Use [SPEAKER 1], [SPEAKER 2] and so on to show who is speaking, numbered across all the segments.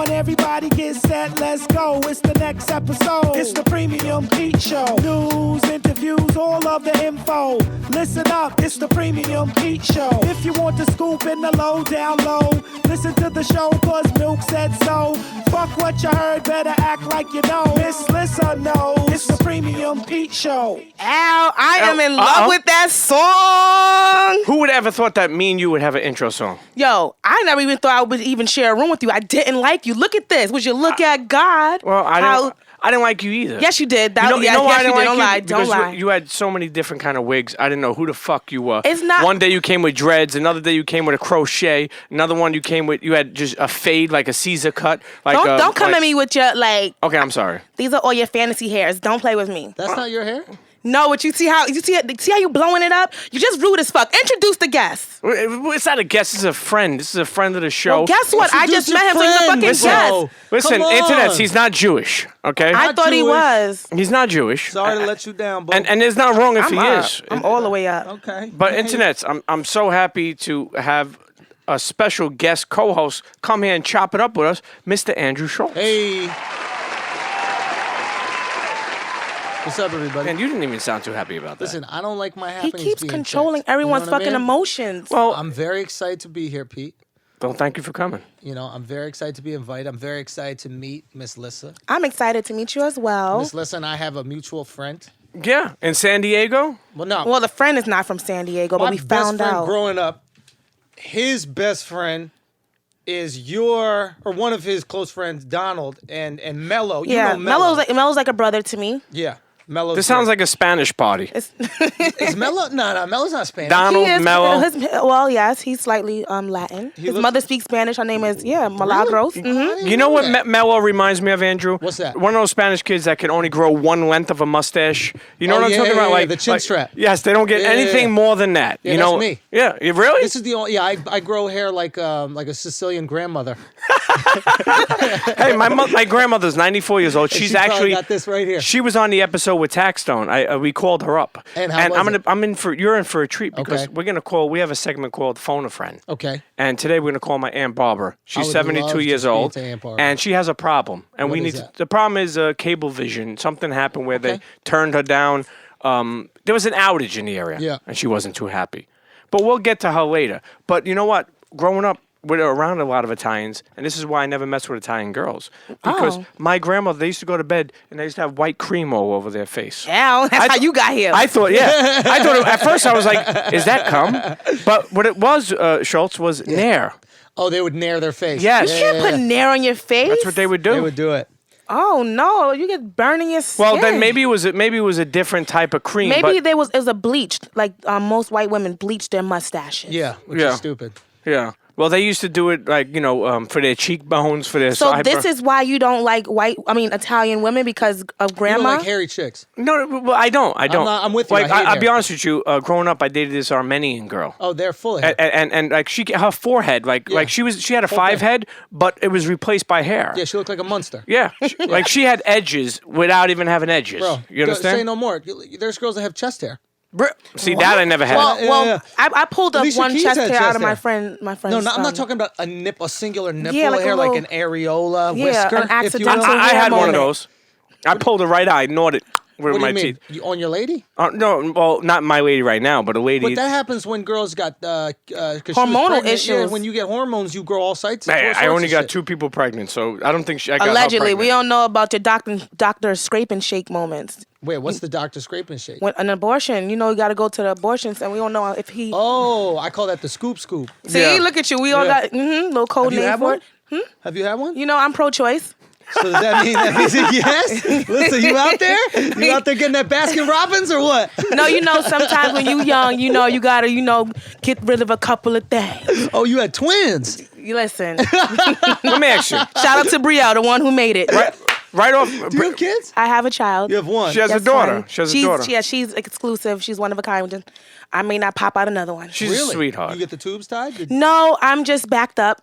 [SPEAKER 1] on, everybody get set, let's go. It's the next episode. It's the Premium Pete Show. News, interviews, all of the info. Listen up, it's the Premium Pete Show. If you want the scoop in the low, down low, listen to the show, cause Milk said so. Fuck what you heard, better act like you know. Miss Lissa knows. It's the Premium Pete Show.
[SPEAKER 2] Ow, I am in love with that song.
[SPEAKER 3] Who would ever thought that me and you would have an intro song?
[SPEAKER 2] Yo, I never even thought I would even share a room with you. I didn't like you. Look at this. Would you look at God?
[SPEAKER 3] Well, I didn't like you either.
[SPEAKER 2] Yes, you did.
[SPEAKER 3] You know why I didn't like
[SPEAKER 2] Don't
[SPEAKER 3] you?
[SPEAKER 2] lie.
[SPEAKER 3] Because
[SPEAKER 2] Don't lie.
[SPEAKER 3] you had so many different kind of wigs. I didn't know who the fuck you were.
[SPEAKER 2] It's not.
[SPEAKER 3] One day you came with dreads. Another day you came with a crochet. Another one you came with. You had just a fade, like a Caesar cut. Like
[SPEAKER 2] don't come at me with your like.
[SPEAKER 3] Okay, I'm sorry.
[SPEAKER 2] These are all your fantasy hairs. Don't play with me.
[SPEAKER 4] That's not your hair?
[SPEAKER 2] No, but you see how you blowing it up? You just rude as fuck. Introduce the guest.
[SPEAKER 3] It's not a guest. This is a friend. This is a friend of the show.
[SPEAKER 2] Well, guess what? I just met him, so he's a fucking guest.
[SPEAKER 3] Listen, internets. He's not Jewish. Okay.
[SPEAKER 2] I thought he was.
[SPEAKER 3] He's not Jewish.
[SPEAKER 4] Sorry to let you down, bro.
[SPEAKER 3] And it's not wrong if he is.
[SPEAKER 2] I'm all the way up.
[SPEAKER 4] Okay.
[SPEAKER 3] But internets, I'm so happy to have a special guest co-host come here and chop it up with us, Mr. Andrew Schulz.
[SPEAKER 4] Hey. What's up, everybody?
[SPEAKER 3] And you didn't even sound too happy about that.
[SPEAKER 4] Listen, I don't like my
[SPEAKER 2] He
[SPEAKER 4] happenings
[SPEAKER 2] keeps
[SPEAKER 4] being
[SPEAKER 2] controlling
[SPEAKER 4] checked.
[SPEAKER 2] everyone's
[SPEAKER 4] You know what I
[SPEAKER 2] fucking
[SPEAKER 4] mean?
[SPEAKER 2] emotions.
[SPEAKER 3] Well,
[SPEAKER 4] I'm very excited to be here, Pete.
[SPEAKER 3] well, thank you for coming.
[SPEAKER 4] You know, I'm very excited to be invited. I'm very excited to meet Miss Lissa.
[SPEAKER 2] I'm excited to meet you as well.
[SPEAKER 4] Miss Lissa and I have a mutual friend.
[SPEAKER 3] Yeah, in San Diego.
[SPEAKER 4] Well, no.
[SPEAKER 2] Well, the friend is not from San Diego, but
[SPEAKER 4] my
[SPEAKER 2] we
[SPEAKER 4] best
[SPEAKER 2] found
[SPEAKER 4] friend
[SPEAKER 2] out.
[SPEAKER 4] growing up, his best friend is one of his close friends, Donald and Mello. You
[SPEAKER 2] Yeah,
[SPEAKER 4] know Mello.
[SPEAKER 2] Mello's like a brother to me.
[SPEAKER 4] Yeah. Mello's
[SPEAKER 3] This sounds like a Spanish party.
[SPEAKER 4] Is Mello? No, Mello's not Spanish.
[SPEAKER 3] Donald
[SPEAKER 2] He is,
[SPEAKER 3] Mello.
[SPEAKER 2] Well, yes, he's slightly Latin. His
[SPEAKER 4] looks-
[SPEAKER 2] mother speaks Spanish. Her name is Milagros.
[SPEAKER 4] Really? I didn't
[SPEAKER 3] You know
[SPEAKER 4] know
[SPEAKER 3] what
[SPEAKER 4] that.
[SPEAKER 3] Mello reminds me of, Andrew?
[SPEAKER 4] What's that?
[SPEAKER 3] One of those Spanish kids that can only grow one length of a mustache. You know
[SPEAKER 4] Oh,
[SPEAKER 3] what I'm
[SPEAKER 4] yeah,
[SPEAKER 3] talking
[SPEAKER 4] yeah,
[SPEAKER 3] about?
[SPEAKER 4] yeah,
[SPEAKER 3] Like
[SPEAKER 4] the chin strap.
[SPEAKER 3] Yes, they don't get
[SPEAKER 4] Yeah,
[SPEAKER 3] anything
[SPEAKER 4] yeah.
[SPEAKER 3] more than that.
[SPEAKER 4] Yeah,
[SPEAKER 3] you
[SPEAKER 4] that's
[SPEAKER 3] know?
[SPEAKER 4] me.
[SPEAKER 3] Yeah, really?
[SPEAKER 4] This is the only. Yeah, I grow hair like a Sicilian grandmother.
[SPEAKER 3] Hey, my grandmother's 94 years old. She's
[SPEAKER 4] she probably
[SPEAKER 3] actually
[SPEAKER 4] got this right here.
[SPEAKER 3] She was on the episode with Taxstone. We called her up.
[SPEAKER 4] And how was it?
[SPEAKER 3] you're in for a treat because
[SPEAKER 4] Okay.
[SPEAKER 3] we're gonna call. We have a segment called Phone a Friend.
[SPEAKER 4] Okay.
[SPEAKER 3] And today we're gonna call my Aunt Barbara. She's
[SPEAKER 4] would
[SPEAKER 3] 72
[SPEAKER 4] love to
[SPEAKER 3] years
[SPEAKER 4] speak
[SPEAKER 3] old,
[SPEAKER 4] to Aunt Barbara.
[SPEAKER 3] and she has a problem. And
[SPEAKER 4] What
[SPEAKER 3] we
[SPEAKER 4] is
[SPEAKER 3] need
[SPEAKER 4] that?
[SPEAKER 3] the problem is Cablevision. Something happened where they
[SPEAKER 4] Okay.
[SPEAKER 3] turned her down. There was an outage in the area,
[SPEAKER 4] Yeah.
[SPEAKER 3] and she wasn't too happy. But we'll get to her later. But you know what? Growing up, we're around a lot of Italians, and this is why I never messed with Italian girls. Because my grandmother, they used to go to bed, and they used to have white cream all over their face.
[SPEAKER 2] Ow, that's how you got here.
[SPEAKER 3] I thought, yeah. At first I was like, is that cum? But what it was, Schultz, was Nair.
[SPEAKER 4] Oh, they would nair their face.
[SPEAKER 3] Yes.
[SPEAKER 2] you can't put Nair on your face.
[SPEAKER 3] That's what they would do.
[SPEAKER 4] They would do it.
[SPEAKER 2] Oh no, you get burning your skin.
[SPEAKER 3] Well, then maybe it was a different type of cream.
[SPEAKER 2] Maybe
[SPEAKER 3] but,
[SPEAKER 2] it was a bleached. Like most white women bleach their mustaches.
[SPEAKER 4] Yeah, which
[SPEAKER 3] Yeah.
[SPEAKER 4] is stupid.
[SPEAKER 3] yeah. Well, they used to do it like for their cheekbones, for their.
[SPEAKER 2] So this is why you don't like Italian women because of
[SPEAKER 4] You
[SPEAKER 2] grandma.
[SPEAKER 4] don't like hairy chicks.
[SPEAKER 3] No, well, I don't.
[SPEAKER 4] I'm with you.
[SPEAKER 3] Like,
[SPEAKER 4] I hate
[SPEAKER 3] I'll be
[SPEAKER 4] hair.
[SPEAKER 3] honest with you. Growing up, I dated this Armenian girl.
[SPEAKER 4] Oh, they're full of hair.
[SPEAKER 3] And like her forehead, like she had a five head, but it was replaced by hair.
[SPEAKER 4] Yeah, she looked like a monster.
[SPEAKER 3] Yeah, like she had edges without even having edges.
[SPEAKER 4] Bro,
[SPEAKER 3] you understand?
[SPEAKER 4] Say no more. There's girls that have chest hair.
[SPEAKER 3] See that I never had.
[SPEAKER 2] Well, I pulled up
[SPEAKER 4] Alicia
[SPEAKER 2] one
[SPEAKER 4] Keys
[SPEAKER 2] chest
[SPEAKER 4] had
[SPEAKER 2] hair out
[SPEAKER 4] chest
[SPEAKER 2] of my
[SPEAKER 4] hair.
[SPEAKER 2] friend. My friend's
[SPEAKER 4] No, I'm not
[SPEAKER 2] son.
[SPEAKER 4] talking about a singular nipple
[SPEAKER 2] Yeah, like a
[SPEAKER 4] hair, like an
[SPEAKER 2] little-
[SPEAKER 4] areola
[SPEAKER 2] Yeah,
[SPEAKER 4] whisker.
[SPEAKER 2] an
[SPEAKER 4] if you
[SPEAKER 2] accidental
[SPEAKER 4] will.
[SPEAKER 3] I had one of
[SPEAKER 2] moment.
[SPEAKER 3] those. I pulled the right eye, gnawed it with
[SPEAKER 4] What do
[SPEAKER 3] my
[SPEAKER 4] you mean?
[SPEAKER 3] teeth.
[SPEAKER 4] You, on your lady?
[SPEAKER 3] No, well, not my lady right now, but a lady.
[SPEAKER 4] But that happens when girls got
[SPEAKER 2] Hormonal issues.
[SPEAKER 4] Yeah, when you get hormones, you grow all sides.
[SPEAKER 3] Hey,
[SPEAKER 4] all
[SPEAKER 3] I
[SPEAKER 4] sorts
[SPEAKER 3] only
[SPEAKER 4] of
[SPEAKER 3] got
[SPEAKER 4] shit.
[SPEAKER 3] 2 people pregnant, so I don't think I got her
[SPEAKER 2] Allegedly, we
[SPEAKER 3] pregnant.
[SPEAKER 2] don't know about your doctor scrape and shake moments.
[SPEAKER 4] Wait, what's the doctor scraping shake?
[SPEAKER 2] When an abortion, you got to go to the abortions, and we don't know if he.
[SPEAKER 4] Oh, I call that the scoop.
[SPEAKER 2] See,
[SPEAKER 3] Yeah.
[SPEAKER 2] look at you. We all
[SPEAKER 4] Yeah.
[SPEAKER 2] got little code
[SPEAKER 4] Have you
[SPEAKER 2] name
[SPEAKER 4] had
[SPEAKER 2] for
[SPEAKER 4] one?
[SPEAKER 2] it.
[SPEAKER 4] Have you had one?
[SPEAKER 2] I'm pro-choice.
[SPEAKER 4] So does that mean yes? Listen, you out there? You out there getting that Baskin Robbins or what?
[SPEAKER 2] No, sometimes when you young, you gotta, get rid of a couple of things.
[SPEAKER 4] Oh, you had twins.
[SPEAKER 2] You listen.
[SPEAKER 3] Let me ask you.
[SPEAKER 2] Shout out to Brielle, the one who made it.
[SPEAKER 3] Right off.
[SPEAKER 4] Do you have kids?
[SPEAKER 2] I have a child.
[SPEAKER 4] You have one.
[SPEAKER 3] She has a
[SPEAKER 2] That's
[SPEAKER 3] daughter.
[SPEAKER 2] fine.
[SPEAKER 3] She has a daughter.
[SPEAKER 2] Yeah, she's exclusive. She's one of a kind. I may not pop out another one.
[SPEAKER 3] She's
[SPEAKER 4] Really?
[SPEAKER 3] a sweetheart.
[SPEAKER 4] You get the tubes tied?
[SPEAKER 2] No, I'm just backed up.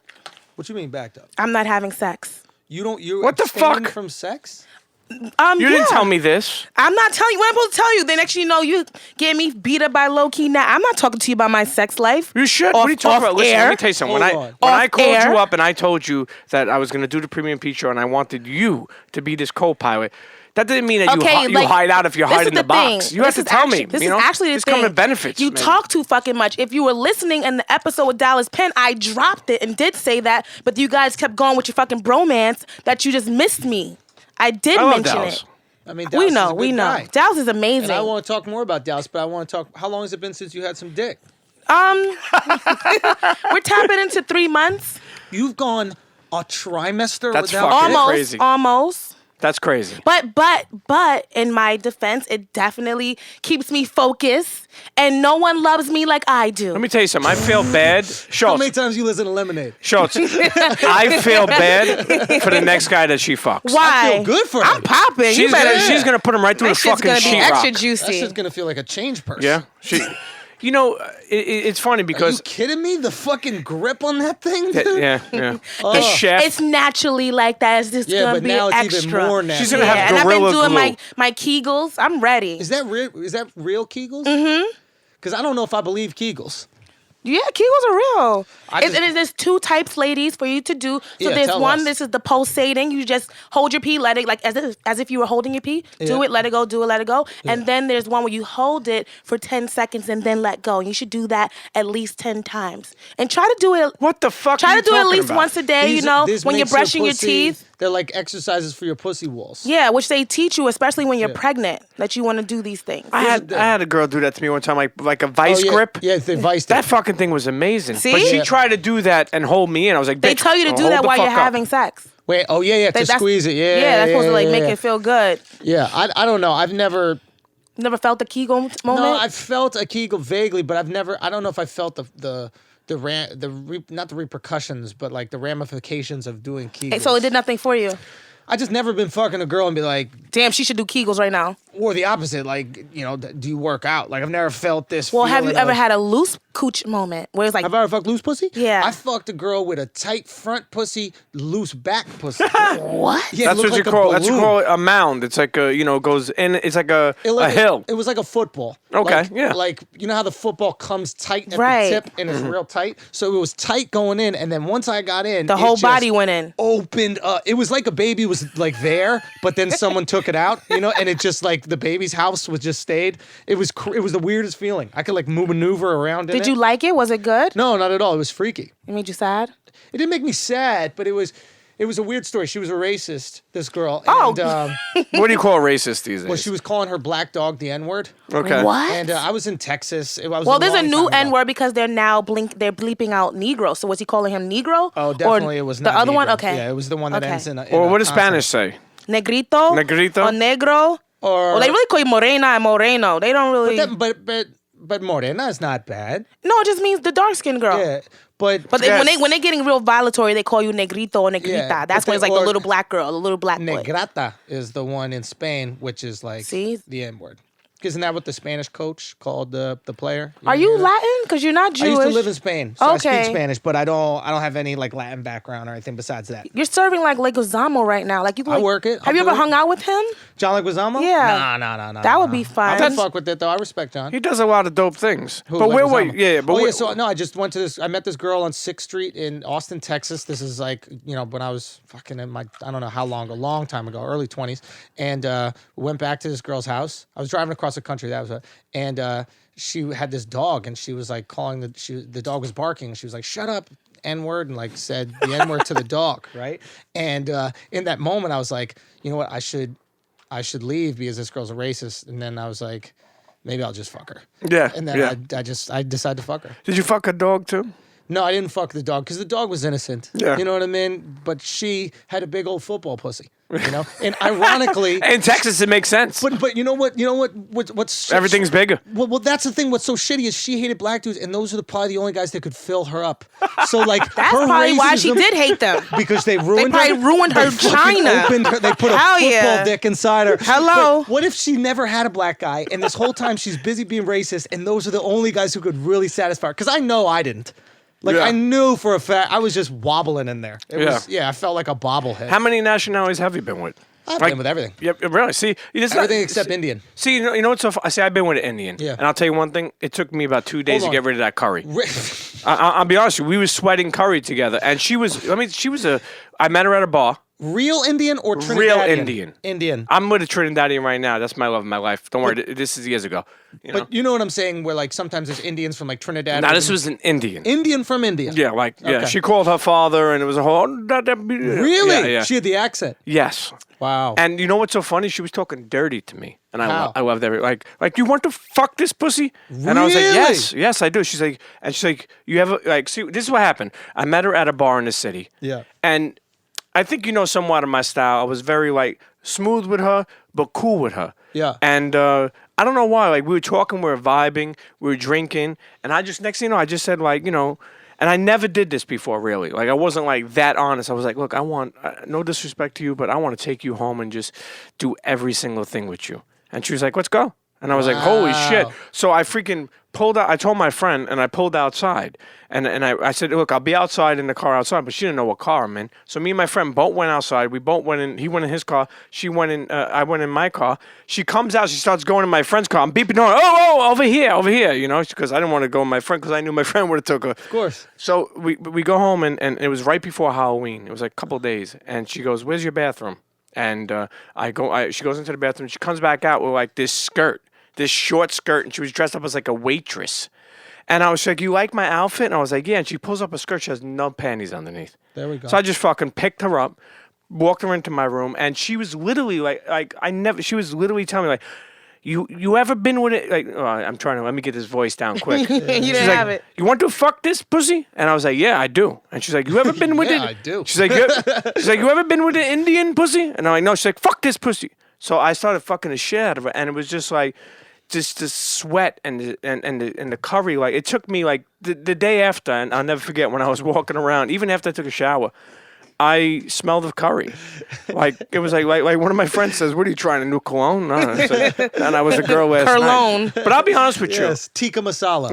[SPEAKER 4] What you mean backed up?
[SPEAKER 2] I'm not having sex.
[SPEAKER 4] You're
[SPEAKER 3] What the
[SPEAKER 4] abstaining
[SPEAKER 3] fuck?
[SPEAKER 4] from sex?
[SPEAKER 3] You didn't tell me this.
[SPEAKER 2] I'm not telling you. What I'm supposed to tell you? Then next you know, you get me beat up by low key. Now I'm not talking to you about my sex life.
[SPEAKER 3] You should. What are you talking about? Listen, let me tell you something. When I called you up and I told you that I was going to do the Premium Pete Show and I wanted you to be this co-pilot, that didn't mean that you hide out if you're hiding in the box. You have to tell me.
[SPEAKER 2] This is actually the thing.
[SPEAKER 3] Come to benefits.
[SPEAKER 2] You talk too fucking much. If you were listening in the episode with Dallas Penn, I dropped it and did say that, but you guys kept going with your fucking bromance that you just missed me. I did mention
[SPEAKER 3] Dallas.
[SPEAKER 2] it.
[SPEAKER 4] I mean, Dallas
[SPEAKER 2] we know.
[SPEAKER 4] guy.
[SPEAKER 2] Dallas is amazing.
[SPEAKER 4] And I want to talk more about Dallas, but I want to talk. How long has it been since you had some dick?
[SPEAKER 2] We're tapping into 3 months.
[SPEAKER 4] You've gone a trimester
[SPEAKER 3] That's
[SPEAKER 4] without
[SPEAKER 3] fucking
[SPEAKER 4] dick?
[SPEAKER 3] crazy.
[SPEAKER 2] Almost.
[SPEAKER 3] That's crazy.
[SPEAKER 2] But in my defense, it definitely keeps me focused, and no one loves me like I do.
[SPEAKER 3] Let me tell you something. I feel bad.
[SPEAKER 4] How
[SPEAKER 3] Schulz.
[SPEAKER 4] many times you listen to Lemonade?
[SPEAKER 3] Schulz. I feel bad for the next guy that she fucks.
[SPEAKER 2] Why?
[SPEAKER 4] I feel good for him.
[SPEAKER 2] I'm popping.
[SPEAKER 3] She's gonna put him right through the fucking
[SPEAKER 2] gonna be extra
[SPEAKER 3] sheetrock.
[SPEAKER 2] juicy.
[SPEAKER 4] That shit's gonna feel like a change person.
[SPEAKER 3] Yeah. You know, it's funny
[SPEAKER 4] Are you
[SPEAKER 3] because
[SPEAKER 4] kidding me? The fucking grip on that thing, dude?
[SPEAKER 3] yeah.
[SPEAKER 4] Oh.
[SPEAKER 3] The chef.
[SPEAKER 2] It's naturally like that. It's just
[SPEAKER 4] Yeah,
[SPEAKER 2] gonna
[SPEAKER 4] but
[SPEAKER 2] be
[SPEAKER 4] now it's
[SPEAKER 2] extra.
[SPEAKER 4] even more natural.
[SPEAKER 3] She's gonna have
[SPEAKER 2] and I've been
[SPEAKER 3] gorilla
[SPEAKER 2] doing
[SPEAKER 3] glue.
[SPEAKER 2] my Kegels. I'm ready.
[SPEAKER 4] Is that real Kegels? Mm-hmm. Because I don't know if I believe Kegels.
[SPEAKER 2] Yeah, Kegels are real.
[SPEAKER 4] I just-
[SPEAKER 2] There's 2 types, ladies, for you to do. So
[SPEAKER 4] Yeah,
[SPEAKER 2] there's
[SPEAKER 4] tell
[SPEAKER 2] one,
[SPEAKER 4] us.
[SPEAKER 2] this is the pulsating. You just hold your pee, let it, like as if you were holding your pee. Do
[SPEAKER 4] Yeah.
[SPEAKER 2] it, let it go, do it, let it go. And then there's one where you hold it for 10 seconds and then let go. And you should do that at least 10 times. And try to do it.
[SPEAKER 3] What the fuck?
[SPEAKER 2] Try
[SPEAKER 3] are you
[SPEAKER 2] to do it at
[SPEAKER 3] talking
[SPEAKER 2] least
[SPEAKER 3] about?
[SPEAKER 2] once a day,
[SPEAKER 4] These- this
[SPEAKER 2] when you're
[SPEAKER 4] makes your
[SPEAKER 2] brushing your
[SPEAKER 4] pussy-
[SPEAKER 2] teeth.
[SPEAKER 4] They're like exercises for your pussy walls.
[SPEAKER 2] Yeah, which they teach you, especially when you're pregnant, that you want to do these things.
[SPEAKER 3] I had a girl do that to me one time, like a vice grip.
[SPEAKER 4] Yeah, the vice
[SPEAKER 3] That
[SPEAKER 4] grip.
[SPEAKER 3] fucking thing was amazing.
[SPEAKER 2] See?
[SPEAKER 3] But she
[SPEAKER 2] Yeah.
[SPEAKER 3] tried to do that and hold me in. I was like,
[SPEAKER 2] They
[SPEAKER 3] bitch,
[SPEAKER 2] tell you to do
[SPEAKER 3] hold
[SPEAKER 2] that
[SPEAKER 3] the
[SPEAKER 2] while you're
[SPEAKER 3] fuck up.
[SPEAKER 2] having sex.
[SPEAKER 4] Wait, to
[SPEAKER 2] That's-
[SPEAKER 4] squeeze it. Yeah,
[SPEAKER 2] that's supposed to like make
[SPEAKER 4] yeah.
[SPEAKER 2] it feel good.
[SPEAKER 4] Yeah, I don't know. I've never.
[SPEAKER 2] Never felt the Kegel moment?
[SPEAKER 4] No, I've felt a Kegel vaguely, but I've never. I don't know if I felt not the repercussions, but like the ramifications of doing Kegels.
[SPEAKER 2] So it did nothing for you.
[SPEAKER 4] I just never been fucking a girl and be like,
[SPEAKER 2] Damn, she should do Kegels right now.
[SPEAKER 4] or the opposite, like, do you work out? Like, I've never felt this.
[SPEAKER 2] Well, have you
[SPEAKER 4] feeling
[SPEAKER 2] ever
[SPEAKER 4] of-
[SPEAKER 2] had a loose cooch moment where it's like,
[SPEAKER 4] Have I ever fucked loose pussy?
[SPEAKER 2] Yeah.
[SPEAKER 4] I fucked a girl with a tight front pussy, loose back pussy.
[SPEAKER 2] what?
[SPEAKER 4] Yeah, it
[SPEAKER 3] That's
[SPEAKER 4] looked
[SPEAKER 3] what you
[SPEAKER 4] like a
[SPEAKER 3] call. That's what you
[SPEAKER 4] balloon.
[SPEAKER 3] call a mound. It's like goes in. It's like a hill.
[SPEAKER 4] It was like a football.
[SPEAKER 3] Okay,
[SPEAKER 4] Like-
[SPEAKER 3] yeah.
[SPEAKER 4] Like, you know how the football comes tight at
[SPEAKER 2] Right.
[SPEAKER 4] the tip and it's real tight? So it was tight going in, and then once I got in,
[SPEAKER 2] The
[SPEAKER 4] it
[SPEAKER 2] whole
[SPEAKER 4] just
[SPEAKER 2] body went in.
[SPEAKER 4] opened up. It was like a baby was like there, but then someone took it out, and it just like the baby's house was just stayed. It was the weirdest feeling. I could like maneuver around in it.
[SPEAKER 2] Did you like it? Was it good?
[SPEAKER 4] No, not at all. It was freaky.
[SPEAKER 2] It made you sad?
[SPEAKER 4] It didn't make me sad, but it was a weird story. She was a racist, this girl.
[SPEAKER 2] Oh.
[SPEAKER 4] And,
[SPEAKER 3] What do you call a racist these days?
[SPEAKER 4] well, she was calling her black dog the N-word.
[SPEAKER 3] okay.
[SPEAKER 2] What?
[SPEAKER 4] And I was in Texas.
[SPEAKER 2] Well, there's a new
[SPEAKER 4] N-word.
[SPEAKER 2] N word because they're now they're bleeping out Negro. So was he calling him Negro?
[SPEAKER 4] Oh,
[SPEAKER 2] Or
[SPEAKER 4] definitely it was not
[SPEAKER 2] the other one.
[SPEAKER 4] Negro.
[SPEAKER 2] Okay.
[SPEAKER 4] Yeah, it was the one that
[SPEAKER 2] Okay.
[SPEAKER 4] ends in a.
[SPEAKER 3] Or what does Spanish say?
[SPEAKER 2] Negrito.
[SPEAKER 3] Negrito?
[SPEAKER 2] Or negro.
[SPEAKER 4] Or
[SPEAKER 2] They really call you morena and moreno. They don't really.
[SPEAKER 4] but morena is not bad.
[SPEAKER 2] No, it just means the dark skinned girl.
[SPEAKER 4] Yeah, but
[SPEAKER 2] But
[SPEAKER 3] Yes.
[SPEAKER 2] when they're getting real violatory, they call you negrito or negrita.
[SPEAKER 4] Yeah,
[SPEAKER 2] That's
[SPEAKER 4] but
[SPEAKER 2] when it's like
[SPEAKER 4] or-
[SPEAKER 2] the little black girl, the little black boy.
[SPEAKER 4] negrata is the one in Spain, which is like
[SPEAKER 2] See?
[SPEAKER 4] the N-word. Isn't that what the Spanish coach called the player?
[SPEAKER 2] Are
[SPEAKER 4] ever
[SPEAKER 2] you
[SPEAKER 4] hear that?
[SPEAKER 2] Latin? Because you're not
[SPEAKER 4] I
[SPEAKER 2] Jewish.
[SPEAKER 4] used to live in Spain, so I
[SPEAKER 2] Okay.
[SPEAKER 4] speak Spanish, but I don't have any like Latin background or anything besides that.
[SPEAKER 2] You're serving like Leguizamo right now. Like you.
[SPEAKER 4] I work it.
[SPEAKER 2] Have you
[SPEAKER 4] I'll
[SPEAKER 2] ever
[SPEAKER 4] do it.
[SPEAKER 2] hung out with him?
[SPEAKER 4] John Leguizamo?
[SPEAKER 2] Yeah.
[SPEAKER 4] Nah.
[SPEAKER 2] That would be fun.
[SPEAKER 4] I fuck with it though. I respect John.
[SPEAKER 3] He does a lot of dope things.
[SPEAKER 4] Who,
[SPEAKER 3] but where were
[SPEAKER 4] Leguizamo?
[SPEAKER 3] you? Yeah, but
[SPEAKER 4] oh,
[SPEAKER 3] where,
[SPEAKER 4] yeah, so no, I just went to this. I met this girl on 6th Street in Austin, Texas. This is like, when I was fucking in my, I don't know how long, a long time ago, early 20s. And went back to this girl's house. I was driving across the country. That was it. And she had this dog, and she was like calling the dog was barking. She was like, "Shut up, N-word," and like said the N-word to the dog, right? And in that moment, I was like, you know what, I should leave because this girl's a racist. And then I was like, maybe I'll just fuck her.
[SPEAKER 3] Yeah,
[SPEAKER 4] And then
[SPEAKER 3] yeah.
[SPEAKER 4] I decided to fuck her.
[SPEAKER 3] Did you fuck a dog too?
[SPEAKER 4] No, I didn't fuck the dog because the dog was innocent.
[SPEAKER 3] Yeah.
[SPEAKER 4] You know what I mean? But she had a big old football pussy. And ironically,
[SPEAKER 3] In Texas, it makes sense.
[SPEAKER 4] but you know what's
[SPEAKER 3] Everything's bigger.
[SPEAKER 4] Well, that's the thing. What's so shitty is she hated black dudes, and those are probably the only guys that could fill her up. So like,
[SPEAKER 2] That's
[SPEAKER 4] her
[SPEAKER 2] probably why she
[SPEAKER 4] racism-
[SPEAKER 2] did hate them.
[SPEAKER 4] because they ruined
[SPEAKER 2] probably
[SPEAKER 4] her.
[SPEAKER 2] ruined her
[SPEAKER 4] They fucking
[SPEAKER 2] China.
[SPEAKER 4] opened her- They put a
[SPEAKER 2] Hell
[SPEAKER 4] football
[SPEAKER 2] yeah.
[SPEAKER 4] dick inside her.
[SPEAKER 2] Hello.
[SPEAKER 4] But what if she never had a black guy, and this whole time she's busy being racist, and those are the only guys who could really satisfy her? Because I know I didn't. Like,
[SPEAKER 3] Yeah.
[SPEAKER 4] I knew for a fact I was just wobbling in there. It was, I felt like a bobblehead.
[SPEAKER 3] How many nationalities have you been with?
[SPEAKER 4] I've been with everything.
[SPEAKER 3] Yep, really. See,
[SPEAKER 4] Everything except Indian.
[SPEAKER 3] See, you know what's so? I say I've been with an Indian.
[SPEAKER 4] Yeah.
[SPEAKER 3] And I'll tell you one thing. It took me about 2 days to
[SPEAKER 4] on.
[SPEAKER 3] get rid of that curry. I'll be honest with you. We was sweating curry together, and she was. I met her at a bar.
[SPEAKER 4] Real Indian or Trinidadian?
[SPEAKER 3] Real Indian.
[SPEAKER 4] Indian.
[SPEAKER 3] I'm with a Trinidadian right now. That's my love of my life. Don't worry. This is years ago.
[SPEAKER 4] But you know what I'm saying? Where like sometimes there's Indians from like Trinidad.
[SPEAKER 3] Now this was an Indian.
[SPEAKER 4] Indian from India.
[SPEAKER 3] Yeah,
[SPEAKER 4] Okay.
[SPEAKER 3] She called her father, and it was a whole.
[SPEAKER 4] Really?
[SPEAKER 3] Yeah.
[SPEAKER 4] She had the accent.
[SPEAKER 3] Yes.
[SPEAKER 4] Wow.
[SPEAKER 3] And you know what's so funny? She was talking dirty to me, and
[SPEAKER 4] How?
[SPEAKER 3] I loved every like you want to fuck this pussy? And I was like, yes, I do. She's like, you ever like see? This is what happened. I met her at a bar in the city.
[SPEAKER 4] Yeah.
[SPEAKER 3] And I think you know somewhat of my style. I was very like smooth with her, but cool with her.
[SPEAKER 4] Yeah.
[SPEAKER 3] And I don't know why. Like we were talking, we were vibing, we were drinking, and I just next thing you know, I just said like and I never did this before really. Like I wasn't like that honest. I was like, look, I want no disrespect to you, but I want to take you home and just do every single thing with you. And she was like, let's go. And I was like, holy shit. So I freaking pulled out. I told my friend, and I pulled outside. And I said, look, I'll be outside in the car outside. But she didn't know what car I'm in. So me and my friend both went outside. We both went in. He went in his car. She went in. I went in my car. She comes out. She starts going in my friend's car. I'm beeping her. Oh, over here. Because I didn't want to go in my friend because I knew my friend would have took her.
[SPEAKER 4] Of course.
[SPEAKER 3] So we go home, and it was right before Halloween. It was like a couple of days. And she goes, where's your bathroom? And she goes into the bathroom. She comes back out with like this skirt. This short skirt, and she was dressed up as like a waitress. And I was like, you like my outfit? And I was like, yeah. And she pulls up a skirt. She has no panties underneath.
[SPEAKER 4] There we go.
[SPEAKER 3] So I just fucking picked her up, walked her into my room, and she was literally she was literally telling me like, you ever been with it? Like, let me get this voice down quick.
[SPEAKER 2] You didn't
[SPEAKER 3] She's
[SPEAKER 2] have
[SPEAKER 3] like,
[SPEAKER 2] it.
[SPEAKER 3] you want to fuck this pussy? And I was like, yeah, I do. And she's like, you ever been with it?
[SPEAKER 4] Yeah, I do.
[SPEAKER 3] She's like, you ever been with an Indian pussy? And I'm like, no. She's like, fuck this pussy. So I started fucking the shit out of her, and it was just like, just the sweat and the curry. Like it took me like the day after, and I'll never forget when I was walking around, even after I took a shower, I smelled of curry. Like it was like one of my friends says, "What are you trying, a new cologne?" No. And I was a girl last night. But I'll be honest with you.
[SPEAKER 4] Yes, tikka masala.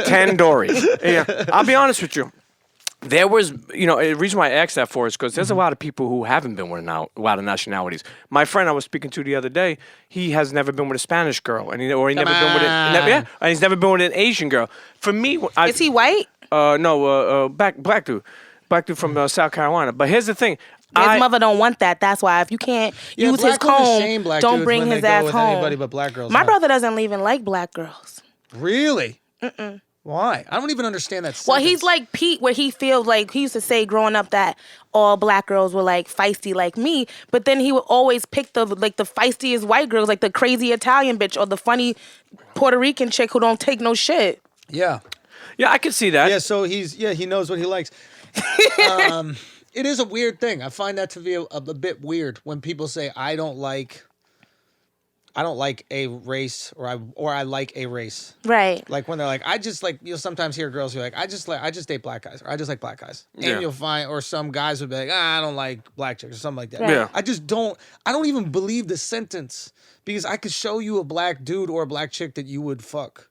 [SPEAKER 3] Tandoori. Yeah, I'll be honest with you. There was, the reason why I asked that for is because there's a lot of people who haven't been with a lot of nationalities. My friend I was speaking to the other day, he has never been with a Spanish girl, and he's never been with an Asian girl. For me,
[SPEAKER 2] Is he white?
[SPEAKER 3] No, black dude from South Carolina. But here's the thing.
[SPEAKER 2] His mother don't want that. That's why if you can't use his comb, don't bring his ass home.
[SPEAKER 4] Anybody but black girls.
[SPEAKER 2] My brother doesn't even like black girls.
[SPEAKER 4] Really? Why? I don't even understand that sentence.
[SPEAKER 2] Well, he's like Pete, where he feels like he used to say growing up that all black girls were like feisty like me, but then he would always pick the feistiest white girls, like the crazy Italian bitch or the funny Puerto Rican chick who don't take no shit.
[SPEAKER 4] Yeah.
[SPEAKER 3] Yeah, I can see that.
[SPEAKER 4] Yeah, so he knows what he likes. It is a weird thing. I find that to be a bit weird when people say I don't like a race or I like a race.
[SPEAKER 2] Right.
[SPEAKER 4] Like when they're like, I just like, you'll sometimes hear girls who are like, I just date black guys, or I just like black guys.
[SPEAKER 3] Yeah.
[SPEAKER 4] And you'll find, or some guys would be like, I don't like black chicks or something like that.
[SPEAKER 2] Right.
[SPEAKER 3] Yeah.
[SPEAKER 4] I don't even believe the sentence because I could show you a black dude or a black chick that you would fuck.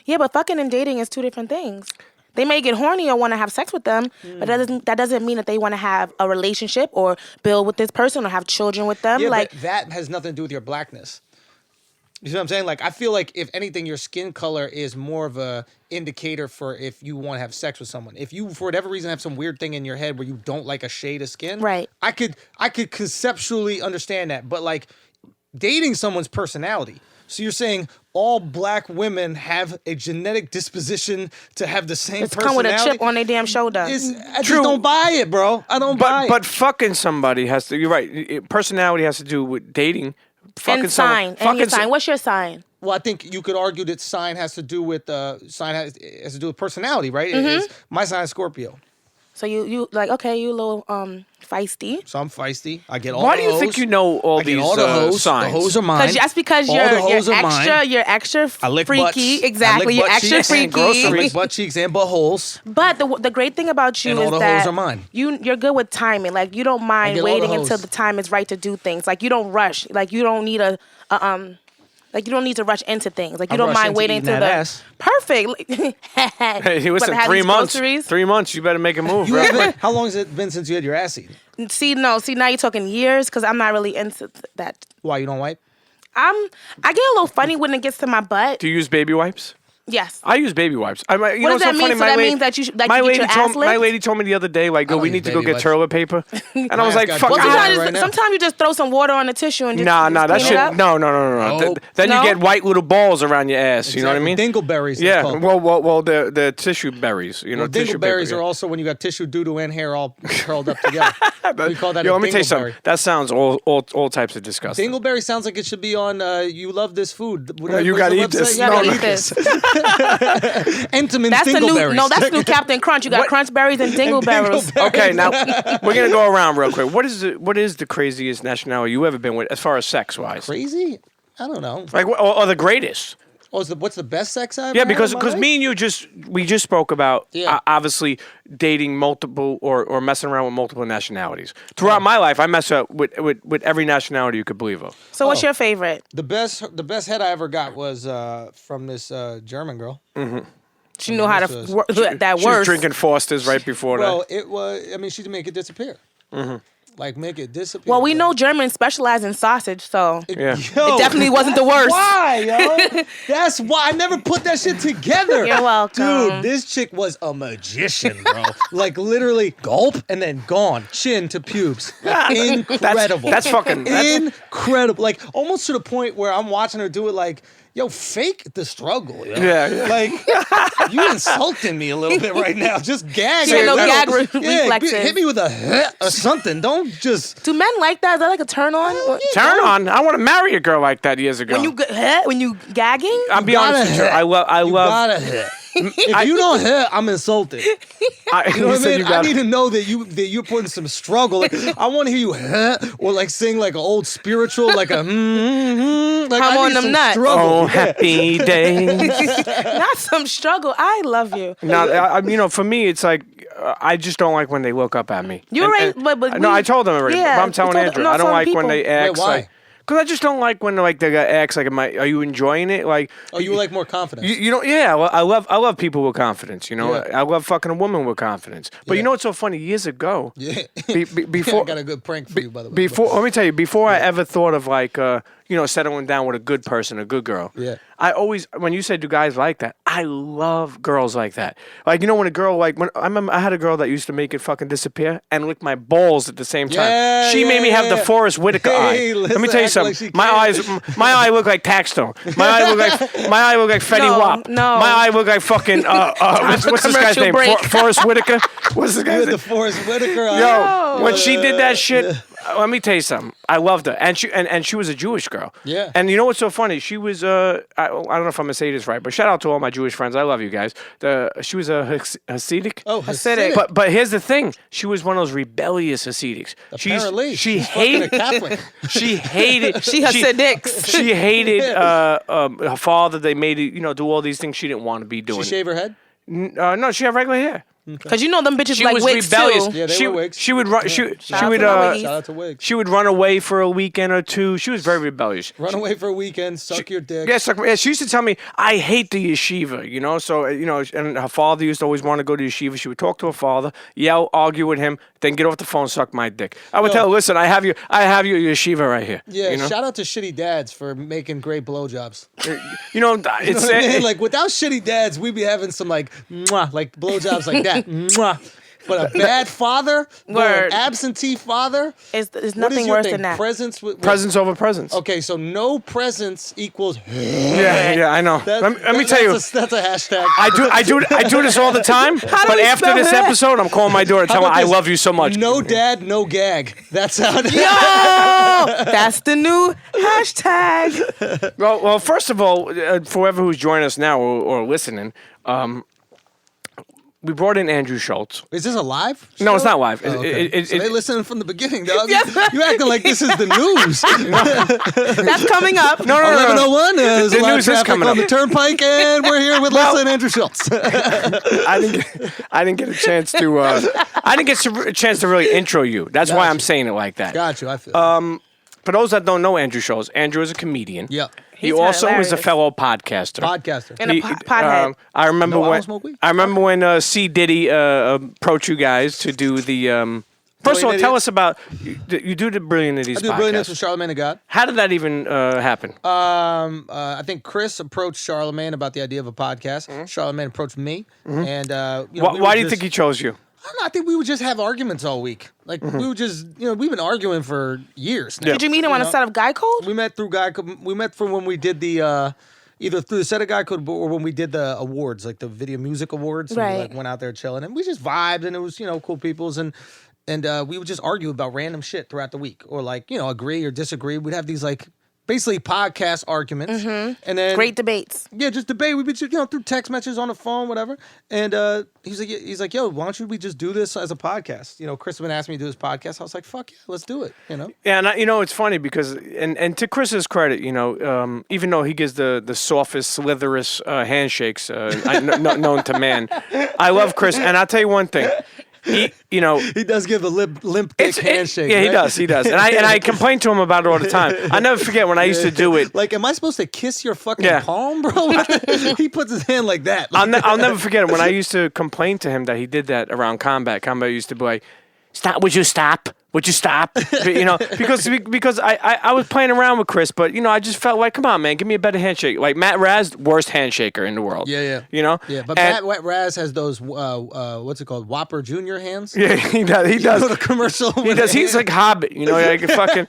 [SPEAKER 2] Yeah, but fucking and dating is two different things. They may get horny or want to have sex with them, but that doesn't mean that they want to have a relationship or build with this person or have children with them.
[SPEAKER 4] Yeah,
[SPEAKER 2] like
[SPEAKER 4] but that has nothing to do with your blackness. You see what I'm saying? Like, I feel like if anything, your skin color is more of a indicator for if you want to have sex with someone. If you, for whatever reason, have some weird thing in your head where you don't like a shade of skin,
[SPEAKER 2] right?
[SPEAKER 4] I could conceptually understand that, but like dating someone's personality. So you're saying all black women have a genetic disposition to have the same personality?
[SPEAKER 2] Come with a chip on their damn shoulder.
[SPEAKER 4] I just don't buy it, bro. I don't buy it.
[SPEAKER 3] But fucking somebody has to. You're right. Personality has to do with dating.
[SPEAKER 2] And sign. And your sign. What's your sign?
[SPEAKER 4] Well, I think you could argue that sign has to do with personality, right? My sign is Scorpio.
[SPEAKER 2] So you like, okay, you a little feisty.
[SPEAKER 4] So I'm feisty. I get all
[SPEAKER 3] Why
[SPEAKER 4] the
[SPEAKER 3] do you
[SPEAKER 4] hoes.
[SPEAKER 3] think you know all these signs?
[SPEAKER 4] The hoes are mine.
[SPEAKER 2] That's because
[SPEAKER 4] All the hoes are mine.
[SPEAKER 2] you're extra
[SPEAKER 4] I lick
[SPEAKER 2] freaky.
[SPEAKER 4] butts.
[SPEAKER 2] Exactly,
[SPEAKER 4] I
[SPEAKER 2] you're
[SPEAKER 4] lick butt
[SPEAKER 2] extra
[SPEAKER 4] cheeks and
[SPEAKER 2] freaky.
[SPEAKER 4] I lick butt cheeks and buttholes.
[SPEAKER 2] But the great thing about you
[SPEAKER 4] And all
[SPEAKER 2] is
[SPEAKER 4] the
[SPEAKER 2] that
[SPEAKER 4] hoes are mine.
[SPEAKER 2] you're good with timing. Like you don't mind
[SPEAKER 4] get all the
[SPEAKER 2] waiting
[SPEAKER 4] hoes.
[SPEAKER 2] until the time is right to do things. Like you don't rush. Like you don't need a Like you don't need to rush into things. Like you
[SPEAKER 4] I'm
[SPEAKER 2] don't
[SPEAKER 4] rushing
[SPEAKER 2] mind
[SPEAKER 4] to
[SPEAKER 2] waiting
[SPEAKER 4] eating
[SPEAKER 2] till
[SPEAKER 4] that
[SPEAKER 2] the
[SPEAKER 4] ass.
[SPEAKER 2] perfect.
[SPEAKER 3] Hey, listen,
[SPEAKER 2] But have
[SPEAKER 3] 3
[SPEAKER 2] these
[SPEAKER 3] months.
[SPEAKER 2] groceries?
[SPEAKER 3] 3 months. You better make a move.
[SPEAKER 4] You
[SPEAKER 3] real
[SPEAKER 4] haven't,
[SPEAKER 3] quick.
[SPEAKER 4] how long has it been since you had your ass eaten?
[SPEAKER 2] See, now you're talking years because I'm not really into that.
[SPEAKER 4] Why, you don't wipe?
[SPEAKER 2] I get a little funny when it gets to my butt.
[SPEAKER 3] Do you use baby wipes?
[SPEAKER 2] Yes.
[SPEAKER 3] I use baby wipes. You
[SPEAKER 2] What
[SPEAKER 3] know
[SPEAKER 2] does that
[SPEAKER 3] what's so
[SPEAKER 2] mean?
[SPEAKER 3] funny?
[SPEAKER 2] So
[SPEAKER 3] My
[SPEAKER 2] that
[SPEAKER 3] lady-
[SPEAKER 2] means that you should, like,
[SPEAKER 3] my
[SPEAKER 2] you get
[SPEAKER 3] lady
[SPEAKER 2] your
[SPEAKER 3] told
[SPEAKER 2] ass
[SPEAKER 3] my
[SPEAKER 2] licked?
[SPEAKER 3] lady told me the other day, like,
[SPEAKER 4] I
[SPEAKER 3] oh,
[SPEAKER 4] don't
[SPEAKER 3] we
[SPEAKER 4] use
[SPEAKER 3] need to go
[SPEAKER 4] baby
[SPEAKER 3] get
[SPEAKER 4] wipes.
[SPEAKER 3] toilet paper, and I was
[SPEAKER 4] I've
[SPEAKER 3] like,
[SPEAKER 4] got
[SPEAKER 3] fuck.
[SPEAKER 4] baby
[SPEAKER 2] Well,
[SPEAKER 4] wipes right now.
[SPEAKER 2] sometimes you just throw some water on the tissue and just
[SPEAKER 3] Nah,
[SPEAKER 2] just
[SPEAKER 3] that
[SPEAKER 2] clean
[SPEAKER 3] shit.
[SPEAKER 2] it up.
[SPEAKER 3] No.
[SPEAKER 4] Nope.
[SPEAKER 3] Then
[SPEAKER 2] No?
[SPEAKER 3] you get white little balls around your ass. You know what I mean?
[SPEAKER 4] Dingleberries. it's
[SPEAKER 3] Yeah.
[SPEAKER 4] called.
[SPEAKER 3] Well, the tissue berries. You know,
[SPEAKER 4] Well,
[SPEAKER 3] tissue paper,
[SPEAKER 4] dingleberries
[SPEAKER 3] yeah.
[SPEAKER 4] are also when you got tissue, doo-doo, and hair all curled up together. We call that
[SPEAKER 3] Yo,
[SPEAKER 4] a
[SPEAKER 3] let me tell you something.
[SPEAKER 4] dingleberry.
[SPEAKER 3] That sounds all types of disgusting.
[SPEAKER 4] Dingleberry sounds like it should be on You Love This Food.
[SPEAKER 3] You gotta eat this.
[SPEAKER 2] You gotta
[SPEAKER 3] No,
[SPEAKER 2] eat this.
[SPEAKER 4] Entenmann's
[SPEAKER 2] That's the new.
[SPEAKER 4] dingleberries.
[SPEAKER 2] No, that's the new Captain Crunch. You got
[SPEAKER 3] What?
[SPEAKER 2] crunch berries and dingleberries.
[SPEAKER 3] Okay, now we're gonna go around real quick. What is the craziest nationality you ever been with, as far as sex wise?
[SPEAKER 4] Crazy? I don't know.
[SPEAKER 3] Like, or the greatest?
[SPEAKER 4] What's the best sex I ever
[SPEAKER 3] Yeah,
[SPEAKER 4] had
[SPEAKER 3] because
[SPEAKER 4] in my life?
[SPEAKER 3] me and you we just spoke about
[SPEAKER 4] Yeah.
[SPEAKER 3] obviously dating multiple or messing around with multiple nationalities. Throughout my life, I mess up with every nationality you could believe of.
[SPEAKER 2] So what's your favorite?
[SPEAKER 4] The best head I ever got was from this German girl.
[SPEAKER 2] She knew how to
[SPEAKER 4] This
[SPEAKER 2] work that
[SPEAKER 3] She was
[SPEAKER 2] worse.
[SPEAKER 3] drinking Foster's right before
[SPEAKER 4] Well,
[SPEAKER 3] that.
[SPEAKER 4] it was. I mean, she'd make it disappear. Like make it disappear.
[SPEAKER 2] Well, we know Germans specialize in sausage, so
[SPEAKER 3] Yeah.
[SPEAKER 4] Yo,
[SPEAKER 2] it definitely wasn't the worst.
[SPEAKER 4] Why, yo? That's why I never put that shit together.
[SPEAKER 2] You're welcome.
[SPEAKER 4] Dude, this chick was a magician, bro. Like literally gulp and then gone, chin to pubes. Like, incredible.
[SPEAKER 3] That's fucking.
[SPEAKER 4] incredible. Like almost to the point where I'm watching her do it. Like, yo, fake the struggle. Yo.
[SPEAKER 3] Yeah.
[SPEAKER 4] Like you insulting me a little bit right now. Just gag.
[SPEAKER 2] She had
[SPEAKER 4] a
[SPEAKER 2] no
[SPEAKER 4] little.
[SPEAKER 2] gag
[SPEAKER 4] Yeah,
[SPEAKER 2] reflexes.
[SPEAKER 4] hit me with a heh or something. Don't just.
[SPEAKER 2] Do men like that? Is that like a turn on?
[SPEAKER 3] Turn on. I want to marry a girl like that years ago.
[SPEAKER 2] When you gagging?
[SPEAKER 3] I'll be honest with you. I love.
[SPEAKER 4] You gotta hit. If you don't hit, I'm insulted. You know what I mean? I need to know that you're putting some struggle. Like, I want to hear you or like sing like an old spiritual, like a like
[SPEAKER 2] Come
[SPEAKER 4] I
[SPEAKER 2] on
[SPEAKER 4] need
[SPEAKER 2] them
[SPEAKER 4] some
[SPEAKER 2] nuts.
[SPEAKER 4] struggle.
[SPEAKER 3] Oh, happy days.
[SPEAKER 2] Not some struggle. I love you.
[SPEAKER 3] Now, for me, it's like I just don't like when they look up at me.
[SPEAKER 2] You're right, but
[SPEAKER 3] no,
[SPEAKER 2] we-
[SPEAKER 3] I told them already.
[SPEAKER 2] yeah,
[SPEAKER 3] but I'm
[SPEAKER 2] we
[SPEAKER 3] telling
[SPEAKER 2] told-
[SPEAKER 3] Andrew,
[SPEAKER 2] no,
[SPEAKER 3] I don't
[SPEAKER 2] some
[SPEAKER 3] like when
[SPEAKER 2] people.
[SPEAKER 3] they ask.
[SPEAKER 4] why?
[SPEAKER 3] Like, because I just don't like when like they ask like, are you enjoying it? Like,
[SPEAKER 4] Oh, you like more confidence.
[SPEAKER 3] you know, yeah. Well, I love people with confidence. You know,
[SPEAKER 4] Yeah.
[SPEAKER 3] I love fucking a woman with confidence. But
[SPEAKER 4] Yeah.
[SPEAKER 3] you know what's so funny? Years ago,
[SPEAKER 4] yeah.
[SPEAKER 3] before
[SPEAKER 4] I got a good prank for you, by the way.
[SPEAKER 3] before, let me tell you, before I ever thought of like, settling down with a good person, a good girl.
[SPEAKER 4] Yeah.
[SPEAKER 3] I always, when you said do guys like that, I love girls like that. Like, when a girl, like, when I remember I had a girl that used to make it fucking disappear and lick my balls at the same time.
[SPEAKER 4] Yeah,
[SPEAKER 3] She made me have the
[SPEAKER 4] yeah.
[SPEAKER 3] Forrest Whitaker
[SPEAKER 4] Hey,
[SPEAKER 3] eye. Let me
[SPEAKER 4] Lissa
[SPEAKER 3] tell you
[SPEAKER 4] act
[SPEAKER 3] something.
[SPEAKER 4] like she
[SPEAKER 3] My
[SPEAKER 4] cares.
[SPEAKER 3] eye look like Taxstone. My eye look like Fetty
[SPEAKER 2] No,
[SPEAKER 3] Wap.
[SPEAKER 2] no.
[SPEAKER 3] My eye look like fucking what's this guy's
[SPEAKER 2] commercial
[SPEAKER 3] name?
[SPEAKER 2] break.
[SPEAKER 3] Forrest Whitaker. What's this guy's
[SPEAKER 4] With
[SPEAKER 3] name?
[SPEAKER 4] the Forrest Whitaker.
[SPEAKER 3] Yo, when she did that shit, let me tell you something. I loved her, and she was a Jewish girl.
[SPEAKER 4] Yeah.
[SPEAKER 3] And you know what's so funny? She was I don't know if I'm gonna say this right, but shout out to all my Jewish friends. I love you guys. She was a Hasidic.
[SPEAKER 4] Oh,
[SPEAKER 2] Hasidic.
[SPEAKER 3] But here's the thing. She was one of those rebellious Hasidics.
[SPEAKER 4] Apparently,
[SPEAKER 3] she
[SPEAKER 4] she's fucking a
[SPEAKER 3] hated.
[SPEAKER 4] Catholic.
[SPEAKER 3] She hated.
[SPEAKER 2] She Hasidics.
[SPEAKER 3] She hated her father. They made it, do all these things she didn't want to be doing.
[SPEAKER 4] She shave her head?
[SPEAKER 3] No, she had regular hair.
[SPEAKER 2] Because you know them bitches
[SPEAKER 3] She
[SPEAKER 2] like
[SPEAKER 3] was
[SPEAKER 2] wigs
[SPEAKER 3] rebellious.
[SPEAKER 2] too.
[SPEAKER 4] Yeah, they
[SPEAKER 3] she,
[SPEAKER 4] were wigs.
[SPEAKER 3] She would run. She
[SPEAKER 2] Shout out
[SPEAKER 3] would.
[SPEAKER 2] to the wiggies.
[SPEAKER 4] Shout out to wigs.
[SPEAKER 3] She would run away for a weekend or two. She was very rebellious.
[SPEAKER 4] Run away for a weekend, suck your dick.
[SPEAKER 3] Yeah, she used to tell me, I hate the yeshiva, So, and her father used to always want to go to yeshiva. She would talk to her father, yell, argue with him, then get off the phone, suck my dick. I would tell her, listen, I have your yeshiva right here.
[SPEAKER 4] Yeah, shout out to shitty dads for making great blowjobs.
[SPEAKER 3] It's
[SPEAKER 4] You know what I mean? Like without shitty dads, we'd be having some like mwah, like blowjobs like that. Mwah. But a bad father, or
[SPEAKER 2] Word.
[SPEAKER 4] an absentee father,
[SPEAKER 2] It's
[SPEAKER 4] what is
[SPEAKER 2] nothing
[SPEAKER 4] your
[SPEAKER 2] worse
[SPEAKER 4] thing?
[SPEAKER 2] than that.
[SPEAKER 4] Presents with
[SPEAKER 3] presence over presence.
[SPEAKER 4] Okay, so no presents equals.
[SPEAKER 3] Yeah, I know. Let me tell you.
[SPEAKER 4] That's a hashtag.
[SPEAKER 3] I do this all the time. But
[SPEAKER 2] we
[SPEAKER 3] after
[SPEAKER 2] spell
[SPEAKER 3] this
[SPEAKER 2] that?
[SPEAKER 3] episode, I'm calling my daughter,
[SPEAKER 4] How
[SPEAKER 3] telling her
[SPEAKER 4] about
[SPEAKER 3] I
[SPEAKER 4] this?
[SPEAKER 3] love you so much.
[SPEAKER 4] No dad, no gag. That's how.
[SPEAKER 2] Yo, that's the new hashtag.
[SPEAKER 3] Well, first of all, for whoever who's joining us now or listening, we brought in Andrew Schulz.
[SPEAKER 4] Is this a live?
[SPEAKER 3] No,
[SPEAKER 4] show?
[SPEAKER 3] it's not live.
[SPEAKER 4] Oh, okay. So they listening from the beginning, dog.
[SPEAKER 2] Yes.
[SPEAKER 4] You acting like this is the news.
[SPEAKER 2] That's coming up.
[SPEAKER 3] No.
[SPEAKER 4] 1101. There's
[SPEAKER 3] The
[SPEAKER 4] a lot of
[SPEAKER 3] news is
[SPEAKER 4] traffic
[SPEAKER 3] coming
[SPEAKER 4] on
[SPEAKER 3] up.
[SPEAKER 4] the turnpike, and we're here with Lissa and Andrew Schultz.
[SPEAKER 3] I didn't get a chance to. I didn't get a chance to really intro you. That's why I'm saying it like that.
[SPEAKER 4] Got you. I feel.
[SPEAKER 3] For those that don't know Andrew Schulz, Andrew is a comedian.
[SPEAKER 4] Yeah.
[SPEAKER 3] He
[SPEAKER 2] He's
[SPEAKER 3] also is a
[SPEAKER 2] hilarious.
[SPEAKER 3] fellow podcaster.
[SPEAKER 2] And a pothead.
[SPEAKER 3] I remember
[SPEAKER 4] No, I
[SPEAKER 3] when
[SPEAKER 4] don't smoke weed.
[SPEAKER 3] I remember when C Diddy approached you guys to do the. First of all,
[SPEAKER 4] Brilliant
[SPEAKER 3] tell
[SPEAKER 4] Idiots?
[SPEAKER 3] us about you do the Brilliant Idiots
[SPEAKER 4] I do Brilliant
[SPEAKER 3] podcast.
[SPEAKER 4] with Charlamagne the God.
[SPEAKER 3] How did that even happen?
[SPEAKER 4] I think Chris approached Charlamagne about the idea of a podcast. Charlamagne approached me, and
[SPEAKER 3] Why do you think he chose you?
[SPEAKER 4] I don't know, I think we would just have arguments all week. Like we would just, we've been arguing for years now.
[SPEAKER 2] Did you meet him on a set of Guy Code?
[SPEAKER 4] We met through Guy Code. We met from when we did the either through the set of Guy Code or when we did the awards, like the Video Music Awards. And
[SPEAKER 2] Right.
[SPEAKER 4] we like went out there chilling, and we just vibed, and it was cool peoples, and we would just argue about random shit throughout the week, or like agree or disagree. We'd have these like basically podcast arguments, and then
[SPEAKER 2] Great debates.
[SPEAKER 4] yeah, just debate. We'd be through text messages on the phone, whatever. And he's like, yo, why don't we just do this as a podcast? Chris had been asking me to do this podcast. I was like, fuck yeah, let's do it.
[SPEAKER 3] Yeah, and it's funny because, and to Chris's credit, even though he gives the softest, slitherest handshakes known to man, I love Chris, and I'll tell you one thing. He
[SPEAKER 4] does give a limp dick handshake.
[SPEAKER 3] Yeah,
[SPEAKER 4] right?
[SPEAKER 3] he does. And I complain to him about it all the time. I never forget when I used to do it.
[SPEAKER 4] Like, am I supposed to kiss your fucking
[SPEAKER 3] Yeah.
[SPEAKER 4] palm, bro? He puts his hand like that.
[SPEAKER 3] I'll never forget it when I used to complain to him that he did that around combat. Combat used to be like, "Stop! Would you stop? Would you stop?" Because I was playing around with Chris, but I just felt like, come on, man, give me a better handshake. Like Matt Raz, worst handshaker in the world.
[SPEAKER 4] Yeah. Yeah, but
[SPEAKER 3] And-
[SPEAKER 4] Matt Raz has those what's it called, Whopper Junior hands.
[SPEAKER 3] Yeah, he does. He does.
[SPEAKER 4] The commercial.
[SPEAKER 3] He does. He's like Hobbit, like a fucking.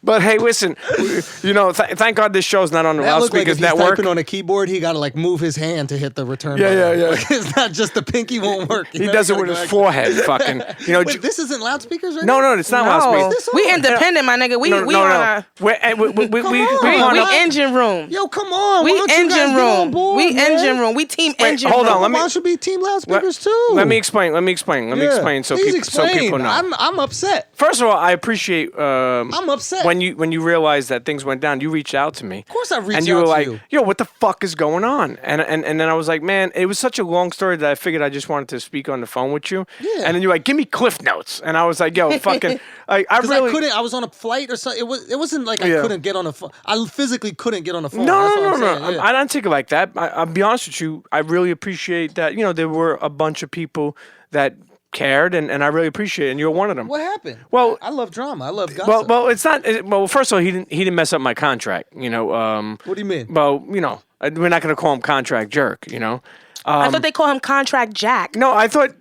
[SPEAKER 3] But hey, listen, thank God this show's not on the
[SPEAKER 4] That looked like
[SPEAKER 3] loudspeakers
[SPEAKER 4] if he's
[SPEAKER 3] network.
[SPEAKER 4] typing on a keyboard, he got to like move his hand to hit the return
[SPEAKER 3] Yeah,
[SPEAKER 4] button.
[SPEAKER 3] yeah.
[SPEAKER 4] Like, it's not just the pinky won't work.
[SPEAKER 3] He does it with his forehead, fucking.
[SPEAKER 4] Wait, this isn't loudspeakers right
[SPEAKER 3] No,
[SPEAKER 4] now?
[SPEAKER 3] it's not
[SPEAKER 2] No,
[SPEAKER 3] loudspeakers.
[SPEAKER 2] we independent, my nigga. We
[SPEAKER 3] No.
[SPEAKER 2] on a
[SPEAKER 3] We
[SPEAKER 4] on,
[SPEAKER 2] we
[SPEAKER 4] what?
[SPEAKER 2] engine room.
[SPEAKER 4] Yo, come on.
[SPEAKER 2] We
[SPEAKER 4] why don't you guys
[SPEAKER 2] engine
[SPEAKER 4] get on
[SPEAKER 2] room.
[SPEAKER 4] board,
[SPEAKER 2] We
[SPEAKER 4] man?
[SPEAKER 2] engine room. We team engine
[SPEAKER 3] hold
[SPEAKER 2] room.
[SPEAKER 3] on, let me-
[SPEAKER 4] Why should be team loudspeakers too?
[SPEAKER 3] Let me explain. Let me explain so
[SPEAKER 4] Please
[SPEAKER 3] people know.
[SPEAKER 4] I'm upset.
[SPEAKER 3] First of all, I appreciate
[SPEAKER 4] I'm upset.
[SPEAKER 3] when you realized that things went down. You reached out to me. Of
[SPEAKER 4] course I reached
[SPEAKER 3] and you
[SPEAKER 4] out
[SPEAKER 3] were
[SPEAKER 4] to
[SPEAKER 3] like,
[SPEAKER 4] you.
[SPEAKER 3] "Yo, what the fuck is going on?" And then I was like, "Man, it was such a long story that I figured I just wanted to speak on the phone with you."
[SPEAKER 4] Yeah.
[SPEAKER 3] And then you're like, "Give me Cliff Notes," and I was like, "Yo, fucking, I
[SPEAKER 4] Because
[SPEAKER 3] really
[SPEAKER 4] I couldn't. I was on a flight or something. It wasn't like I
[SPEAKER 3] Yeah.
[SPEAKER 4] couldn't get on a phone. I physically couldn't get on the phone.
[SPEAKER 3] No,
[SPEAKER 4] That's what
[SPEAKER 3] no,
[SPEAKER 4] I'm
[SPEAKER 3] no,
[SPEAKER 4] saying,
[SPEAKER 3] no.
[SPEAKER 4] yeah.
[SPEAKER 3] I don't take it like that. I'll be honest with you. I really appreciate that. There were a bunch of people that cared, and I really appreciate it, and you're one of them.
[SPEAKER 4] What happened?
[SPEAKER 3] Well-
[SPEAKER 4] I love drama. I love gossip.
[SPEAKER 3] Well, it's not. Well, first of all, he didn't mess up my contract.
[SPEAKER 4] What do you mean?
[SPEAKER 3] Well, we're not going to call him contract jerk.
[SPEAKER 2] I thought they call him Contract Jack.
[SPEAKER 3] No, I thought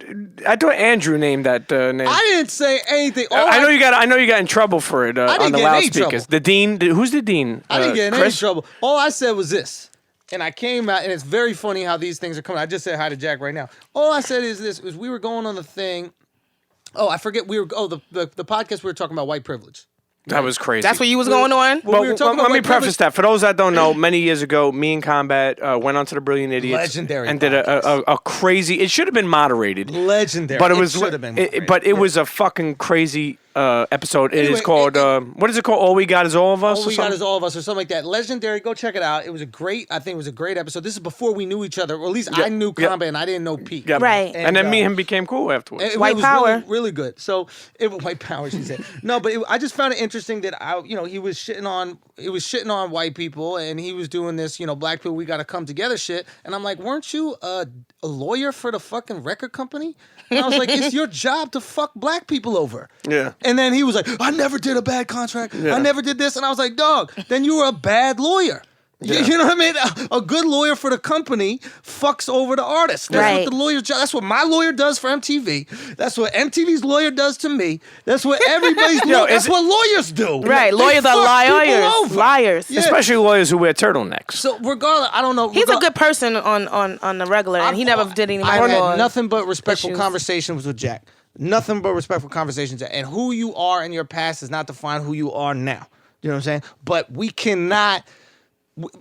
[SPEAKER 3] Andrew named that name.
[SPEAKER 4] I didn't say anything.
[SPEAKER 3] I know you got in trouble for it on
[SPEAKER 4] didn't
[SPEAKER 3] the
[SPEAKER 4] get in any
[SPEAKER 3] loudspeakers.
[SPEAKER 4] trouble.
[SPEAKER 3] The dean, who's the dean?
[SPEAKER 4] I didn't get in any
[SPEAKER 3] Chris?
[SPEAKER 4] trouble. All I said was this. And I came out, and it's very funny how these things are coming. I just said hi to Jack right now. All I said is this: we were going on the thing. Oh, I forget. The podcast we were talking about white privilege.
[SPEAKER 3] That was crazy.
[SPEAKER 2] That's what you was going on?
[SPEAKER 4] Well, we were talking about
[SPEAKER 3] let me
[SPEAKER 4] white
[SPEAKER 3] preface
[SPEAKER 4] privilege.
[SPEAKER 3] that. For those that don't know, many years ago, me and Combat went onto the Brilliant Idiots
[SPEAKER 4] Legendary
[SPEAKER 3] and did a crazy. It should have been moderated,
[SPEAKER 4] Legendary.
[SPEAKER 3] but it was.
[SPEAKER 4] should have been.
[SPEAKER 3] But it was a fucking crazy episode. It
[SPEAKER 4] Anyway,
[SPEAKER 3] is called. What is it called? All We Got Is All of Us.
[SPEAKER 4] All
[SPEAKER 3] or
[SPEAKER 4] We Got
[SPEAKER 3] something?
[SPEAKER 4] Is All of Us, or something like that. Legendary. Go check it out. It was a great. I think it was a great episode. This is before we knew each other, or at least I knew
[SPEAKER 3] yeah.
[SPEAKER 4] Combat and I didn't know Pete.
[SPEAKER 3] Yeah.
[SPEAKER 2] Right.
[SPEAKER 3] And then me and him became cool afterwards.
[SPEAKER 4] It
[SPEAKER 2] White
[SPEAKER 4] was
[SPEAKER 2] power.
[SPEAKER 4] really, really good. So it was white power, she said. No, but I just found it interesting that he was shitting on white people, and he was doing this, black people, we got to come together shit. And I'm like, weren't you a lawyer for the fucking record company? And I was like, it's your job to fuck black people over.
[SPEAKER 3] Yeah.
[SPEAKER 4] And then he was like, I never did a bad contract.
[SPEAKER 3] Yeah.
[SPEAKER 4] I never did this. And I was like, dog, then you were a bad lawyer. You know what I mean? A good lawyer for the company fucks over the artist. That's
[SPEAKER 2] Right.
[SPEAKER 4] what the lawyer's job. That's what my lawyer does for MTV. That's what MTV's lawyer does to me. That's what everybody's lawyer. That's what lawyers do.
[SPEAKER 2] Right.
[SPEAKER 4] They
[SPEAKER 2] Lawyers are
[SPEAKER 4] fuck people
[SPEAKER 2] liars.
[SPEAKER 4] over.
[SPEAKER 2] Liars.
[SPEAKER 4] Yeah.
[SPEAKER 3] Especially lawyers who wear turtlenecks.
[SPEAKER 4] So regardless, I don't know.
[SPEAKER 2] He's a good person on the regular, and he never did any
[SPEAKER 4] I
[SPEAKER 2] more
[SPEAKER 4] had nothing but respectful
[SPEAKER 2] issues.
[SPEAKER 4] conversations with Jack. Nothing but respectful conversations. And who you are in your past does not define who you are now. You know what I'm saying? But we cannot.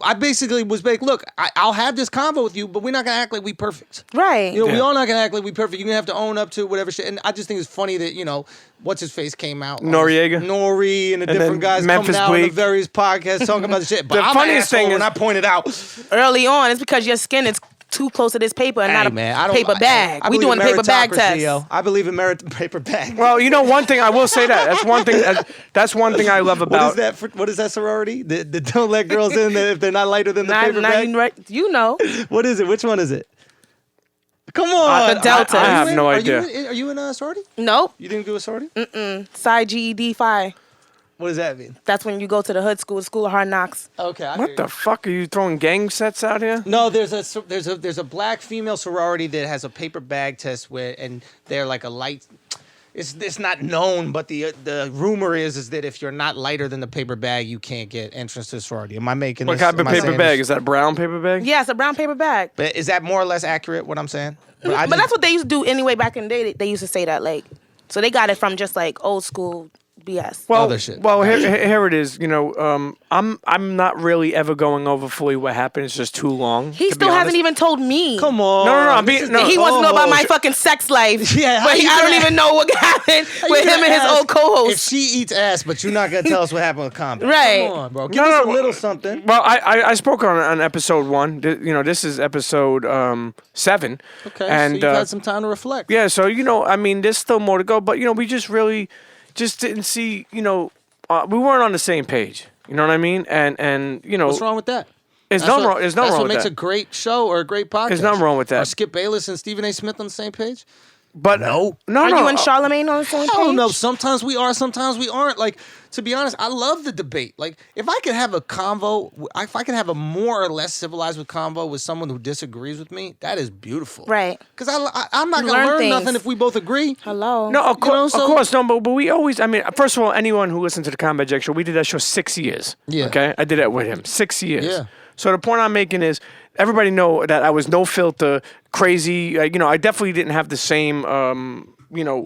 [SPEAKER 4] I basically was like, look, I'll have this convo with you, but we're not going to act like we perfect.
[SPEAKER 2] Right.
[SPEAKER 4] We
[SPEAKER 3] Yeah.
[SPEAKER 4] all not going to act like we perfect. You're going to have to own up to whatever shit. And I just think it's funny that, what's his face came out.
[SPEAKER 3] Noriega?
[SPEAKER 4] Nori and the
[SPEAKER 3] And
[SPEAKER 4] different
[SPEAKER 3] then
[SPEAKER 4] guys
[SPEAKER 3] Memphis
[SPEAKER 4] coming out on the
[SPEAKER 3] Bleak.
[SPEAKER 4] various podcasts talking about the shit. But
[SPEAKER 3] The
[SPEAKER 4] I'm
[SPEAKER 3] funniest
[SPEAKER 4] an asshole
[SPEAKER 3] thing is-
[SPEAKER 4] when I pointed out.
[SPEAKER 2] Early on, it's because your skin is too close to this paper and
[SPEAKER 4] Hey,
[SPEAKER 2] not a
[SPEAKER 4] man, I don't-
[SPEAKER 2] paper bag.
[SPEAKER 4] I
[SPEAKER 2] We
[SPEAKER 4] believe
[SPEAKER 2] doing a
[SPEAKER 4] in
[SPEAKER 2] paper bag
[SPEAKER 4] meritocracy,
[SPEAKER 2] test.
[SPEAKER 4] yo. I believe in paper bag.
[SPEAKER 3] Well, you know one thing I will say that's one thing. That's one thing I love
[SPEAKER 4] What
[SPEAKER 3] about.
[SPEAKER 4] is that? What is that sorority? The don't let girls in if they're not lighter than the paper bag.
[SPEAKER 2] You know.
[SPEAKER 4] What is it? Which one is it? Come on,
[SPEAKER 2] The Delta.
[SPEAKER 3] I have no idea.
[SPEAKER 4] Are you in a sorority?
[SPEAKER 2] Nope.
[SPEAKER 4] You didn't do a sorority?
[SPEAKER 2] Side GED 5.
[SPEAKER 4] What does that mean?
[SPEAKER 2] That's when you go to the hood school, School of Hard Knocks.
[SPEAKER 4] Okay.
[SPEAKER 3] What the fuck are you throwing gang sets out here?
[SPEAKER 4] No, there's a black female sorority that has a paper bag test and they're like a light. It's not known, but the rumor is that if you're not lighter than the paper bag, you can't get entrance to the sorority. Am I making
[SPEAKER 3] What
[SPEAKER 4] this?
[SPEAKER 3] kind of
[SPEAKER 4] am I
[SPEAKER 3] paper
[SPEAKER 4] saying
[SPEAKER 3] bag?
[SPEAKER 4] this?
[SPEAKER 3] Is that a brown paper bag?
[SPEAKER 2] Yeah, it's a brown paper bag.
[SPEAKER 4] But is that more or less accurate? What I'm saying?
[SPEAKER 2] But that's what they used to do anyway back in the day. They used to say that, like, so they got it from just like old school BS.
[SPEAKER 3] Well,
[SPEAKER 4] Other shit.
[SPEAKER 3] Well, here it is. You know, I'm not really ever going over fully what happened. It's just too long.
[SPEAKER 2] He
[SPEAKER 3] to
[SPEAKER 2] still
[SPEAKER 3] be
[SPEAKER 2] hasn't
[SPEAKER 3] honest.
[SPEAKER 2] even told me.
[SPEAKER 4] Come on.
[SPEAKER 3] No, I'm being no.
[SPEAKER 2] He wants to know about my
[SPEAKER 4] Oh.
[SPEAKER 2] fucking sex life.
[SPEAKER 4] Yeah, how
[SPEAKER 2] but
[SPEAKER 4] you
[SPEAKER 2] I don't
[SPEAKER 4] gonna-
[SPEAKER 2] even know what happened with
[SPEAKER 4] You
[SPEAKER 2] him and his
[SPEAKER 4] ask
[SPEAKER 2] old co-host.
[SPEAKER 4] If she eats ass, but you're not gonna tell us what happened with Combat.
[SPEAKER 2] Right.
[SPEAKER 4] Come on, bro. Give us a little something.
[SPEAKER 3] Well, I spoke on episode 1. You know, this is episode 7.
[SPEAKER 4] Okay.
[SPEAKER 3] And
[SPEAKER 4] so you've had some time to reflect.
[SPEAKER 3] yeah, so you know, I mean, there's still more to go, but you know, we just really just didn't see. You know, we weren't on the same page. You know what I mean? And you know,
[SPEAKER 4] What's wrong with that?
[SPEAKER 3] There's
[SPEAKER 4] That's
[SPEAKER 3] nothing
[SPEAKER 4] what-
[SPEAKER 3] wrong. There's nothing
[SPEAKER 4] That's
[SPEAKER 3] wrong
[SPEAKER 4] what
[SPEAKER 3] with
[SPEAKER 4] makes
[SPEAKER 3] that.
[SPEAKER 4] a great show or a great podcast.
[SPEAKER 3] There's nothing wrong with that.
[SPEAKER 4] Are Skip Bayless and Stephen A. Smith on the same page?
[SPEAKER 3] But
[SPEAKER 4] No.
[SPEAKER 3] no.
[SPEAKER 2] Are you and Charlamagne on the same
[SPEAKER 4] I
[SPEAKER 2] page?
[SPEAKER 4] don't know. Sometimes we are, sometimes we aren't. Like, to be honest, I love the debate. Like, if I could have a convo, if I could have a more or less civilized convo with someone who disagrees with me, that is beautiful.
[SPEAKER 2] Right.
[SPEAKER 4] Because I'm not
[SPEAKER 2] You
[SPEAKER 4] going to
[SPEAKER 2] learn
[SPEAKER 4] learn
[SPEAKER 2] things.
[SPEAKER 4] nothing if we both agree.
[SPEAKER 2] Hello.
[SPEAKER 3] No, of,
[SPEAKER 4] You know,
[SPEAKER 3] of
[SPEAKER 4] so-
[SPEAKER 3] course, no, but we always, I mean, first of all, anyone who listened to the Combat Jack show, we did that show 6 years.
[SPEAKER 4] Yeah.
[SPEAKER 3] Okay? I did that with him. 6 years.
[SPEAKER 4] Yeah.
[SPEAKER 3] So the point I'm making is everybody know that I was no filter, crazy. You know, I definitely didn't have the same,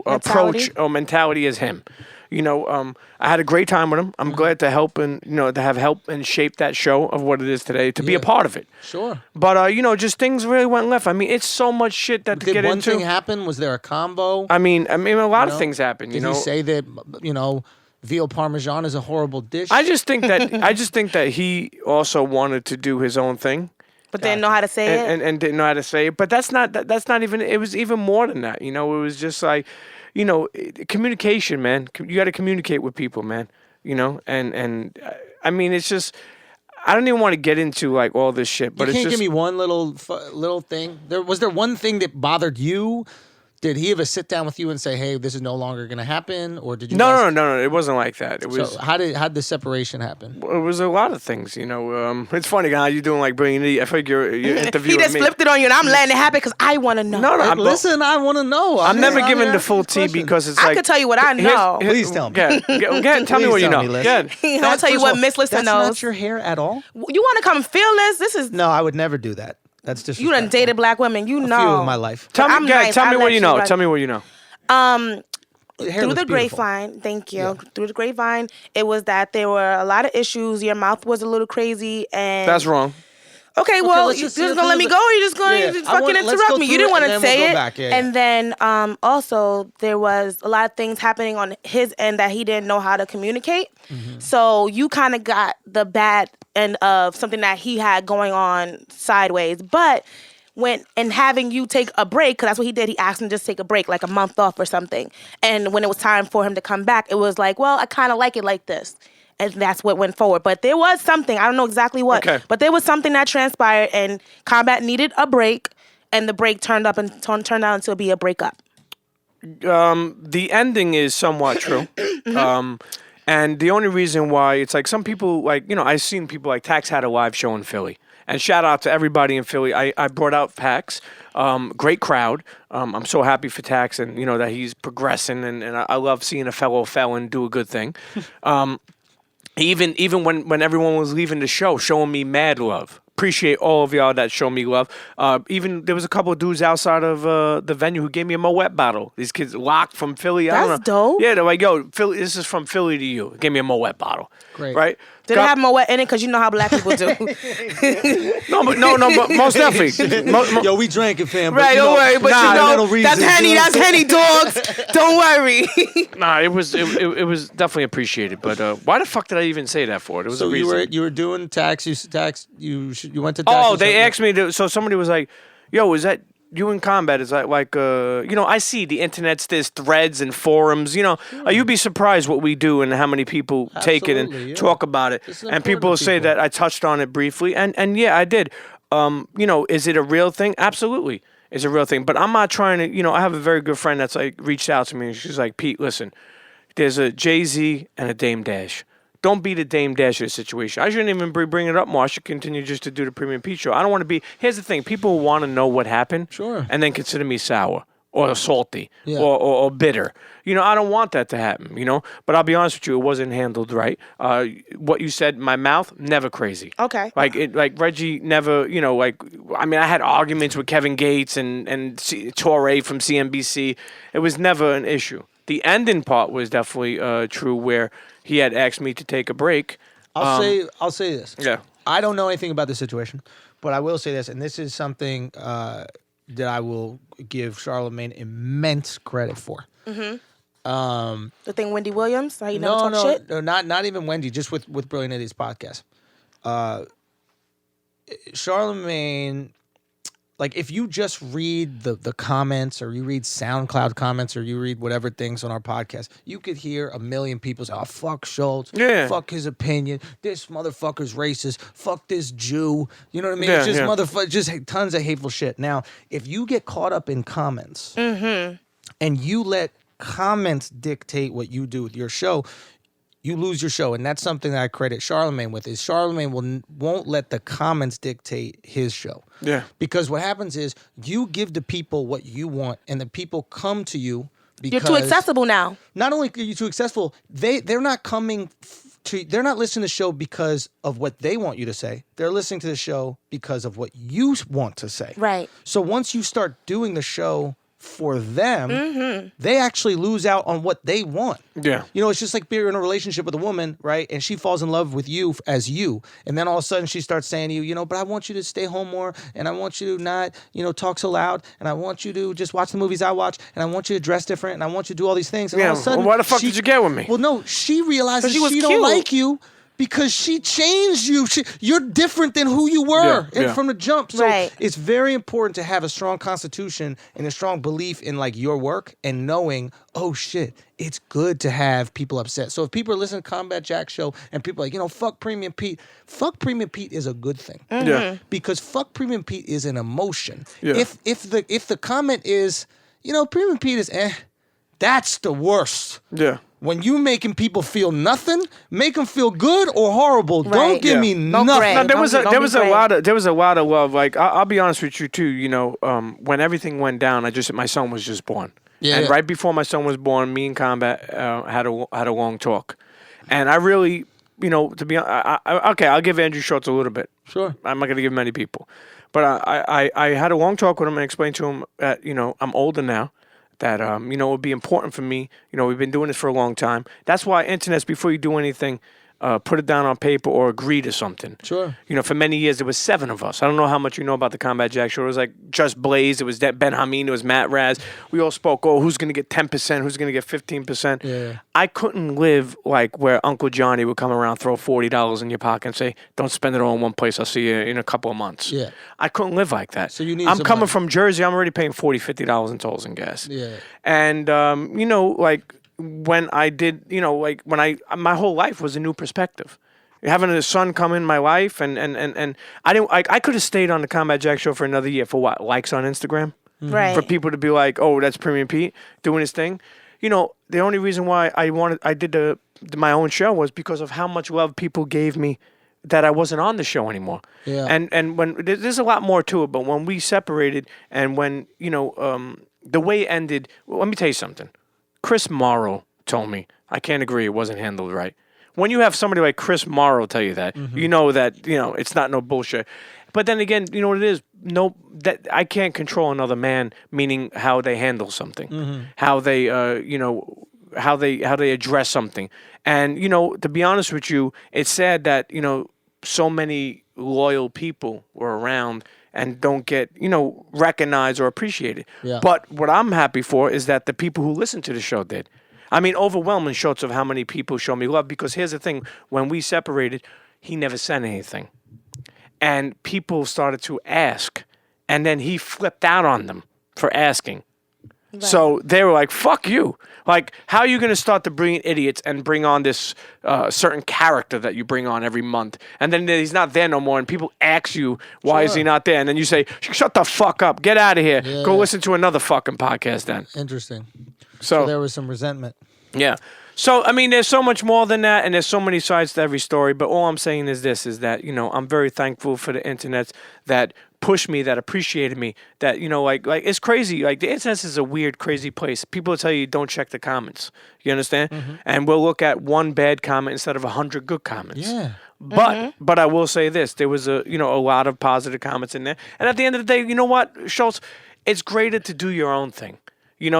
[SPEAKER 3] approach or mentality as him. You know, I had a great time with him. I'm glad to help and, you know, to have helped and shape that show of what it is today, to be a part of it.
[SPEAKER 4] Sure.
[SPEAKER 3] But, you know, just things really went left. I mean, it's so much shit that to
[SPEAKER 4] Did
[SPEAKER 3] get
[SPEAKER 4] one
[SPEAKER 3] into.
[SPEAKER 4] thing happen? Was there a combo?
[SPEAKER 3] I mean, a lot
[SPEAKER 4] You
[SPEAKER 3] of
[SPEAKER 4] know?
[SPEAKER 3] things happen, you
[SPEAKER 4] Did
[SPEAKER 3] know.
[SPEAKER 4] he say that, veal parmesan is a horrible dish?
[SPEAKER 3] I just think that he also wanted to do his own thing
[SPEAKER 2] But didn't know how to say it.
[SPEAKER 3] and didn't know how to say it. But that's not even. It was even more than that. You know, it was just like, you know, communication, man. You got to communicate with people, man. You know, and I mean, it's just. I don't even want to get into like all this shit, but
[SPEAKER 4] you
[SPEAKER 3] it's
[SPEAKER 4] can't
[SPEAKER 3] just.
[SPEAKER 4] give me one little thing. Was there one thing that bothered you? Did he ever sit down with you and say, "Hey, this is no longer going to happen," or did you?
[SPEAKER 3] No. It wasn't like that. It was.
[SPEAKER 4] So how did the separation happen?
[SPEAKER 3] It was a lot of things, you know. It's funny how you doing like bringing it. I figure you're interviewing
[SPEAKER 2] He just
[SPEAKER 3] me.
[SPEAKER 2] flipped it on you, and I'm letting it happen because I want to know.
[SPEAKER 3] No, I'm,
[SPEAKER 4] Listen, I want to know.
[SPEAKER 3] I'm never giving the full tea because it's
[SPEAKER 2] I
[SPEAKER 3] like.
[SPEAKER 2] could tell you what I
[SPEAKER 3] Here's-
[SPEAKER 2] know.
[SPEAKER 4] Please tell me.
[SPEAKER 3] Go ahead, tell me
[SPEAKER 4] Please
[SPEAKER 3] what you
[SPEAKER 4] tell
[SPEAKER 3] know.
[SPEAKER 4] me, Liz.
[SPEAKER 3] Go ahead.
[SPEAKER 2] I'll tell you what Miss Lissa
[SPEAKER 4] That's
[SPEAKER 2] knows.
[SPEAKER 4] not your hair at all.
[SPEAKER 2] You want to come feel this? This is
[SPEAKER 4] No, I would never do that. That's just
[SPEAKER 2] you done dated black women. You
[SPEAKER 4] a
[SPEAKER 2] know.
[SPEAKER 4] few in my life.
[SPEAKER 3] Tell
[SPEAKER 2] I'm
[SPEAKER 3] me,
[SPEAKER 2] nice.
[SPEAKER 3] tell
[SPEAKER 2] I
[SPEAKER 3] me
[SPEAKER 2] let
[SPEAKER 3] what you
[SPEAKER 2] you
[SPEAKER 3] know.
[SPEAKER 2] run.
[SPEAKER 3] Tell me what you know.
[SPEAKER 4] Hair
[SPEAKER 2] Through
[SPEAKER 4] looks
[SPEAKER 2] the
[SPEAKER 4] beautiful.
[SPEAKER 2] grapevine, thank you. Through the grapevine, it was that there were a lot of issues. Your mouth was a little crazy, and
[SPEAKER 3] That's wrong.
[SPEAKER 2] Okay, well,
[SPEAKER 4] let's
[SPEAKER 2] you
[SPEAKER 4] just
[SPEAKER 2] just
[SPEAKER 4] see
[SPEAKER 2] gonna
[SPEAKER 4] if
[SPEAKER 2] let me
[SPEAKER 4] there's
[SPEAKER 2] go, or you just gonna
[SPEAKER 4] Yeah,
[SPEAKER 2] just
[SPEAKER 4] I
[SPEAKER 2] fucking
[SPEAKER 4] want- let's
[SPEAKER 2] interrupt
[SPEAKER 4] go
[SPEAKER 2] me? You
[SPEAKER 4] through
[SPEAKER 2] didn't
[SPEAKER 4] it,
[SPEAKER 2] want
[SPEAKER 4] and
[SPEAKER 2] to
[SPEAKER 4] then
[SPEAKER 2] say
[SPEAKER 4] we'll go
[SPEAKER 2] it,
[SPEAKER 4] back. Yeah,
[SPEAKER 2] and then also there was a lot of things happening on his end that he didn't know how to communicate.
[SPEAKER 4] Mm-hmm.
[SPEAKER 2] So you kind of got the bad end of something that he had going on sideways, but. Having you take a break, because that's what he did. He asked him to just take a break, like a month off or something. And when it was time for him to come back, it was like, well, I kind of like it like this. And that's what went forward. But there was something, I don't know exactly what,
[SPEAKER 3] Okay.
[SPEAKER 2] but there was something that transpired, and Combat needed a break, and the break turned out to be a breakup.
[SPEAKER 3] The ending is somewhat true. And the only reason why it's like some people, like, you know, I've seen people like Tax had a live show in Philly. And shout out to everybody in Philly. I brought out Tax. Great crowd. I'm so happy for Tax and, you know, that he's progressing. And I love seeing a fellow felon do a good thing. Even when everyone was leaving the show, showing me mad love. Appreciate all of y'all that show me love. Even there was a couple of dudes outside of the venue who gave me a Moet bottle. These kids locked from Philly. I don't
[SPEAKER 2] That's
[SPEAKER 3] know.
[SPEAKER 2] dope.
[SPEAKER 3] Yeah, they're like, yo, Philly, this is from Philly to you. Gave me a Moet bottle.
[SPEAKER 4] Great.
[SPEAKER 3] Right?
[SPEAKER 2] Did it have Moet in it? Because you know how black people do.
[SPEAKER 3] No, but most definitely.
[SPEAKER 4] Yo, we drank it, fam.
[SPEAKER 2] Right, don't worry. But you know, that's Henny. That's Henny, dogs. Don't worry.
[SPEAKER 3] Nah, it was definitely appreciated. But why the fuck did I even say that for? It was
[SPEAKER 4] So
[SPEAKER 3] a reason.
[SPEAKER 4] you were doing Tax. You went to Tax.
[SPEAKER 3] Oh,
[SPEAKER 4] or
[SPEAKER 3] they
[SPEAKER 4] something?
[SPEAKER 3] asked me to. So somebody was like, yo, is that you in combat? Is that like, I see the internet's there's threads and forums, you'd be surprised what we do and how many people take it and
[SPEAKER 4] Absolutely, yeah.
[SPEAKER 3] talk about it.
[SPEAKER 4] This is
[SPEAKER 3] And
[SPEAKER 4] important
[SPEAKER 3] people
[SPEAKER 4] to
[SPEAKER 3] say
[SPEAKER 4] people.
[SPEAKER 3] that I touched on it briefly. And yeah, I did. Is it a real thing? Absolutely. It's a real thing. But I'm not trying to, I have a very good friend that's like reached out to me and she's like, Pete, listen, there's a Jay-Z and a Dame Dash. Don't be the Dame Dash of the situation. I shouldn't even be bringing it up more. I should continue just to do the Premium Pete Show. I don't want to be. Here's the thing: people want to know what happened,
[SPEAKER 4] Sure,
[SPEAKER 3] and then consider me sour or salty
[SPEAKER 4] Yeah.
[SPEAKER 3] or bitter. I don't want that to happen. But I'll be honest with you, it wasn't handled right. What you said, my mouth, never crazy.
[SPEAKER 2] Okay.
[SPEAKER 3] Like Reggie never. I had arguments with Kevin Gates and Torre from CNBC. It was never an issue. The ending part was definitely true, where he had asked me to take a break.
[SPEAKER 4] I'll say this.
[SPEAKER 3] Yeah.
[SPEAKER 4] I don't know anything about the situation, but I will say this, and this is something that I will give Charlemagne immense credit for.
[SPEAKER 2] The thing Wendy Williams, how you never talk shit?
[SPEAKER 4] No, not even Wendy. Just with Brilliant Idiots podcast. Charlemagne, like if you just read the comments, or you read SoundCloud comments, or you read whatever things on our podcast, you could hear a million people say, "Oh, fuck Schulz, fuck his opinion, this motherfucker's racist, fuck this Jew." You know what I mean?
[SPEAKER 3] Yeah,
[SPEAKER 4] It's just
[SPEAKER 3] yeah.
[SPEAKER 4] motherfucker, just tons of hateful shit. Now, if you get caught up in comments and you let comments dictate what you do with your show, you lose your show. And that's something that I credit Charlemagne with, is Charlemagne won't let the comments dictate his show.
[SPEAKER 3] Yeah.
[SPEAKER 4] Because what happens is you give the people what you want, and the people come to you because
[SPEAKER 2] You're too accessible now.
[SPEAKER 4] Not only are you too accessible, they're not coming they're not listening to the show because of what they want you to say. They're listening to the show because of what you want to say.
[SPEAKER 2] Right.
[SPEAKER 4] So once you start doing the show for them, they actually lose out on what they want.
[SPEAKER 3] Yeah.
[SPEAKER 4] It's just like being in a relationship with a woman, right? And she falls in love with you as you. And then all of a sudden she starts saying to you, but I want you to stay home more, and I want you to not, talk so loud, and I want you to just watch the movies I watch, and I want you to dress different, and I want you to do all these things. And all of a sudden,
[SPEAKER 3] why the fuck did you get with me?
[SPEAKER 4] Well, no, she realizes
[SPEAKER 2] She was
[SPEAKER 4] she don't
[SPEAKER 2] cute.
[SPEAKER 4] like you because she changed you. You're different than who you were
[SPEAKER 3] Yeah.
[SPEAKER 4] from the jump. So
[SPEAKER 2] Right.
[SPEAKER 4] it's very important to have a strong constitution and a strong belief in like your work, and knowing, oh shit, it's good to have people upset. So if people are listening to Combat Jack show and people are like, fuck Premium Pete is a good thing.
[SPEAKER 3] Yeah.
[SPEAKER 4] Because fuck Premium Pete is an emotion.
[SPEAKER 3] Yeah.
[SPEAKER 4] If the comment is, Premium Pete is that's the worst.
[SPEAKER 3] Yeah.
[SPEAKER 4] When you making people feel nothing, make them feel good or horrible.
[SPEAKER 2] Right.
[SPEAKER 4] Don't give me
[SPEAKER 2] Don't
[SPEAKER 4] nothing.
[SPEAKER 2] brag.
[SPEAKER 3] No, there was a lot of love. Like I'll be honest with you too. When everything went down, my son was just born.
[SPEAKER 4] Yeah.
[SPEAKER 3] And right before my son was born, me and Combat had a long talk, and I really, to be honest, okay, I'll give Andrew Schultz a little bit.
[SPEAKER 4] Sure.
[SPEAKER 3] I'm not gonna give many people, but I had a long talk with him and explained to him that I'm older now. That it would be important for me. We've been doing this for a long time. That's why internet's, before you do anything, put it down on paper or agree to something.
[SPEAKER 4] Sure.
[SPEAKER 3] For many years there was 7 of us. I don't know how much you know about the Combat Jack show. It was like just Blaze. It was Ben Hameen. It was Matt Raz. We all spoke. Oh, who's gonna get 10%? Who's gonna get 15%?
[SPEAKER 4] Yeah.
[SPEAKER 3] I couldn't live like where Uncle Johnny would come around, throw $40 in your pocket, and say, "Don't spend it all in one place. I'll see you in a couple of months."
[SPEAKER 4] Yeah.
[SPEAKER 3] I couldn't live like that.
[SPEAKER 4] So you need
[SPEAKER 3] I'm
[SPEAKER 4] some
[SPEAKER 3] coming
[SPEAKER 4] money.
[SPEAKER 3] from Jersey. I'm already paying $40-$50 in tolls and gas.
[SPEAKER 4] Yeah.
[SPEAKER 3] And like when I did, my whole life was a new perspective. Having a son come in my life, and I didn't. I could have stayed on the Combat Jack show for another year for what, likes on Instagram,
[SPEAKER 2] Right.
[SPEAKER 3] for people to be like, "Oh, that's Premium Pete doing his thing." The only reason why I did my own show was because of how much love people gave me that I wasn't on the show anymore.
[SPEAKER 4] Yeah.
[SPEAKER 3] And when there's a lot more to it, but when we separated, and when the way it ended, well, let me tell you something. Chris Morrow told me, I can't agree, it wasn't handled right. When you have somebody like Chris Morrow tell you that, you know that it's not no bullshit. But then again, you know what it is? That I can't control another man, meaning how they handle something, how they how they address something. And to be honest with you, it's sad that so many loyal people were around and don't get recognized or appreciated.
[SPEAKER 4] Yeah.
[SPEAKER 3] But what I'm happy for is that the people who listen to the show did. I mean, overwhelming shots of how many people show me love. Because here's the thing: when we separated, he never said anything, and people started to ask and then he flipped out on them for asking. Right. So they were like, fuck you. Like, how are you going to start to bring in idiots and bring on this certain character that you bring on every month? And then he's not there no more, and people ask you, why is he not there? And then you say, shut the fuck up. Get out of here. Go listen to another fucking podcast then.
[SPEAKER 4] Interesting.
[SPEAKER 3] So
[SPEAKER 4] there was some resentment.
[SPEAKER 3] Yeah. So, I mean, there's so much more than that, and there's so many sides to every story. But all I'm saying is this, is that, I'm very thankful for the internet that pushed me, that appreciated me, that, like it's crazy. Like, the internet is a weird, crazy place. People will tell you, don't check the comments. You understand? Mm-hmm. And we'll look at one bad comment instead of 100 good comments. Yeah. But I will say this. There was a lot of positive comments in there. And at the end of the day, you know what, Schulz? It's greater to do your own thing.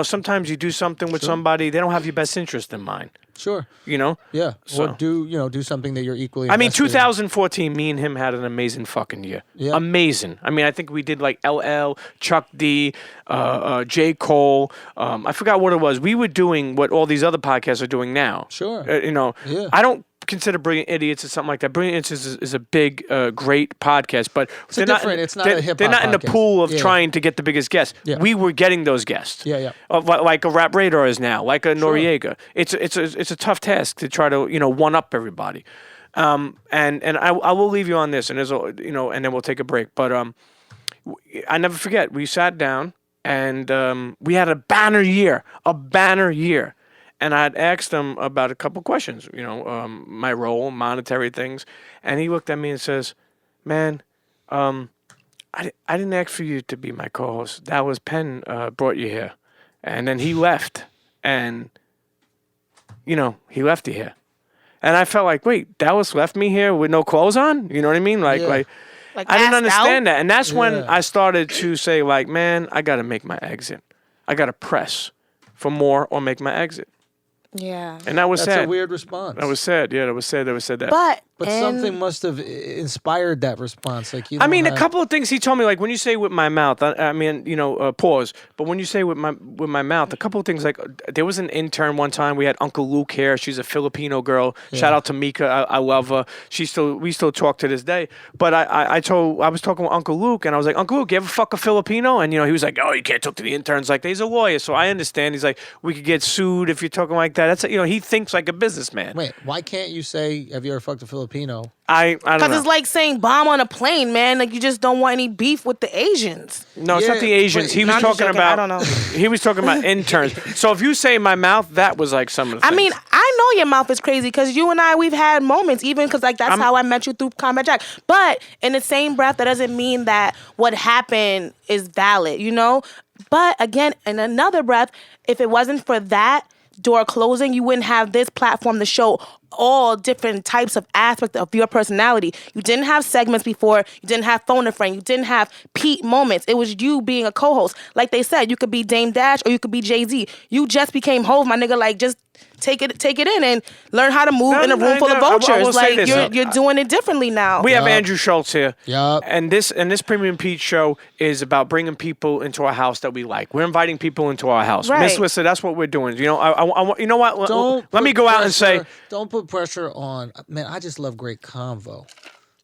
[SPEAKER 3] Sometimes you do something with somebody, they don't have your best interest in mind.
[SPEAKER 4] Sure.
[SPEAKER 3] Yeah.
[SPEAKER 4] So. Or do something that you're equally
[SPEAKER 3] I mean, 2014, me and him had an amazing fucking year. Yeah. Amazing. I mean, I think we did like LL, Chuck D, J. Cole. I forgot what it was. We were doing what all these other podcasts are doing now.
[SPEAKER 4] Sure.
[SPEAKER 3] Yeah. I don't consider Brilliant Idiots or something like that. Brilliant Idiots is a big, great podcast, but
[SPEAKER 4] it's not a hip-hop
[SPEAKER 3] they're not in the
[SPEAKER 4] podcast.
[SPEAKER 3] pool of trying to get the biggest guests. Yeah. We were getting those guests.
[SPEAKER 4] Yeah.
[SPEAKER 3] Like a Rap Radar is now, like a Noriega. It's a tough task to try to one up everybody. And I will leave you on this, and there's and then we'll take a break. But I never forget, we sat down and we had a banner year. And I had asked him about a couple questions, my role, monetary things. And he looked at me and says, man, I didn't ask for you to be my co-host. That was Penn brought you here. And then he left. And, he left you here. And I felt like, wait, Dallas left me here with no clothes on? You know what I mean? Like I didn't understand that. And that's when I started to say, like, man, I got to make my exit. I got to press for more or make my exit.
[SPEAKER 2] Yeah.
[SPEAKER 3] And that was sad.
[SPEAKER 4] That's a weird response.
[SPEAKER 3] That was sad. Yeah, that was sad. That was said that.
[SPEAKER 4] But something must have inspired that response. Like
[SPEAKER 3] a couple of things he told me, like when you say with my mouth, I mean, pause. But when you say with my mouth, a couple of things, like there was an intern one time. We had Uncle Luke here. She's a Filipino girl. Yeah. Shout out to Mika. I love her. We still talk to this day. But I was talking with Uncle Luke, and I was like, Uncle Luke, you ever fuck a Filipino? And he was like, oh, you can't talk to the interns like that. He's a lawyer, so I understand. He's like, we could get sued if you're talking like that. That's he thinks like a businessman.
[SPEAKER 4] Wait, why can't you say, have you ever fucked a Filipino?
[SPEAKER 3] I don't know.
[SPEAKER 2] Because it's like saying bomb on a plane, man. Like you just don't want any beef with the Asians.
[SPEAKER 3] No, it's not the Asians. He was talking about. I don't know. He was talking about interns. So if you say my mouth, that was like some of the things.
[SPEAKER 2] I mean, I know your mouth is crazy because you and I, we've had moments, even because like that's how I met you through Combat Jack. But in the same breath, that doesn't mean that what happened is valid, But again, in another breath, if it wasn't for that door closing, you wouldn't have this platform to show all different types of aspects of your personality. You didn't have segments before. You didn't have phone a friend. You didn't have peak moments. It was you being a co-host. Like they said, you could be Dame Dash or you could be Jay-Z. You just became Hov, my nigga. Like just take it in and learn how to move in a room full of vultures. Like you're doing it differently now.
[SPEAKER 3] We have Andrew Schulz here.
[SPEAKER 4] Yup.
[SPEAKER 3] And this Premium Pete show is about bringing people into our house that we like. We're inviting people into our house.
[SPEAKER 2] Right.
[SPEAKER 3] Miss Lissa, that's what we're doing. You know what? Let me go out and say.
[SPEAKER 4] Don't put pressure on. Man, I just love great convo.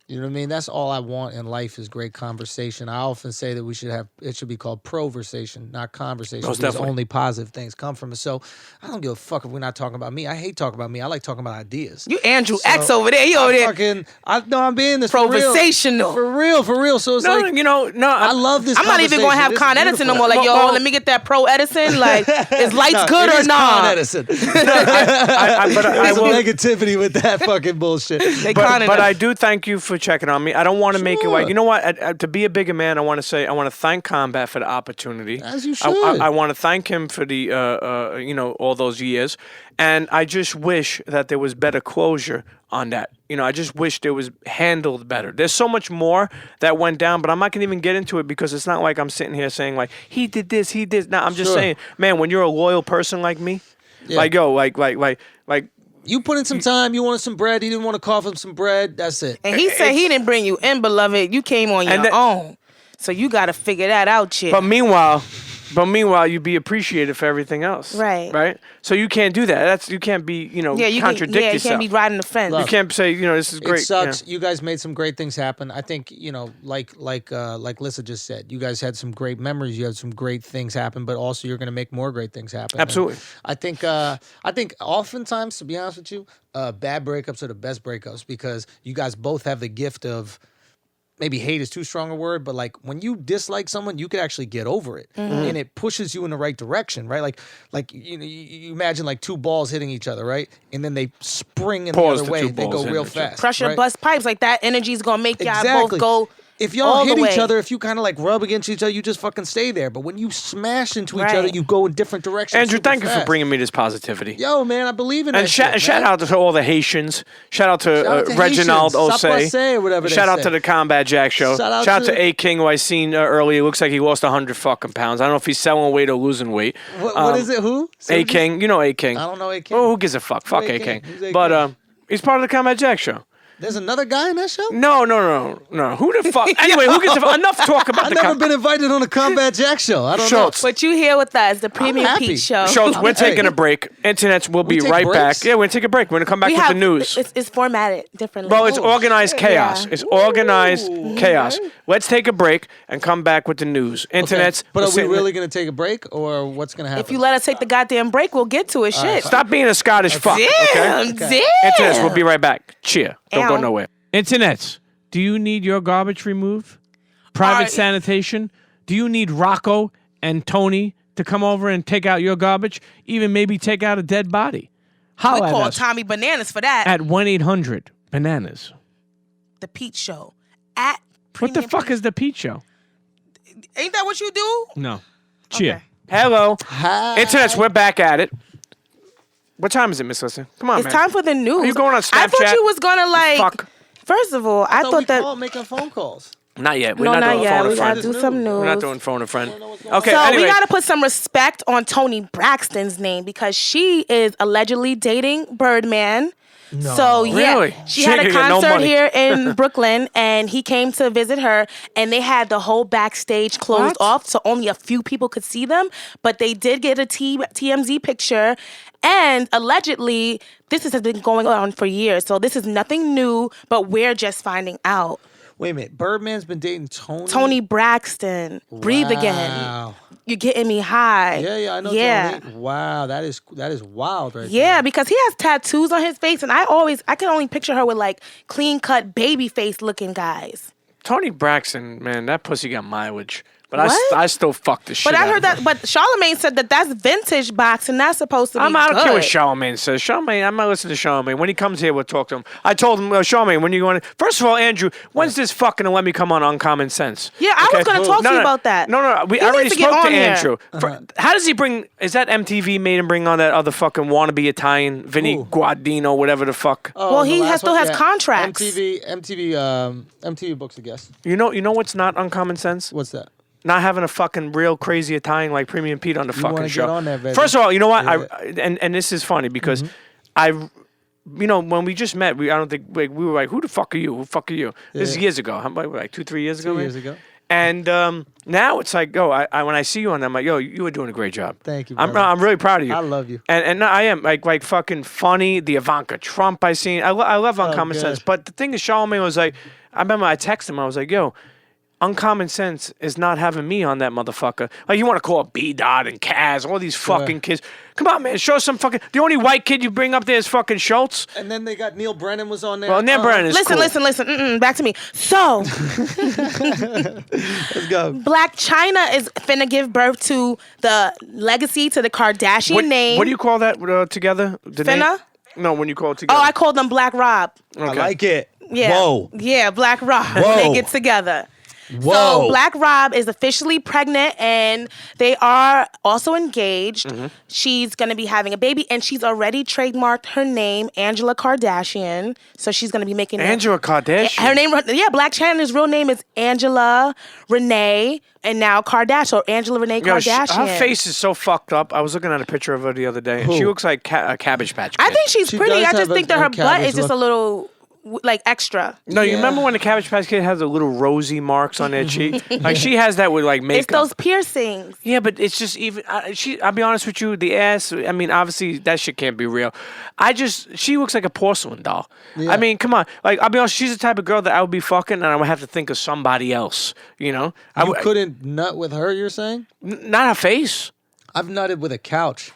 [SPEAKER 4] You know what I mean? That's all I want in life is great conversation. I often say that it should be called proversation, not conversation.
[SPEAKER 3] Most
[SPEAKER 4] because
[SPEAKER 3] definitely.
[SPEAKER 4] only positive things come from it. So I don't give a fuck if we're not talking about me. I hate talking about me. I like talking about ideas.
[SPEAKER 2] You Andrew X over there. He over there.
[SPEAKER 4] I'm being this
[SPEAKER 2] proversational.
[SPEAKER 4] For real. So it's I love this.
[SPEAKER 2] I'm not even going to have Con Edison no more. Like, let me get that Pro Edison. Like, is lights good or not?
[SPEAKER 4] Con Edison. There's some negativity with that fucking bullshit.
[SPEAKER 3] But I do thank you for checking on me. I don't want to make it like, you know what? To be a bigger man, I want to thank Combat for the opportunity.
[SPEAKER 4] As you should.
[SPEAKER 3] I want to thank him for the, all those years. And I just wish that there was better closure on that. I just wish there was handled better. There's so much more that went down, but I'm not going to even get into it because it's not like I'm sitting here saying like, he did this, he did. No, I'm just saying, man, when you're a loyal person like me, like
[SPEAKER 4] you put in some time. You wanted some bread. He didn't want to cough him some bread. That's it.
[SPEAKER 2] And he said he didn't bring you in, beloved. You came on your own. So you got to figure that out, chick.
[SPEAKER 3] But meanwhile, But meanwhile, you be appreciated for everything else. Right? So you can't do that. You can't be, contradict yourself.
[SPEAKER 2] You can't be riding the fence.
[SPEAKER 3] You can't say, this is great.
[SPEAKER 4] It sucks. You guys made some great things happen. I think, like Lissa just said, you guys had some great memories. You had some great things happen, but also you're going to make more great things happen.
[SPEAKER 3] Absolutely.
[SPEAKER 4] And I think oftentimes, to be honest with you, bad breakups are the best breakups because you guys both have the gift of, maybe hate is too strong a word, but like when you dislike someone, you could actually get over it, and it pushes you in the right direction, right? Like you imagine like two balls hitting each other, right? And then they spring in the other way. They go real fast.
[SPEAKER 2] Pressure
[SPEAKER 4] right?
[SPEAKER 2] bust pipes like that. Energy's gonna make y'all both go.
[SPEAKER 4] If y'all hit each other, if you kind of like rub against each other, you just fucking stay there. But when you smash into each other, you go in different directions.
[SPEAKER 3] Andrew, thank you for bringing me this positivity.
[SPEAKER 4] Yo, man, I believe in that.
[SPEAKER 3] And shout out to all the Haitians. Shout out to Reginald Osei.
[SPEAKER 4] Or whatever.
[SPEAKER 3] Shout out to the Combat Jack Show. Shout out to A King, who I seen earlier. Looks like he lost 100 fucking pounds. I don't know if he's selling weight or losing weight.
[SPEAKER 4] What is it? Who?
[SPEAKER 3] A King. You know A King.
[SPEAKER 4] I don't know A King.
[SPEAKER 3] Oh, who gives a fuck? Fuck A King. But he's part of the Combat Jack Show.
[SPEAKER 4] There's another guy in that show?
[SPEAKER 3] No. Who the fuck? Anyway, who gives a fuck? Enough talk about
[SPEAKER 4] I've never been invited on a Combat Jack Show. I don't
[SPEAKER 3] Schulz.
[SPEAKER 4] know.
[SPEAKER 2] But you here with us, the Premium Pete Show.
[SPEAKER 3] Schulz, we're taking a break. Internets will be right back. Yeah, we're going to take a break. We're going to come back with the news.
[SPEAKER 2] It's formatted differently.
[SPEAKER 3] Well, it's organized chaos.
[SPEAKER 2] Yeah.
[SPEAKER 3] It's organized chaos. Let's take a break and come back with the news. Internets.
[SPEAKER 4] Okay. But are we really going to take a break, or what's going to happen?
[SPEAKER 2] If you let us take the goddamn break, we'll get to it. Shit.
[SPEAKER 3] Stop being a Scottish fuck.
[SPEAKER 2] Damn.
[SPEAKER 3] Internets, we'll be right back. CHEA. Don't go nowhere.
[SPEAKER 5] Internets, do you need your garbage removed? Private sanitation? Do you need Rocco and Tony to come over and take out your garbage? Even maybe take out a dead body?
[SPEAKER 2] We call Tommy Bananas for that.
[SPEAKER 5] At 1-800-BANANAS.
[SPEAKER 2] The Pete Show. At
[SPEAKER 5] What the fuck is the Pete Show?
[SPEAKER 2] Ain't that what you do?
[SPEAKER 5] No. CHEA.
[SPEAKER 2] Okay.
[SPEAKER 3] Hello.
[SPEAKER 4] Hi.
[SPEAKER 3] Internets, we're back at it. What time is it, Miss Lissa? Come on,
[SPEAKER 2] It's
[SPEAKER 3] man.
[SPEAKER 2] time for the news.
[SPEAKER 3] Are you going on Snapchat?
[SPEAKER 2] I thought you was gonna like.
[SPEAKER 3] Fuck.
[SPEAKER 2] First of all, I thought that.
[SPEAKER 4] Making phone calls.
[SPEAKER 3] Not yet. We're
[SPEAKER 2] No,
[SPEAKER 3] not
[SPEAKER 2] not
[SPEAKER 3] doing
[SPEAKER 2] yet.
[SPEAKER 3] phone a
[SPEAKER 2] We gotta
[SPEAKER 3] friend.
[SPEAKER 2] do some news.
[SPEAKER 3] We're not doing phone a friend. Okay,
[SPEAKER 2] So
[SPEAKER 3] anyway.
[SPEAKER 2] we gotta put some respect on Toni Braxton's name because she is allegedly dating Birdman. No. So yeah,
[SPEAKER 3] Really?
[SPEAKER 2] she had a
[SPEAKER 3] ain't got no
[SPEAKER 2] concert
[SPEAKER 3] money.
[SPEAKER 2] here in Brooklyn, and he came to visit her, and they had the whole backstage closed off, so only a few people could see them. But they did get a TMZ picture, and allegedly this has been going on for years. So this is nothing new, but we're just finding out.
[SPEAKER 4] Wait a minute. Birdman's been dating Toni
[SPEAKER 2] Braxton. Breathe again.
[SPEAKER 4] Wow.
[SPEAKER 2] You're getting me high.
[SPEAKER 4] Yeah, I know.
[SPEAKER 2] Yeah.
[SPEAKER 4] Toni. Wow, that is wild, right?
[SPEAKER 2] Yeah,
[SPEAKER 4] there.
[SPEAKER 2] because he has tattoos on his face, and I can only picture her with like clean cut baby face looking guys.
[SPEAKER 3] Toni Braxton, man, that pussy got mileage. But
[SPEAKER 2] What?
[SPEAKER 3] I still fuck the shit
[SPEAKER 2] But I
[SPEAKER 3] out
[SPEAKER 2] heard
[SPEAKER 3] of her.
[SPEAKER 2] that. But Charlamagne said that that's vintage boxing. That's supposed to be.
[SPEAKER 3] I don't care what
[SPEAKER 2] good.
[SPEAKER 3] Charlamagne says. Charlamagne, I'm not listening to Charlamagne. When he comes here, we'll talk to him. I told him, Charlamagne, when you going to... First of all, Andrew, when's this fucking let me come on Uncommon Sense?
[SPEAKER 2] Yeah, I was going to talk to you about that.
[SPEAKER 3] No. I
[SPEAKER 2] He
[SPEAKER 3] already
[SPEAKER 2] needs to get
[SPEAKER 3] spoke to
[SPEAKER 2] on here.
[SPEAKER 3] Andrew. How does he bring... Is that MTV made him bring on that other fucking wannabe Italian, Vinny Guadagnino, whatever the fuck?
[SPEAKER 2] Well,
[SPEAKER 4] the
[SPEAKER 2] he
[SPEAKER 4] last
[SPEAKER 2] still
[SPEAKER 4] one?
[SPEAKER 2] has
[SPEAKER 4] Yeah.
[SPEAKER 2] contracts.
[SPEAKER 4] MTV books a guest.
[SPEAKER 3] You know what's not Uncommon Sense?
[SPEAKER 4] What's that?
[SPEAKER 3] Not having a fucking real crazy Italian like Premium Pete on the fucking
[SPEAKER 4] wanna
[SPEAKER 3] show.
[SPEAKER 4] get on there, baby.
[SPEAKER 3] First of all, you know what?
[SPEAKER 4] Yeah.
[SPEAKER 3] And this is funny because when we just met, we were like, who the fuck are you? Who the fuck are you? This is years ago. How about like 2-3 years ago?
[SPEAKER 4] 2
[SPEAKER 3] man?
[SPEAKER 4] years ago.
[SPEAKER 3] And now it's like, when I see you on there, I'm like, yo, you were doing a great job.
[SPEAKER 4] Thank you,
[SPEAKER 3] I'm
[SPEAKER 4] brother.
[SPEAKER 3] really proud of you.
[SPEAKER 4] I love you.
[SPEAKER 3] And I am like fucking funny. The Ivanka Trump I seen. I love Uncommon
[SPEAKER 4] good.
[SPEAKER 3] Sense. But the thing is, Charlamagne was like, I remember I texted him. I was like, yo, Uncommon Sense is not having me on that motherfucker. Like, you want to call B-Dot and Kaz, all these fucking kids. Come on, man. Show some fucking... The only white kid you bring up there is fucking Schulz.
[SPEAKER 4] And then they got Neil Brennan was on there.
[SPEAKER 3] Well, Neil Brennan is
[SPEAKER 2] Listen,
[SPEAKER 3] cool.
[SPEAKER 2] listen. Back to me. So,
[SPEAKER 4] Let's go.
[SPEAKER 2] Black China is finna give birth to the legacy to the Kardashian name.
[SPEAKER 3] What do you call that together? The
[SPEAKER 2] Finna?
[SPEAKER 3] name? No, when you call it together.
[SPEAKER 2] Oh, I called them Black Rob.
[SPEAKER 3] Okay.
[SPEAKER 4] I like it.
[SPEAKER 2] Yeah.
[SPEAKER 4] Whoa.
[SPEAKER 2] Yeah, Black Rob.
[SPEAKER 4] Whoa.
[SPEAKER 2] They get together.
[SPEAKER 4] Whoa.
[SPEAKER 2] So Black Rob is officially pregnant, and they are also engaged.
[SPEAKER 3] Mm-hmm.
[SPEAKER 2] She's going to be having a baby, and she's already trademarked her name, Angela Kardashian. So she's going to be making
[SPEAKER 3] Angela Kardashian.
[SPEAKER 2] Her name, Black China's real name is Angela Renee, and now Kardashian, or Angela Renee
[SPEAKER 3] Yo,
[SPEAKER 2] Kardashian.
[SPEAKER 3] her face is so fucked up. I was looking at a picture of her the other day, and she looks like a Cabbage Patch Kid.
[SPEAKER 2] I think she's
[SPEAKER 4] She
[SPEAKER 2] pretty.
[SPEAKER 4] does
[SPEAKER 2] I just
[SPEAKER 4] have
[SPEAKER 2] think
[SPEAKER 4] a
[SPEAKER 2] that her butt
[SPEAKER 4] cabbage
[SPEAKER 2] is just
[SPEAKER 4] look.
[SPEAKER 2] a little like extra.
[SPEAKER 3] No, you remember when the Cabbage Patch Kid has the little rosy marks on their cheek? Like she has that with like makeup.
[SPEAKER 2] It's those piercings.
[SPEAKER 3] Yeah, but it's just even. I'll be honest with you. The ass. I mean, obviously that shit can't be real. She looks like a porcelain doll.
[SPEAKER 4] Yeah.
[SPEAKER 3] I mean, come on. Like I'll be honest. She's the type of girl that I would be fucking, and I would have to think of somebody else. You know,
[SPEAKER 4] You couldn't nut with her, you're saying?
[SPEAKER 3] not her face.
[SPEAKER 4] I've nutted with a couch.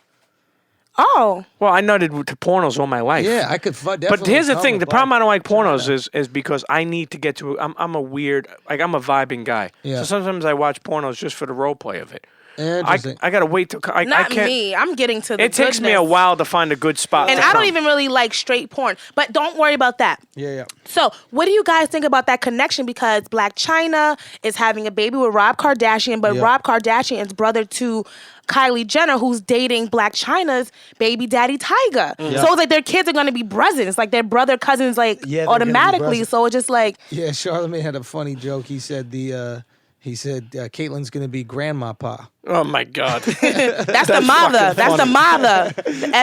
[SPEAKER 2] Oh.
[SPEAKER 3] Well, I nutted to pornos all my life.
[SPEAKER 4] Yeah, I could definitely.
[SPEAKER 3] But here's the
[SPEAKER 4] come
[SPEAKER 3] thing: the
[SPEAKER 4] with
[SPEAKER 3] problem I don't like pornos
[SPEAKER 4] China.
[SPEAKER 3] is because I need to get to. I'm a weird, like I'm a vibing guy.
[SPEAKER 4] Yeah.
[SPEAKER 3] So sometimes I watch pornos just for the role play of it.
[SPEAKER 4] Interesting.
[SPEAKER 3] I gotta wait till I
[SPEAKER 2] Not
[SPEAKER 3] can't.
[SPEAKER 2] me. I'm getting to the
[SPEAKER 3] It takes me a
[SPEAKER 2] goodness.
[SPEAKER 3] while to find a good spot.
[SPEAKER 2] And
[SPEAKER 3] to
[SPEAKER 2] I don't
[SPEAKER 3] come.
[SPEAKER 2] even really like straight porn. But don't worry about that.
[SPEAKER 4] Yeah.
[SPEAKER 2] So, what do you guys think about that connection? Because Black China is having a baby with Rob Kardashian, but
[SPEAKER 4] Yeah.
[SPEAKER 2] Rob Kardashian is brother to Kylie Jenner, who's dating Black China's baby daddy Tyga. So it's like their kids are going to be brothers, like their brother cousins, like
[SPEAKER 4] Yeah, they're gonna be
[SPEAKER 2] automatically.
[SPEAKER 4] brothers.
[SPEAKER 2] So it's just like,
[SPEAKER 4] Yeah, Charlamagne had a funny joke. He said Caitlyn's gonna be grandma pa.
[SPEAKER 3] Oh my god!
[SPEAKER 2] that's the mother. That's the mother.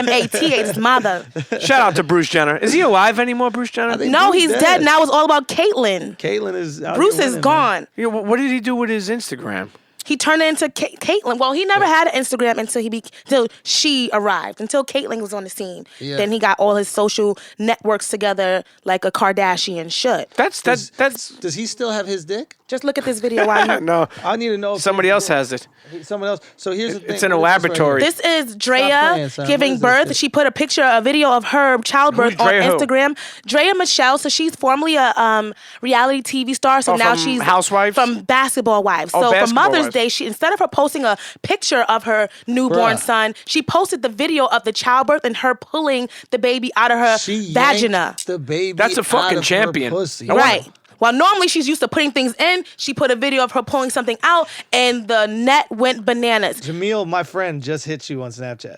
[SPEAKER 2] MATH, mother.
[SPEAKER 3] Shout out to Bruce Jenner. Is he alive anymore, Bruce Jenner?
[SPEAKER 4] think-
[SPEAKER 2] No,
[SPEAKER 4] Bruce
[SPEAKER 2] he's
[SPEAKER 4] dead.
[SPEAKER 2] dead. Now it's all about Caitlyn.
[SPEAKER 4] Caitlyn is out
[SPEAKER 2] Bruce
[SPEAKER 4] here
[SPEAKER 2] is
[SPEAKER 4] winning,
[SPEAKER 2] gone.
[SPEAKER 3] You know, what did he do with his Instagram?
[SPEAKER 2] He turned it into Caitlyn. Well, he never had an Instagram until she arrived. Until Caitlyn was on the scene.
[SPEAKER 4] Yeah.
[SPEAKER 2] Then he got all his social networks together like a Kardashian should.
[SPEAKER 3] That's.
[SPEAKER 4] Does he still have his dick?
[SPEAKER 2] Just look at this video while you.
[SPEAKER 3] No,
[SPEAKER 4] I need to know. If
[SPEAKER 3] somebody else has it.
[SPEAKER 4] Someone else. So here's the thing.
[SPEAKER 3] It's in a
[SPEAKER 4] Look at this right
[SPEAKER 3] laboratory.
[SPEAKER 4] here.
[SPEAKER 2] This is
[SPEAKER 4] Stop
[SPEAKER 2] Drea
[SPEAKER 4] playing, son. What
[SPEAKER 2] giving
[SPEAKER 4] is this
[SPEAKER 2] birth.
[SPEAKER 4] shit?
[SPEAKER 2] She put a video of her childbirth
[SPEAKER 3] Who's
[SPEAKER 2] on
[SPEAKER 3] Drea who?
[SPEAKER 2] Instagram. Drea Michelle. So she's formerly a reality TV star. So
[SPEAKER 3] Oh,
[SPEAKER 2] now
[SPEAKER 3] from
[SPEAKER 2] she's
[SPEAKER 3] Housewives?
[SPEAKER 2] from Basketball Wives.
[SPEAKER 3] Oh,
[SPEAKER 2] So for
[SPEAKER 3] Basketball
[SPEAKER 2] Mother's
[SPEAKER 3] Wives.
[SPEAKER 2] Day, she instead of her posting a picture of her newborn
[SPEAKER 4] Bruh.
[SPEAKER 2] son, she posted the video of the childbirth and her pulling the baby out of her
[SPEAKER 4] She
[SPEAKER 2] vagina.
[SPEAKER 4] yanked the baby.
[SPEAKER 3] That's a
[SPEAKER 4] out
[SPEAKER 3] fucking
[SPEAKER 4] of her
[SPEAKER 3] champion.
[SPEAKER 4] pussy.
[SPEAKER 3] No wonder.
[SPEAKER 2] Right. Well, normally she's used to putting things in. She put a video of her pulling something out, and the net went bananas.
[SPEAKER 4] Jamil, my friend, just hit you on Snapchat.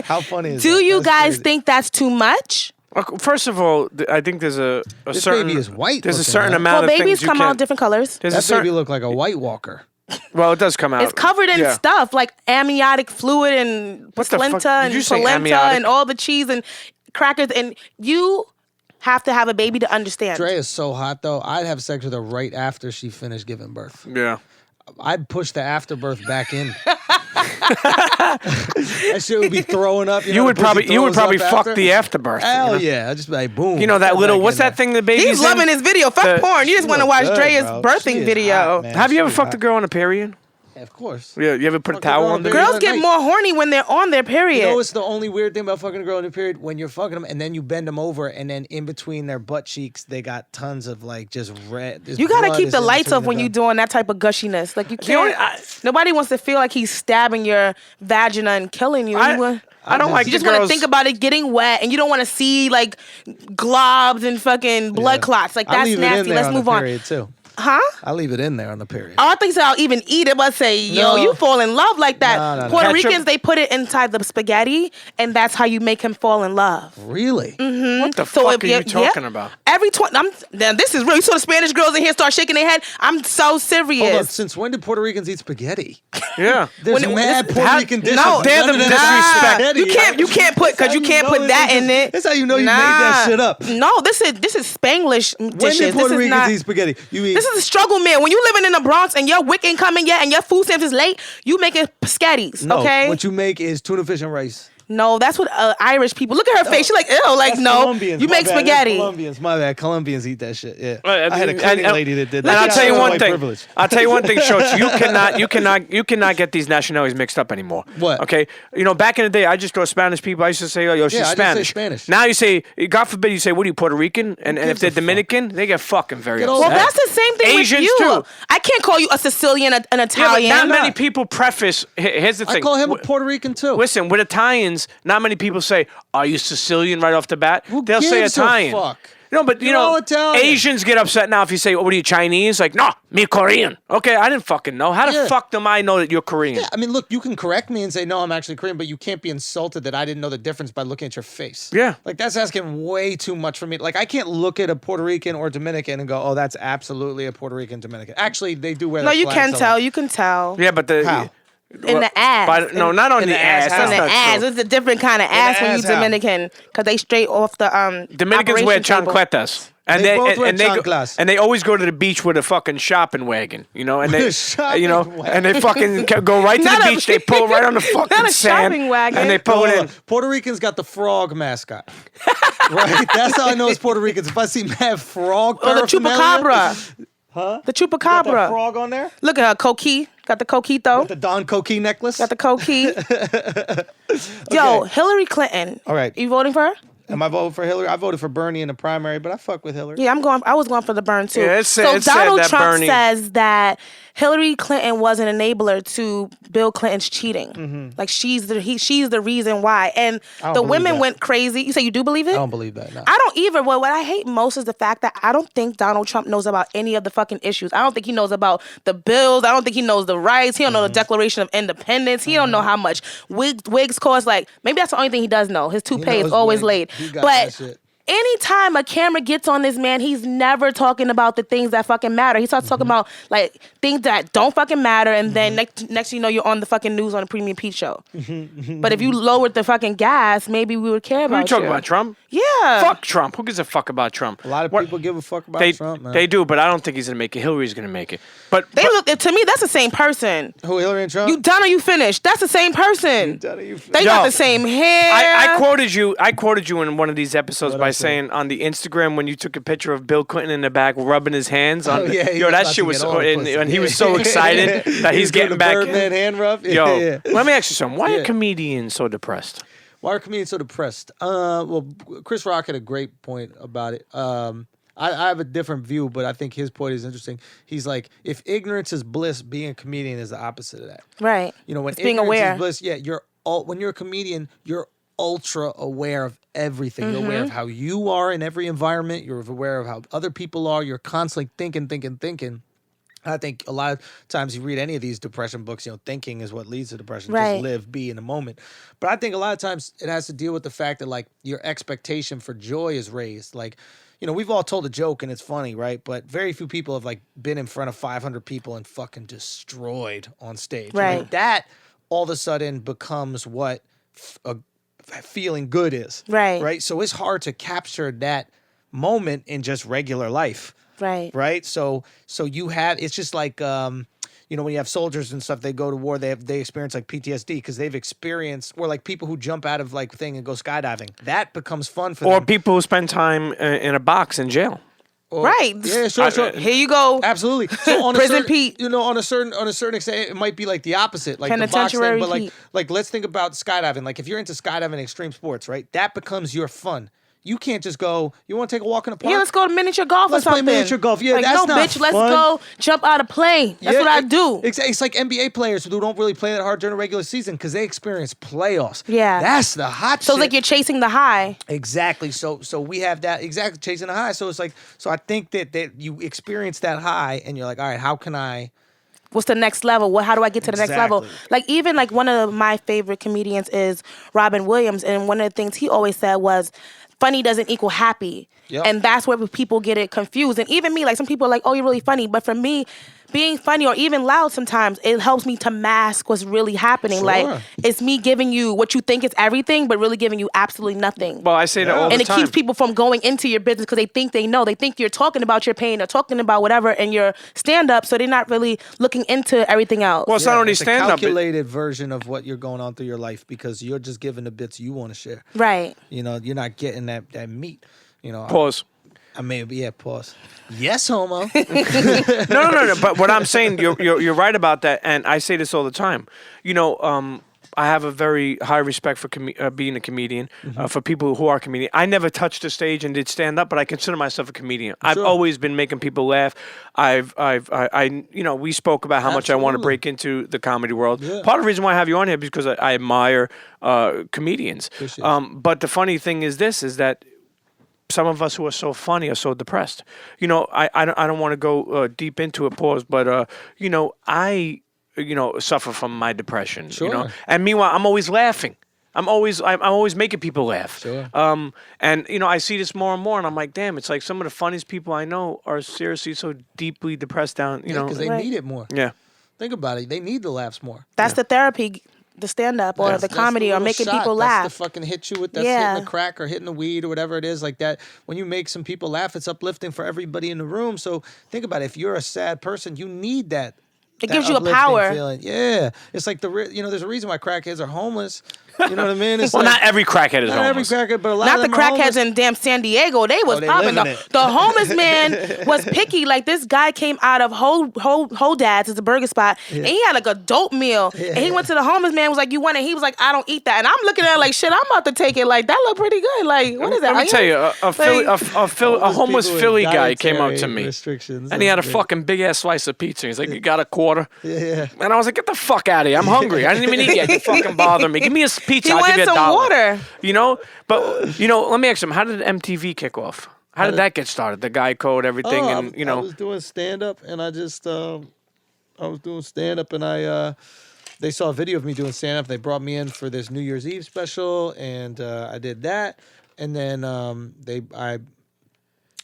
[SPEAKER 4] How funny is that?
[SPEAKER 2] Do you
[SPEAKER 4] That's
[SPEAKER 2] guys
[SPEAKER 4] crazy.
[SPEAKER 2] think that's too much?
[SPEAKER 3] First of all, I think there's a
[SPEAKER 4] This
[SPEAKER 3] certain.
[SPEAKER 4] baby is white
[SPEAKER 3] There's a
[SPEAKER 4] looking,
[SPEAKER 3] certain
[SPEAKER 4] man.
[SPEAKER 3] amount
[SPEAKER 2] Well,
[SPEAKER 3] of
[SPEAKER 2] babies
[SPEAKER 3] things you
[SPEAKER 2] come
[SPEAKER 3] can't.
[SPEAKER 2] out different colors.
[SPEAKER 3] There's a
[SPEAKER 4] That
[SPEAKER 3] certain.
[SPEAKER 4] baby looked like a White Walker.
[SPEAKER 3] Well, it does come out.
[SPEAKER 2] It's covered in
[SPEAKER 3] Yeah.
[SPEAKER 2] stuff like amniotic fluid and
[SPEAKER 3] What the fuck?
[SPEAKER 2] placenta
[SPEAKER 3] Did
[SPEAKER 2] and
[SPEAKER 3] you say
[SPEAKER 2] polenta
[SPEAKER 3] amniotic?
[SPEAKER 2] and all the cheese and crackers. And you have to have a baby to understand.
[SPEAKER 4] Dre is so hot though. I'd have sex with her right after she finished giving birth.
[SPEAKER 3] Yeah.
[SPEAKER 4] I'd push the afterbirth back in. That shit would be throwing up.
[SPEAKER 3] You would probably fuck the afterbirth.
[SPEAKER 4] Hell
[SPEAKER 3] you know?
[SPEAKER 4] yeah! I'd just be like, boom.
[SPEAKER 3] You know that
[SPEAKER 4] Get
[SPEAKER 3] little.
[SPEAKER 4] back
[SPEAKER 3] What's
[SPEAKER 4] in
[SPEAKER 3] that thing the baby's
[SPEAKER 2] He's
[SPEAKER 3] in?
[SPEAKER 2] loving his video. Fuck
[SPEAKER 3] The-
[SPEAKER 2] porn. You just want to watch
[SPEAKER 4] good,
[SPEAKER 2] Drea's
[SPEAKER 4] bro. She
[SPEAKER 2] birthing
[SPEAKER 4] is
[SPEAKER 2] video.
[SPEAKER 4] hot, man.
[SPEAKER 3] Have you
[SPEAKER 4] She
[SPEAKER 3] ever
[SPEAKER 4] is
[SPEAKER 3] fucked a
[SPEAKER 4] hot.
[SPEAKER 3] girl on a period?
[SPEAKER 4] Yeah, of course.
[SPEAKER 3] Yeah. You ever put a
[SPEAKER 4] Fuck a
[SPEAKER 3] towel
[SPEAKER 4] girl
[SPEAKER 3] on
[SPEAKER 4] on
[SPEAKER 3] the
[SPEAKER 4] a period.
[SPEAKER 2] Girls get
[SPEAKER 4] Night.
[SPEAKER 2] more horny when they're on their period.
[SPEAKER 4] You know what's the only weird thing about fucking a girl in a period? When you're fucking them and then you bend them over and then in between their butt cheeks they got tons of like just red. this
[SPEAKER 2] You gotta
[SPEAKER 4] blood
[SPEAKER 2] keep
[SPEAKER 4] is
[SPEAKER 2] the
[SPEAKER 4] in
[SPEAKER 2] lights
[SPEAKER 4] between
[SPEAKER 2] off when
[SPEAKER 4] the
[SPEAKER 2] you
[SPEAKER 4] gums.
[SPEAKER 2] doing that type of gushiness. Like you
[SPEAKER 3] only-
[SPEAKER 2] can't. Nobody wants to feel like he's stabbing your vagina and killing you.
[SPEAKER 3] I don't like
[SPEAKER 2] You
[SPEAKER 3] the
[SPEAKER 2] just want to
[SPEAKER 3] girls.
[SPEAKER 2] think about it getting wet, and you don't want to see like globs and fucking blood
[SPEAKER 4] Yeah.
[SPEAKER 2] clots. Like
[SPEAKER 4] I
[SPEAKER 2] that's
[SPEAKER 4] leave it in
[SPEAKER 2] nasty.
[SPEAKER 4] there
[SPEAKER 2] Let's
[SPEAKER 4] on
[SPEAKER 2] move
[SPEAKER 4] the
[SPEAKER 2] on.
[SPEAKER 4] period too.
[SPEAKER 2] Huh?
[SPEAKER 4] I leave it in there on the period.
[SPEAKER 2] Oh, I think so. I'll even eat it, but say, yo,
[SPEAKER 4] No.
[SPEAKER 2] you fall in love like that.
[SPEAKER 4] No.
[SPEAKER 2] Puerto
[SPEAKER 3] Ketchup?
[SPEAKER 2] Ricans, they put it inside the spaghetti, and that's how you make him fall in love.
[SPEAKER 4] Really?
[SPEAKER 3] What the
[SPEAKER 2] So
[SPEAKER 3] fuck
[SPEAKER 2] if
[SPEAKER 3] are you talking about?
[SPEAKER 2] Every now this is really. So the Spanish girls in here start shaking their head. I'm so serious.
[SPEAKER 4] Hold on. Since when did Puerto Ricans eat spaghetti?
[SPEAKER 3] Yeah.
[SPEAKER 4] There's
[SPEAKER 2] When it-
[SPEAKER 4] mad
[SPEAKER 2] this-
[SPEAKER 4] Puerto
[SPEAKER 3] how-
[SPEAKER 4] Rican dishes.
[SPEAKER 2] no,
[SPEAKER 3] they're the
[SPEAKER 4] None of them
[SPEAKER 3] disrespect.
[SPEAKER 4] is spaghetti.
[SPEAKER 2] You can't put because you can't put that in it.
[SPEAKER 4] That's how you know you made that shit up.
[SPEAKER 2] No, this is Spanglish
[SPEAKER 4] When
[SPEAKER 2] dishes.
[SPEAKER 4] did Puerto
[SPEAKER 2] This is
[SPEAKER 4] Ricans
[SPEAKER 2] not.
[SPEAKER 4] eat spaghetti? You eat.
[SPEAKER 2] This is a struggle, man. When you living in the Bronx and your WIC ain't coming yet and your food stamps is late, you making spaghettis,
[SPEAKER 4] no,
[SPEAKER 2] okay?
[SPEAKER 4] what you make is tuna fish and rice.
[SPEAKER 2] No, that's what Irish people. Look at her face. She's like, ew, like
[SPEAKER 4] That's
[SPEAKER 2] no.
[SPEAKER 4] Colombians.
[SPEAKER 2] You
[SPEAKER 4] My
[SPEAKER 2] make
[SPEAKER 4] bad. That's
[SPEAKER 2] spaghetti.
[SPEAKER 4] Colombians, my bad. Colombians eat that shit. Yeah,
[SPEAKER 3] Right,
[SPEAKER 4] I had a cleaning lady that did that.
[SPEAKER 3] And I'll
[SPEAKER 4] Shout
[SPEAKER 3] tell you
[SPEAKER 4] out to
[SPEAKER 3] one
[SPEAKER 4] white
[SPEAKER 3] thing.
[SPEAKER 4] privilege.
[SPEAKER 3] I'll tell you one thing, Schulz. You cannot get these nationalities mixed up anymore.
[SPEAKER 4] What?
[SPEAKER 3] Okay. You know, back in the day, I just go Spanish people. I used to say, oh, yo, she's
[SPEAKER 4] Yeah, I just say
[SPEAKER 3] Spanish.
[SPEAKER 4] Spanish.
[SPEAKER 3] Now you say, God forbid, you say, what are you, Puerto Rican? And if
[SPEAKER 4] gives
[SPEAKER 3] they're
[SPEAKER 4] a fuck?
[SPEAKER 3] Dominican, they get fucking very
[SPEAKER 4] Get
[SPEAKER 3] upset.
[SPEAKER 4] over
[SPEAKER 2] Well,
[SPEAKER 4] it.
[SPEAKER 2] that's the same thing
[SPEAKER 3] Asians
[SPEAKER 2] with you.
[SPEAKER 3] too.
[SPEAKER 2] I can't call you a Sicilian, an
[SPEAKER 3] Yeah, but
[SPEAKER 2] Italian.
[SPEAKER 3] not many
[SPEAKER 4] not.
[SPEAKER 3] people preface. Here's the thing.
[SPEAKER 4] I call him a
[SPEAKER 3] W-
[SPEAKER 4] Puerto Rican too.
[SPEAKER 3] Listen, with Italians, not many people say, "Are you Sicilian?" right off the bat. They'll say
[SPEAKER 4] gives a
[SPEAKER 3] Italian.
[SPEAKER 4] fuck?
[SPEAKER 3] No, but you
[SPEAKER 4] They're all
[SPEAKER 3] know,
[SPEAKER 4] Italian.
[SPEAKER 3] Asians get upset now if you say, "What are you Chinese?" Like, no, me Korean. Okay, I didn't fucking know. How the
[SPEAKER 4] Yeah.
[SPEAKER 3] fuck do I know that you're Korean?
[SPEAKER 4] Yeah, I mean, look, you can correct me and say, no, I'm actually Korean, but you can't be insulted that I didn't know the difference by looking at your face.
[SPEAKER 3] Yeah.
[SPEAKER 4] Like, that's asking way too much for me. Like, I can't look at a Puerto Rican or Dominican and go, oh, that's absolutely a Puerto Rican Dominican. Actually, they do wear
[SPEAKER 2] No,
[SPEAKER 4] that
[SPEAKER 2] you
[SPEAKER 4] flag
[SPEAKER 2] can
[SPEAKER 4] so
[SPEAKER 2] tell.
[SPEAKER 4] much.
[SPEAKER 2] You can tell.
[SPEAKER 3] Yeah, but the
[SPEAKER 4] How?
[SPEAKER 2] In the ass.
[SPEAKER 3] No, not on
[SPEAKER 4] in
[SPEAKER 3] the
[SPEAKER 4] the
[SPEAKER 3] ass.
[SPEAKER 4] ass,
[SPEAKER 3] That's
[SPEAKER 2] In the
[SPEAKER 3] not
[SPEAKER 2] ass.
[SPEAKER 3] true.
[SPEAKER 2] It's a different kind of ass when you
[SPEAKER 4] ass, how?
[SPEAKER 2] Dominican because they straight off the
[SPEAKER 3] Dominicans wear
[SPEAKER 2] operation table.
[SPEAKER 3] chancletas. And
[SPEAKER 4] They both wear
[SPEAKER 3] and they go,
[SPEAKER 4] chanclas.
[SPEAKER 3] and they always go to the beach with a fucking shopping wagon, you know, and they
[SPEAKER 4] Shopping
[SPEAKER 3] you know,
[SPEAKER 4] wagon.
[SPEAKER 3] and they fucking go right to
[SPEAKER 2] Not
[SPEAKER 3] the
[SPEAKER 2] a-
[SPEAKER 3] beach. They pull it right on the fucking
[SPEAKER 2] Not a
[SPEAKER 3] sand,
[SPEAKER 2] shopping wagon.
[SPEAKER 3] and they pull it in.
[SPEAKER 4] Puerto Ricans got the frog mascot. Right? That's how I know it's Puerto Ricans. If I see mad frog
[SPEAKER 2] Or the
[SPEAKER 4] paraphernalia-
[SPEAKER 2] chupacabra.
[SPEAKER 4] Huh?
[SPEAKER 2] The
[SPEAKER 4] Got that
[SPEAKER 2] chupacabra.
[SPEAKER 4] frog on there?
[SPEAKER 2] Look at her, coquille. Got the coquito.
[SPEAKER 4] The Don Coquille necklace?
[SPEAKER 2] Got the coquille. Yo, Hillary Clinton.
[SPEAKER 4] All right.
[SPEAKER 2] You voting for her?
[SPEAKER 4] Am I voting for Hillary? I voted for Bernie in the primary, but I fuck with Hillary.
[SPEAKER 2] Yeah, I was going for the burn too.
[SPEAKER 3] Yeah, it's sad-
[SPEAKER 2] so
[SPEAKER 3] it's sad
[SPEAKER 2] Donald
[SPEAKER 3] that
[SPEAKER 2] Trump
[SPEAKER 3] Bernie-
[SPEAKER 2] says that Hillary Clinton was an enabler to Bill Clinton's cheating. Like she's the reason why. And
[SPEAKER 4] don't
[SPEAKER 2] the
[SPEAKER 4] believe
[SPEAKER 2] women
[SPEAKER 4] that.
[SPEAKER 2] went crazy. You say you do believe it?
[SPEAKER 4] I don't believe that. No.
[SPEAKER 2] I don't either. Well, what I hate most is the fact that I don't think Donald Trump knows about any of the fucking issues. I don't think he knows about the bills. I don't think he knows the rights. He don't know the Declaration of Independence. He don't know how much wigs cost. Like, maybe that's the only thing he does know. His toupee is
[SPEAKER 4] knows
[SPEAKER 2] always
[SPEAKER 4] wigs.
[SPEAKER 2] laid.
[SPEAKER 4] He got that shit.
[SPEAKER 2] Anytime a camera gets on this man, he's never talking about the things that fucking matter. He starts talking about like things that don't fucking matter, and then next you know you're on the fucking news on a premium Pete show. But if you lowered the fucking gas, maybe we would care
[SPEAKER 3] Who
[SPEAKER 2] about
[SPEAKER 3] are you talking
[SPEAKER 2] you.
[SPEAKER 3] about, Trump?
[SPEAKER 2] Yeah.
[SPEAKER 3] Fuck Trump. Who gives a fuck about Trump?
[SPEAKER 4] A lot of
[SPEAKER 3] What-
[SPEAKER 4] people give a fuck about
[SPEAKER 3] They,
[SPEAKER 4] Trump, man.
[SPEAKER 3] they do, but I don't think he's gonna make it. Hillary's gonna make it. But
[SPEAKER 2] They look to me. That's the same person.
[SPEAKER 4] Who, Hillary and Trump?
[SPEAKER 2] You done or you finished? That's the same person.
[SPEAKER 4] done or you
[SPEAKER 2] They
[SPEAKER 3] Yo,
[SPEAKER 2] got the same hair.
[SPEAKER 3] I quoted you. I quoted you in one of these episodes
[SPEAKER 4] What'd
[SPEAKER 3] by
[SPEAKER 4] I say?
[SPEAKER 3] saying on the Instagram when you took a picture of Bill Clinton in the back rubbing his hands on.
[SPEAKER 4] Oh, yeah, he
[SPEAKER 3] yo,
[SPEAKER 4] was
[SPEAKER 3] that
[SPEAKER 4] about
[SPEAKER 3] shit
[SPEAKER 4] to
[SPEAKER 3] was.
[SPEAKER 4] get all the
[SPEAKER 3] And,
[SPEAKER 4] pussy.
[SPEAKER 3] and he was so excited that
[SPEAKER 4] He
[SPEAKER 3] he's
[SPEAKER 4] was doing
[SPEAKER 3] getting
[SPEAKER 4] the
[SPEAKER 3] back.
[SPEAKER 4] Birdman hand rub.
[SPEAKER 3] Yo,
[SPEAKER 4] Yeah.
[SPEAKER 3] let me ask you something. Why
[SPEAKER 4] Yeah.
[SPEAKER 3] are comedians so depressed?
[SPEAKER 4] Why are comedians so depressed? Well, Chris Rock had a great point about it. I have a different view, but I think his point is interesting. He's like, if ignorance is bliss, being a comedian is the opposite of that.
[SPEAKER 2] Right.
[SPEAKER 4] You know, when
[SPEAKER 2] It's being
[SPEAKER 4] ignorance
[SPEAKER 2] aware.
[SPEAKER 4] is bliss, yeah, when you're a comedian, you're ultra aware of everything. You're aware of how you are in every environment. You're aware of how other people are. You're constantly thinking. I think a lot of times you read any of these depression books, you know, thinking is what leads to depression.
[SPEAKER 2] Right.
[SPEAKER 4] Just live, be in the moment. But I think a lot of times it has to deal with the fact that like your expectation for joy is raised. Like, you know, we've all told a joke and it's funny, right? But very few people have like been in front of 500 people and fucking destroyed on stage.
[SPEAKER 2] Right.
[SPEAKER 4] Like, that all of a sudden becomes what feeling good is.
[SPEAKER 2] Right.
[SPEAKER 4] Right. So it's hard to capture that moment in just regular life.
[SPEAKER 2] Right.
[SPEAKER 4] Right. So you have, it's just like, you know, when you have soldiers and stuff, they go to war, they experience like PTSD because they've experienced, or like people who jump out of like thing and go skydiving. That becomes fun for
[SPEAKER 3] Or
[SPEAKER 4] them.
[SPEAKER 3] people who spend time in a box in jail.
[SPEAKER 2] Right.
[SPEAKER 4] Yeah, sure.
[SPEAKER 2] Here you go.
[SPEAKER 4] Absolutely. So on
[SPEAKER 2] Prison
[SPEAKER 4] a certain,
[SPEAKER 2] Pete.
[SPEAKER 4] you know, on a certain extent, it might be like the opposite, like the box
[SPEAKER 2] Penitentiary
[SPEAKER 4] thing. But
[SPEAKER 2] Pete.
[SPEAKER 4] like let's think about skydiving. Like if you're into skydiving and extreme sports, right? That becomes your fun. You can't just go. You want to take a walk in the park?
[SPEAKER 2] Yeah, let's go to miniature golf
[SPEAKER 4] Let's
[SPEAKER 2] or
[SPEAKER 4] play
[SPEAKER 2] something.
[SPEAKER 4] miniature golf. Yeah,
[SPEAKER 2] like,
[SPEAKER 4] that's
[SPEAKER 2] no,
[SPEAKER 4] not
[SPEAKER 2] bitch, let's
[SPEAKER 4] fun.
[SPEAKER 2] go jump out of plane. That's what I do.
[SPEAKER 4] It's like NBA players who don't really play that hard during the regular season because they experience playoffs.
[SPEAKER 2] Yeah.
[SPEAKER 4] That's the hot
[SPEAKER 2] So
[SPEAKER 4] shit.
[SPEAKER 2] it's like you're chasing the high.
[SPEAKER 4] Exactly. So we have that exactly chasing the high. So it's like I think that you experience that high and you're like, all right, how can I?
[SPEAKER 2] What's the next level? How do I get to the next level?
[SPEAKER 4] Exactly.
[SPEAKER 2] Like even like one of my favorite comedians is Robin Williams, and one of the things he always said was, funny doesn't equal happy.
[SPEAKER 4] Yep.
[SPEAKER 2] And that's where people get it confused. And even me, like some people are like, oh, you're really funny. But for me, being funny or even loud sometimes, it helps me to mask what's really happening.
[SPEAKER 4] Sure.
[SPEAKER 2] Like it's me giving you what you think is everything, but really giving you absolutely nothing.
[SPEAKER 3] Well, I say that all the
[SPEAKER 2] And it
[SPEAKER 3] time.
[SPEAKER 2] keeps people from going into your business because they think they know. They think you're talking about your pain or talking about whatever in your stand-up, so they're not really looking into everything else.
[SPEAKER 3] Well, it's not only
[SPEAKER 4] It's a
[SPEAKER 3] stand up.
[SPEAKER 4] calculated version of what you're going on through your life because you're just giving the bits you want to share.
[SPEAKER 2] Right.
[SPEAKER 4] You know, you're not getting that meat. You know,
[SPEAKER 3] Pause.
[SPEAKER 4] I mean, yeah, pause. Yes, homo.
[SPEAKER 3] No. But what I'm saying, you're right about that, and I say this all the time. You know, I have a very high respect for being a comedian. For people who are comedians, I never touched the stage and did stand up, but I consider myself a comedian. I've always been making people laugh. You know, we spoke about how much I want to
[SPEAKER 4] Absolutely.
[SPEAKER 3] break into the comedy world.
[SPEAKER 4] Yeah.
[SPEAKER 3] Part of the reason why I have you on here is because I admire comedians.
[SPEAKER 4] Appreciate it.
[SPEAKER 3] But the funny thing is that some of us who are so funny are so depressed. You know, I don't want to go deep into it, pause, but you know, I suffer from my depression. You know,
[SPEAKER 4] Sure.
[SPEAKER 3] and meanwhile, I'm always laughing. I'm always making people laugh.
[SPEAKER 4] Sure.
[SPEAKER 3] And you know, I see this more and more, and I'm like, damn, it's like some of the funniest people I know are seriously so deeply depressed down. You know,
[SPEAKER 4] because they
[SPEAKER 2] Right.
[SPEAKER 4] need it more.
[SPEAKER 3] yeah.
[SPEAKER 4] Think about it. They need the laughs more.
[SPEAKER 2] That's the therapy the stand up or the
[SPEAKER 4] That's
[SPEAKER 2] comedy or
[SPEAKER 4] little
[SPEAKER 2] making
[SPEAKER 4] shot.
[SPEAKER 2] people
[SPEAKER 4] That's
[SPEAKER 2] laugh.
[SPEAKER 4] the fucking hit you with that's
[SPEAKER 2] Yeah.
[SPEAKER 4] hitting the crack or hitting the weed or whatever it is like that. When you make some people laugh, it's uplifting for everybody in the room. So think about it. If you're a sad person, you need that.
[SPEAKER 2] It
[SPEAKER 4] that
[SPEAKER 2] gives you a
[SPEAKER 4] uplifting
[SPEAKER 2] power.
[SPEAKER 4] feeling. Yeah, it's like there's a reason why crackheads are homeless. You know what I mean? It's
[SPEAKER 3] Well,
[SPEAKER 4] like,
[SPEAKER 3] not every crackhead is
[SPEAKER 4] not every
[SPEAKER 3] homeless.
[SPEAKER 4] crackhead, but a lot
[SPEAKER 2] Not
[SPEAKER 4] of
[SPEAKER 2] the
[SPEAKER 4] them are homeless.
[SPEAKER 2] crackheads in damn San Diego. They was
[SPEAKER 4] they
[SPEAKER 2] popping.
[SPEAKER 4] living it.
[SPEAKER 2] The homeless man was picky. Like this guy came out of Whole Dad's, it's a burger spot, and he had like a dope meal. And he went to the homeless man, was like, "You want it?" He was like, "I don't eat that." And I'm looking at it like, "Shit, I'm about to take it." Like that look pretty good. Like what is that?
[SPEAKER 3] Let me tell you, a homeless
[SPEAKER 4] people with
[SPEAKER 3] Philly guy came up to
[SPEAKER 4] dietary
[SPEAKER 3] me,
[SPEAKER 4] restrictions
[SPEAKER 3] and he had a
[SPEAKER 4] and-
[SPEAKER 3] fucking big ass slice of pizza. He's like, "You got a quarter?"
[SPEAKER 4] Yeah.
[SPEAKER 3] And I was like, "Get the fuck out of here! I'm hungry. I didn't even eat yet. You fucking bother me. Give me a pizza.
[SPEAKER 2] He
[SPEAKER 3] I'll give
[SPEAKER 2] wanted
[SPEAKER 3] you a
[SPEAKER 2] some
[SPEAKER 3] dollar."
[SPEAKER 2] water.
[SPEAKER 3] You know, but let me ask him. How did MTV kick off? How did that get started? The guy code, everything, and
[SPEAKER 4] I was doing stand up, and I was doing stand up, and they saw a video of me doing stand up. They brought me in for this New Year's Eve special, and I did that, and then I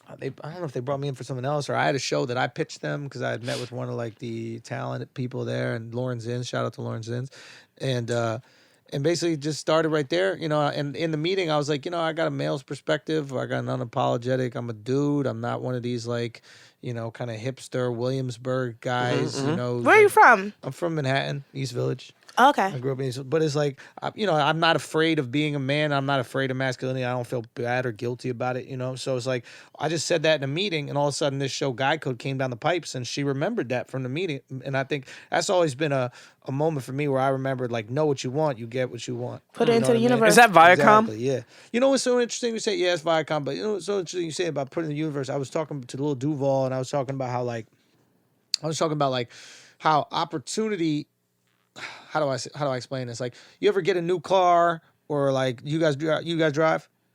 [SPEAKER 4] don't know if they brought me in for something else or I had a show that I pitched them because I had met with one of like the talented people there and Lauren Zins, shout out to Lauren Zins, and basically just started right there, and in the meeting I was like, I got a male's perspective. I got an unapologetic. I'm a dude. I'm not one of these like, kind of hipster Williamsburg guys,
[SPEAKER 2] Where are you from?
[SPEAKER 4] I'm from Manhattan, East Village.
[SPEAKER 2] Okay.
[SPEAKER 4] I grew up in East, but it's like, I'm not afraid of being a man. I'm not afraid of masculinity. I don't feel bad or guilty about it, So it's like, I just said that in a meeting, and all of a sudden this show Guy Code came down the pipes, and she remembered that from the meeting. And I think that's always been a moment for me where I remembered, like, know what you want, you get what you want.
[SPEAKER 2] Put it
[SPEAKER 4] You
[SPEAKER 2] into
[SPEAKER 4] know
[SPEAKER 2] the
[SPEAKER 4] what I mean?
[SPEAKER 2] universe.
[SPEAKER 3] Is that Viacom?
[SPEAKER 4] Exactly, yeah. You know what's so interesting? You say, yeah, it's Viacom, but what's so interesting you say about putting in the universe? I was talking to Lil Duval, and I was talking about how opportunity. How do I explain this? Like, you ever get a new car or like you guys drive?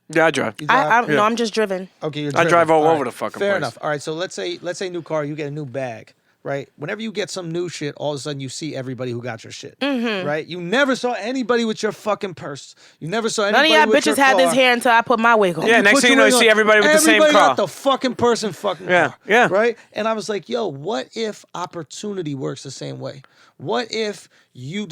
[SPEAKER 3] Yeah, I drive.
[SPEAKER 4] You drive?
[SPEAKER 2] No, I'm just driven.
[SPEAKER 4] Okay, you're
[SPEAKER 3] I
[SPEAKER 4] driven.
[SPEAKER 3] drive all
[SPEAKER 4] right.
[SPEAKER 3] over the fucking
[SPEAKER 4] Fair
[SPEAKER 3] place.
[SPEAKER 4] enough. All right, so let's say new car, you get a new bag, right? Whenever you get some new shit, all of a sudden you see everybody who got your shit, right? You never saw anybody with your fucking purse. You never saw
[SPEAKER 2] None
[SPEAKER 4] anybody
[SPEAKER 2] of y'all
[SPEAKER 4] with your
[SPEAKER 2] bitches had this
[SPEAKER 4] car.
[SPEAKER 2] hair until I put my wig on.
[SPEAKER 3] Yeah, next
[SPEAKER 4] Put
[SPEAKER 3] thing you
[SPEAKER 4] your
[SPEAKER 3] know, you
[SPEAKER 4] wig
[SPEAKER 3] see
[SPEAKER 4] on.
[SPEAKER 3] everybody with the same
[SPEAKER 4] Everybody
[SPEAKER 3] car.
[SPEAKER 4] got the fucking person fucking car.
[SPEAKER 3] Yeah.
[SPEAKER 4] Right? And I was like, yo, what if opportunity works the same way? What if you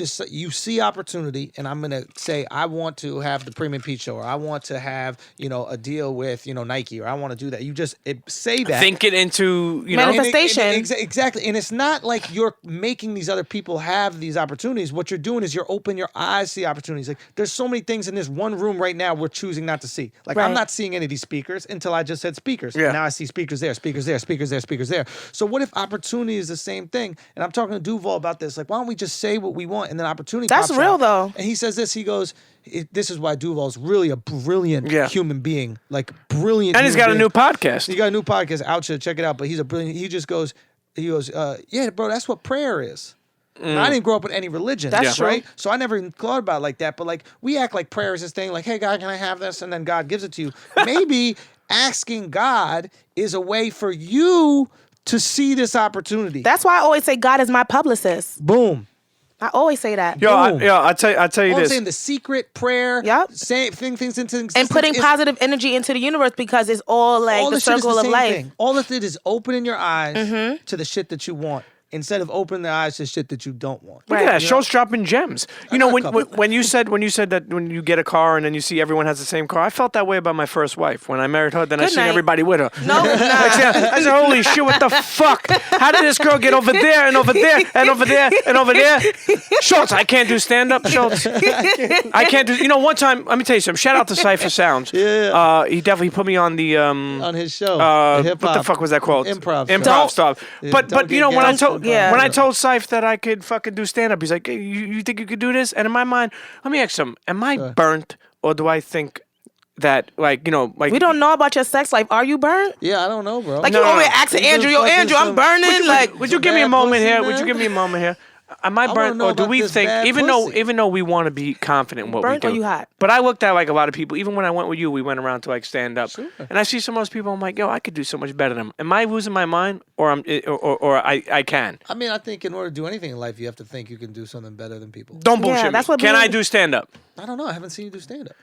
[SPEAKER 4] see opportunity, and I'm gonna say I want to have the Premium Pete Show, or I want to have a deal with Nike, or I want to do that. You just say that.
[SPEAKER 3] Think it into,
[SPEAKER 2] Manifestation.
[SPEAKER 4] Exactly, and it's not like you're making these other people have these opportunities. What you're doing is you're opening your eyes to the opportunities. Like, there's so many things in this one room right now we're choosing not to see. Like, I'm
[SPEAKER 2] Right.
[SPEAKER 4] not seeing any of these speakers until I just said speakers.
[SPEAKER 3] Yeah.
[SPEAKER 4] Now I see speakers there, speakers there, speakers there, speakers there. So what if opportunity is the same thing? And I'm talking to Duval about this. Like, why don't we just say what we want, and then opportunity
[SPEAKER 2] That's
[SPEAKER 4] pops
[SPEAKER 2] real,
[SPEAKER 4] out.
[SPEAKER 2] though.
[SPEAKER 4] And he says this, he goes, this is why Duval's really a brilliant human being. Like, brilliant
[SPEAKER 3] And he's
[SPEAKER 4] human
[SPEAKER 3] got a
[SPEAKER 4] being.
[SPEAKER 3] new podcast.
[SPEAKER 4] He got a new podcast out, should check it out. But he's a brilliant. He goes, yeah, bro, that's what prayer is. And I didn't grow up with any religion.
[SPEAKER 2] That's
[SPEAKER 4] right.
[SPEAKER 2] true.
[SPEAKER 4] So I never even thought about it like that. But like, we act like prayer is this thing. Like, hey, God, can I have this? And then God gives it to you. Maybe asking God is a way for you to see this opportunity.
[SPEAKER 2] That's why I always say God is my publicist.
[SPEAKER 4] Boom.
[SPEAKER 2] I always say that.
[SPEAKER 4] Boom.
[SPEAKER 3] I tell you
[SPEAKER 4] All I'm
[SPEAKER 3] this.
[SPEAKER 4] saying, the secret prayer,
[SPEAKER 2] Yep.
[SPEAKER 4] saying things into existence,
[SPEAKER 2] And putting
[SPEAKER 4] is-
[SPEAKER 2] positive energy into the universe because it's all like
[SPEAKER 4] all
[SPEAKER 2] the
[SPEAKER 4] this shit is
[SPEAKER 2] circle of
[SPEAKER 4] same
[SPEAKER 2] life.
[SPEAKER 4] thing. All of it is opening your eyes to the shit that you want, instead of opening the eyes to shit that you don't want.
[SPEAKER 3] Look at that. Show's dropping gems. You know,
[SPEAKER 4] got a couple.
[SPEAKER 3] when you said that when you get a car and then you see everyone has the same car, I felt that way about my first wife. When I married her, then I
[SPEAKER 2] Good
[SPEAKER 3] seen
[SPEAKER 2] night.
[SPEAKER 3] everybody with her.
[SPEAKER 2] No,
[SPEAKER 3] I
[SPEAKER 2] nah.
[SPEAKER 3] said, holy shit, what the fuck? How did this girl get over there and over there and over there and over there? Schulz, I can't do stand-up, Schulz. I can't do, one time, let me tell you something. Shout out to Cypher Sounds.
[SPEAKER 4] Yeah.
[SPEAKER 3] He definitely put me on the,
[SPEAKER 4] On his show,
[SPEAKER 3] what the fuck was that called?
[SPEAKER 4] Improv.
[SPEAKER 3] Improv stuff. But
[SPEAKER 4] don't
[SPEAKER 3] you know,
[SPEAKER 4] get
[SPEAKER 3] when I
[SPEAKER 4] gassed
[SPEAKER 3] told
[SPEAKER 4] improv. Yeah.
[SPEAKER 3] when I told Syph that I could fucking do stand up, he's like, hey, you think you could do this? And in my mind, let me ask him, am I burnt, or do I think that like
[SPEAKER 2] We don't know about your sex life. Are you burnt?
[SPEAKER 4] Yeah, I don't know, bro.
[SPEAKER 2] Like
[SPEAKER 3] No,
[SPEAKER 2] you
[SPEAKER 3] no,
[SPEAKER 2] over
[SPEAKER 3] no.
[SPEAKER 2] here asking
[SPEAKER 4] You
[SPEAKER 2] Andrew,
[SPEAKER 4] just
[SPEAKER 2] yo,
[SPEAKER 4] fucking
[SPEAKER 2] Andrew, I'm
[SPEAKER 4] some-
[SPEAKER 2] burning.
[SPEAKER 3] would you give me a
[SPEAKER 4] bad
[SPEAKER 3] moment
[SPEAKER 4] pussy,
[SPEAKER 3] here?
[SPEAKER 4] man?
[SPEAKER 3] Would you give me a moment here? Am I
[SPEAKER 4] wanna
[SPEAKER 3] burnt,
[SPEAKER 4] know
[SPEAKER 3] or do
[SPEAKER 4] about
[SPEAKER 3] we
[SPEAKER 4] this
[SPEAKER 3] think
[SPEAKER 4] bad
[SPEAKER 3] even
[SPEAKER 4] pussy.
[SPEAKER 3] though we want to be confident in what
[SPEAKER 2] Burnt
[SPEAKER 3] we
[SPEAKER 2] or
[SPEAKER 3] do?
[SPEAKER 2] you hot?
[SPEAKER 3] But I looked at like a lot of people. Even when I went with you, we went around to like stand up, and I see some of those people. I'm like, yo, I could do so much better than them. Am I losing my mind, or I can?
[SPEAKER 4] I mean, I think in order to do anything in life, you have to think you can do something better than people.
[SPEAKER 3] Don't bullshit me.
[SPEAKER 2] that's what
[SPEAKER 3] Can
[SPEAKER 2] being-
[SPEAKER 3] I do stand up?
[SPEAKER 4] I don't know. I haven't seen you do stand up.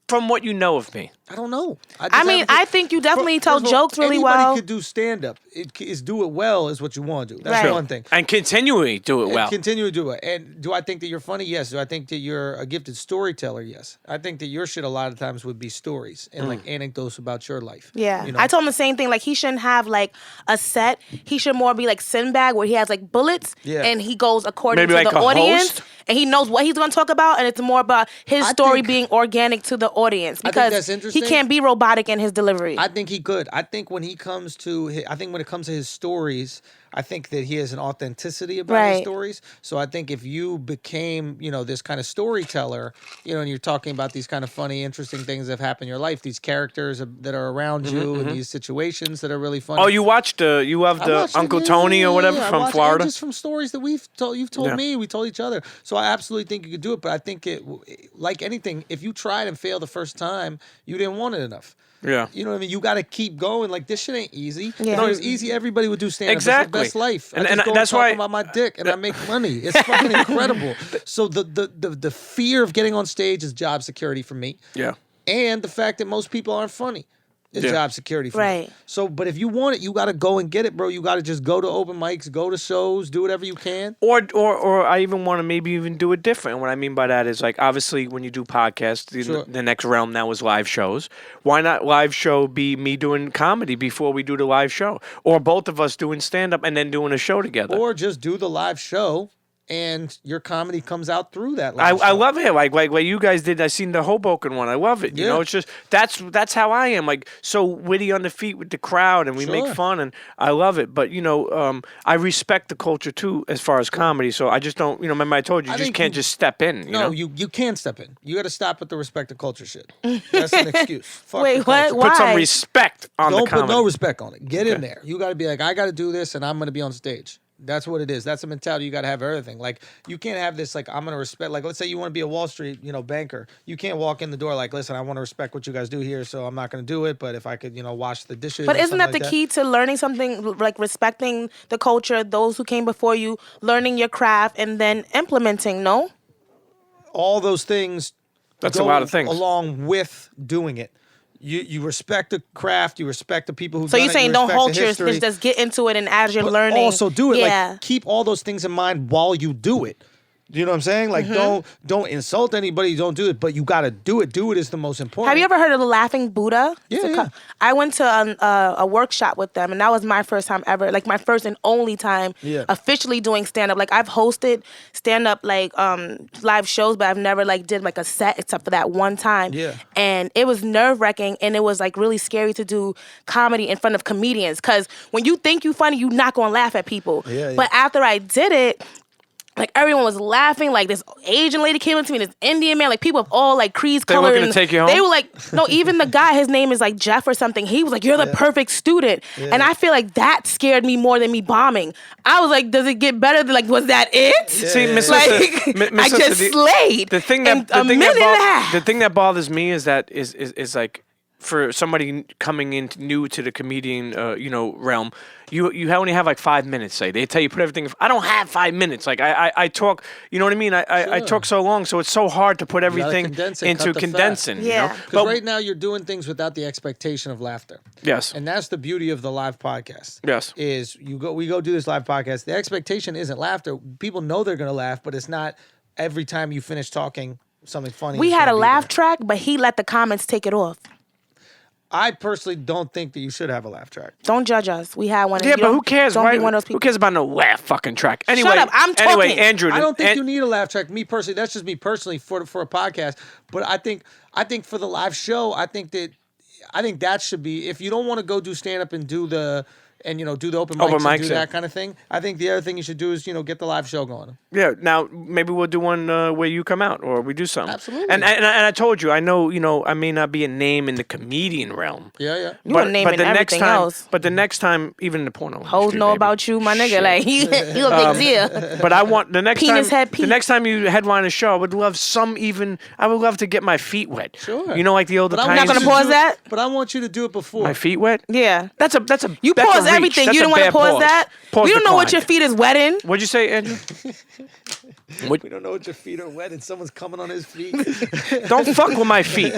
[SPEAKER 3] from what you know of me?
[SPEAKER 4] I don't know.
[SPEAKER 2] I think you definitely tell
[SPEAKER 4] first of all,
[SPEAKER 2] jokes really
[SPEAKER 4] anybody
[SPEAKER 2] well.
[SPEAKER 4] could do stand up. Is do it well is what you want to do. That's
[SPEAKER 2] Right.
[SPEAKER 4] one thing.
[SPEAKER 3] And continually do it well.
[SPEAKER 4] And continue to do it. And do I think that you're funny? Yes. Do I think that you're a gifted storyteller? Yes. I think that your shit a lot of times would be stories and like anecdotes about your life.
[SPEAKER 2] Yeah.
[SPEAKER 4] You know?
[SPEAKER 2] I told him the same thing. Like, he shouldn't have, like, a set. He should more be like Sinbad, where he has, like, bullets.
[SPEAKER 4] Yeah.
[SPEAKER 2] And he goes according
[SPEAKER 3] Maybe
[SPEAKER 2] to
[SPEAKER 3] like
[SPEAKER 2] the
[SPEAKER 3] a
[SPEAKER 2] audience.
[SPEAKER 3] host?
[SPEAKER 2] And he knows what he's going to talk about. And it's more about his
[SPEAKER 4] I
[SPEAKER 2] story
[SPEAKER 4] think-
[SPEAKER 2] being organic to the audience.
[SPEAKER 4] I think
[SPEAKER 2] Because
[SPEAKER 4] that's
[SPEAKER 2] he
[SPEAKER 4] interesting.
[SPEAKER 2] can't be robotic in his delivery.
[SPEAKER 4] I think he could. I think when it comes to his stories, I think that he has an authenticity about his
[SPEAKER 2] Right.
[SPEAKER 4] stories. So I think if you became, this kind of storyteller, and you're talking about these kind of funny, interesting things that have happened in your life, these characters that are around you and these situations that are really funny.
[SPEAKER 3] Oh, you watched you love
[SPEAKER 4] I
[SPEAKER 3] the
[SPEAKER 4] watched it,
[SPEAKER 3] Uncle
[SPEAKER 4] yeah,
[SPEAKER 3] Tony or whatever
[SPEAKER 4] yeah, I
[SPEAKER 3] from
[SPEAKER 4] watched it,
[SPEAKER 3] Florida?
[SPEAKER 4] and just from stories that you've told
[SPEAKER 3] Yeah.
[SPEAKER 4] me, we told each other. So I absolutely think you could do it. But I think like anything, if you tried and failed the first time, you didn't want it enough.
[SPEAKER 3] Yeah.
[SPEAKER 4] You know what I mean? You got to keep going. Like, this shit ain't easy.
[SPEAKER 2] Yeah.
[SPEAKER 4] If it was easy, everybody would do stand-up.
[SPEAKER 3] Exactly.
[SPEAKER 4] It's the best life.
[SPEAKER 3] And-
[SPEAKER 4] I
[SPEAKER 3] and
[SPEAKER 4] just go
[SPEAKER 3] that's
[SPEAKER 4] talk
[SPEAKER 3] why-
[SPEAKER 4] about my dick and I make money. It's fucking incredible. So the fear of getting on stage is job security for me.
[SPEAKER 3] Yeah.
[SPEAKER 4] And the fact that most people aren't funny is
[SPEAKER 3] Yeah.
[SPEAKER 4] job security for me.
[SPEAKER 2] Right.
[SPEAKER 4] So, but if you want it, you got to go and get it, bro. You got to just go to open mics, go to shows, do whatever you can.
[SPEAKER 3] Or I even want to maybe even do it different. And what I mean by that is, like, obviously when you do podcasts,
[SPEAKER 4] Sure.
[SPEAKER 3] the next realm now is live shows. Why not live show be me doing comedy before we do the live show? Or both of us doing stand-up and then doing a show together.
[SPEAKER 4] Or just do the live show and your comedy comes out through that
[SPEAKER 3] I
[SPEAKER 4] live show.
[SPEAKER 3] love it, like what you guys did. I seen the Hoboken one. I love it. You
[SPEAKER 4] Yeah.
[SPEAKER 3] know, it's just that's how I am. Like, so witty on the feet with the crowd, and we make
[SPEAKER 4] Sure.
[SPEAKER 3] fun, and I love it. But I respect the culture too as far as comedy. So I just don't. Remember I told you,
[SPEAKER 4] I
[SPEAKER 3] you just
[SPEAKER 4] think
[SPEAKER 3] can't
[SPEAKER 4] you-
[SPEAKER 3] just step in. You
[SPEAKER 4] No,
[SPEAKER 3] know?
[SPEAKER 4] you can step in. You got to stop with the respect of culture shit. That's an excuse. Fuck
[SPEAKER 2] Wait,
[SPEAKER 4] the
[SPEAKER 2] what?
[SPEAKER 4] culture.
[SPEAKER 2] Why?
[SPEAKER 3] Put some respect on
[SPEAKER 4] Don't
[SPEAKER 3] the comedy.
[SPEAKER 4] put no respect on it. Get in there. You got to be like, I got to do this, and I'm going to be on stage. That's what it is. That's a mentality you got to have for everything. Like, you can't have this, like, I'm going to respect, like, let's say you want to be a Wall Street, banker. You can't walk in the door like, listen, I want to respect what you guys do here, so I'm not going to do it, but if I could, wash the dishes.
[SPEAKER 2] But
[SPEAKER 4] or
[SPEAKER 2] isn't that
[SPEAKER 4] something
[SPEAKER 2] the
[SPEAKER 4] like
[SPEAKER 2] key to learning something, like respecting the culture, those who came before you, learning your craft, and then implementing, no?
[SPEAKER 4] All those things
[SPEAKER 3] That's
[SPEAKER 4] go
[SPEAKER 3] a lot of things.
[SPEAKER 4] along with doing it. You respect the craft, you respect the people who.
[SPEAKER 2] So you're saying don't hold your snitch, just get into it, and as you're
[SPEAKER 4] But
[SPEAKER 2] learning.
[SPEAKER 4] also do it.
[SPEAKER 2] Yeah.
[SPEAKER 4] Like, keep all those things in mind while you do it. You know what I'm saying? Like,
[SPEAKER 2] Mm-hmm.
[SPEAKER 4] don't insult anybody. Don't do it, but you got to do it. Do it is the most important.
[SPEAKER 2] Have you ever heard of the Laughing Buddha?
[SPEAKER 4] Yeah,
[SPEAKER 2] It's a
[SPEAKER 4] yeah.
[SPEAKER 2] I went to a workshop with them, and that was my first time ever, like my first and only time
[SPEAKER 4] Yeah.
[SPEAKER 2] officially doing stand up. Like, I've hosted stand up live shows, but I've never did like a set except for that one time.
[SPEAKER 4] Yeah.
[SPEAKER 2] And it was nerve wracking, and it was like really scary to do comedy in front of comedians, because when you think you funny, you're not gonna laugh at people.
[SPEAKER 4] Yeah, yeah.
[SPEAKER 2] But after I did it, like, everyone was laughing. Like, this Asian lady came up to me, this Indian man, like people of all like creeds,
[SPEAKER 3] They
[SPEAKER 2] color.
[SPEAKER 3] weren't gonna
[SPEAKER 2] and
[SPEAKER 3] take you home?
[SPEAKER 2] They were like, no, even the guy, his name is like Jeff or something. He was like, you're the perfect student. And I feel like that scared me more than me bombing. I was like, does it get better? Like, was that it?
[SPEAKER 3] See, Miss
[SPEAKER 2] Like,
[SPEAKER 3] Lissa, Miss
[SPEAKER 2] I
[SPEAKER 3] Lissa,
[SPEAKER 2] just slayed.
[SPEAKER 3] The thing
[SPEAKER 2] in
[SPEAKER 3] that
[SPEAKER 2] a minute and a half.
[SPEAKER 3] the thing that bothers me is that is like, for somebody coming in new to the comedian realm, you only have like 5 minutes. Say they tell you put everything. I don't have 5 minutes. Like I talk. You know what I mean? I talk so long, so it's so hard to put everything
[SPEAKER 4] condense it,
[SPEAKER 3] into
[SPEAKER 4] cut the fat.
[SPEAKER 3] condensing.
[SPEAKER 2] Yeah.
[SPEAKER 3] You know?
[SPEAKER 4] Because right now you're doing things without the expectation of laughter.
[SPEAKER 3] Yes.
[SPEAKER 4] And that's the beauty of the live podcast.
[SPEAKER 3] Yes.
[SPEAKER 4] Is we go do this live podcast. The expectation isn't laughter. People know they're gonna laugh, but it's not every time you finish talking something funny.
[SPEAKER 2] We
[SPEAKER 4] is
[SPEAKER 2] had
[SPEAKER 4] gonna
[SPEAKER 2] a
[SPEAKER 4] be
[SPEAKER 2] laugh
[SPEAKER 4] there.
[SPEAKER 2] track, but he let the comments take it off.
[SPEAKER 4] I personally don't think that you should have a laugh track.
[SPEAKER 2] Don't judge us. We had one. and
[SPEAKER 3] Yeah,
[SPEAKER 2] you
[SPEAKER 3] but
[SPEAKER 2] don't-
[SPEAKER 3] who cares?
[SPEAKER 2] Don't
[SPEAKER 3] Why,
[SPEAKER 2] be one of those people.
[SPEAKER 3] who cares about no laugh fucking track? Anyway,
[SPEAKER 2] up, I'm
[SPEAKER 3] Anyway,
[SPEAKER 2] talking.
[SPEAKER 3] Andrew,
[SPEAKER 4] I don't think
[SPEAKER 3] and-
[SPEAKER 4] you need a laugh track. Me personally, that's just me personally for a podcast. But I think for the live show, I think that should be, if you don't want to go do stand up and do the open mics, and do
[SPEAKER 3] yeah.
[SPEAKER 4] that kind of thing. I think the other thing you should do is get the live show going.
[SPEAKER 3] Yeah, now maybe we'll do one where you come out, or we do something.
[SPEAKER 4] Absolutely.
[SPEAKER 3] And I told you, I know, I may not be a name in the comedian realm.
[SPEAKER 4] Yeah.
[SPEAKER 2] You a name in
[SPEAKER 3] the next
[SPEAKER 2] everything
[SPEAKER 3] time,
[SPEAKER 2] else.
[SPEAKER 3] But the next time, even in the porno
[SPEAKER 2] Hoes
[SPEAKER 3] industry,
[SPEAKER 2] know
[SPEAKER 3] baby.
[SPEAKER 2] about you, my nigga.
[SPEAKER 3] Shit.
[SPEAKER 2] Like, you a big deal.
[SPEAKER 3] But I want the next
[SPEAKER 2] Penis
[SPEAKER 3] time.
[SPEAKER 2] head
[SPEAKER 3] The
[SPEAKER 2] Pete.
[SPEAKER 3] next time you headline a show, I would love I would love to get my feet wet.
[SPEAKER 4] Sure.
[SPEAKER 3] Like the older
[SPEAKER 4] But I
[SPEAKER 3] times.
[SPEAKER 2] not gonna
[SPEAKER 4] want you to
[SPEAKER 2] pause
[SPEAKER 4] do it-
[SPEAKER 2] that?
[SPEAKER 4] But I want you to do it before.
[SPEAKER 3] My feet wet?
[SPEAKER 2] Yeah.
[SPEAKER 3] That's
[SPEAKER 2] You
[SPEAKER 3] that's
[SPEAKER 2] pause
[SPEAKER 3] a
[SPEAKER 2] everything.
[SPEAKER 3] That's
[SPEAKER 2] You
[SPEAKER 3] a
[SPEAKER 2] didn't want to
[SPEAKER 3] bad
[SPEAKER 2] pause
[SPEAKER 3] pause.
[SPEAKER 2] that?
[SPEAKER 3] Pause
[SPEAKER 2] We don't know what
[SPEAKER 3] declined.
[SPEAKER 2] your feet is wetting.
[SPEAKER 3] What'd you say, Andrew?
[SPEAKER 4] We don't know what your feet are wet and someone's coming on his feet.
[SPEAKER 3] Don't fuck with my feet.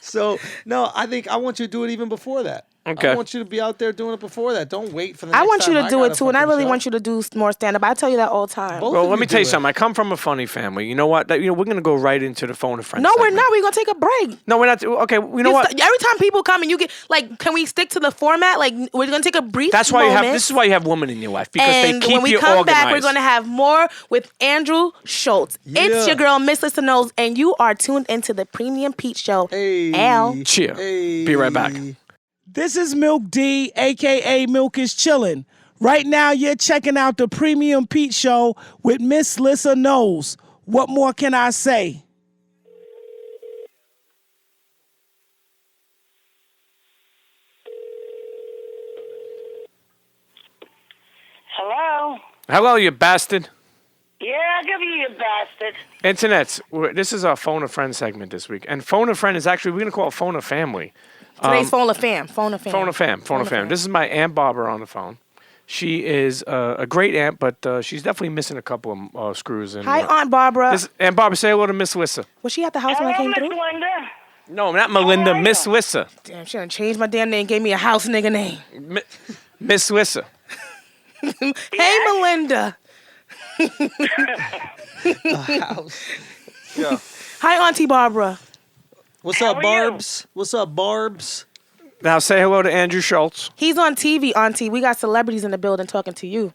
[SPEAKER 4] So, no, I think I want you to do it even before that.
[SPEAKER 3] Okay.
[SPEAKER 4] I want you to be out there doing it before that. Don't wait for the
[SPEAKER 2] I
[SPEAKER 4] next
[SPEAKER 2] want you
[SPEAKER 4] time
[SPEAKER 2] to do
[SPEAKER 4] got
[SPEAKER 2] it
[SPEAKER 4] a
[SPEAKER 2] too, and I
[SPEAKER 4] fucking
[SPEAKER 2] really
[SPEAKER 4] show.
[SPEAKER 2] want you to do more stand-up. I tell you that all the time.
[SPEAKER 4] Both
[SPEAKER 3] Well,
[SPEAKER 4] of
[SPEAKER 3] let me
[SPEAKER 4] do
[SPEAKER 3] tell you
[SPEAKER 4] it.
[SPEAKER 3] something. I come from a funny family. You know what? We're gonna go right into the phone a friend.
[SPEAKER 2] No, we're
[SPEAKER 3] segment.
[SPEAKER 2] not. We're going to take a break.
[SPEAKER 3] No, we're not. Okay, you know what?
[SPEAKER 2] Every time people come and you get, like, can we stick to the format? Like, we're going to take a brief
[SPEAKER 3] That's why
[SPEAKER 2] moment.
[SPEAKER 3] this is why you have women in your life, because
[SPEAKER 2] And
[SPEAKER 3] they keep
[SPEAKER 2] when we
[SPEAKER 3] you
[SPEAKER 2] come
[SPEAKER 3] organized.
[SPEAKER 2] back, we're going to have more with Andrew Schulz.
[SPEAKER 4] Yeah.
[SPEAKER 2] It's your girl, Miss Lissa Knows, and you are tuned into the Premium Pete Show.
[SPEAKER 4] Hey.
[SPEAKER 2] Al.
[SPEAKER 3] Cheer.
[SPEAKER 4] Hey.
[SPEAKER 3] Be right back.
[SPEAKER 1] This is Milk D, aka Milk is Chillin'. Right now, you're checking out the Premium Pete Show with Miss Lissa Knows. What more can I say?
[SPEAKER 6] Hello?
[SPEAKER 3] Hello, you bastard.
[SPEAKER 6] Yeah, I'll give you, you bastard.
[SPEAKER 3] Internets. This is our phone a friend segment this week, and phone a friend is actually we're gonna call it phone a family.
[SPEAKER 2] Today's phone a fam. Phone a fam.
[SPEAKER 3] Phone a fam. Phone a fam. This is my Aunt Barbara on the phone. She is a great aunt, but she's definitely missing a couple of screws. And,
[SPEAKER 2] Hi, Aunt Barbara.
[SPEAKER 3] Aunt Barbara, say hello to Miss Lissa.
[SPEAKER 2] Was she at the house when I
[SPEAKER 6] Hello,
[SPEAKER 2] came
[SPEAKER 6] Miss
[SPEAKER 2] through?
[SPEAKER 6] Linda.
[SPEAKER 3] No, not Melinda.
[SPEAKER 6] are
[SPEAKER 3] Miss
[SPEAKER 6] you?
[SPEAKER 3] Lissa.
[SPEAKER 2] Damn, she done changed my damn name, gave me a house nigga name.
[SPEAKER 3] Miss Lissa.
[SPEAKER 2] Hey, Melinda.
[SPEAKER 3] Yeah.
[SPEAKER 2] Hi, Auntie Barbara.
[SPEAKER 4] What's
[SPEAKER 6] How
[SPEAKER 4] up,
[SPEAKER 6] are you?
[SPEAKER 4] Barbs? What's up, Barbs?
[SPEAKER 3] Now say hello to Andrew Schulz.
[SPEAKER 2] He's on TV, Auntie. We got celebrities in the building talking to you.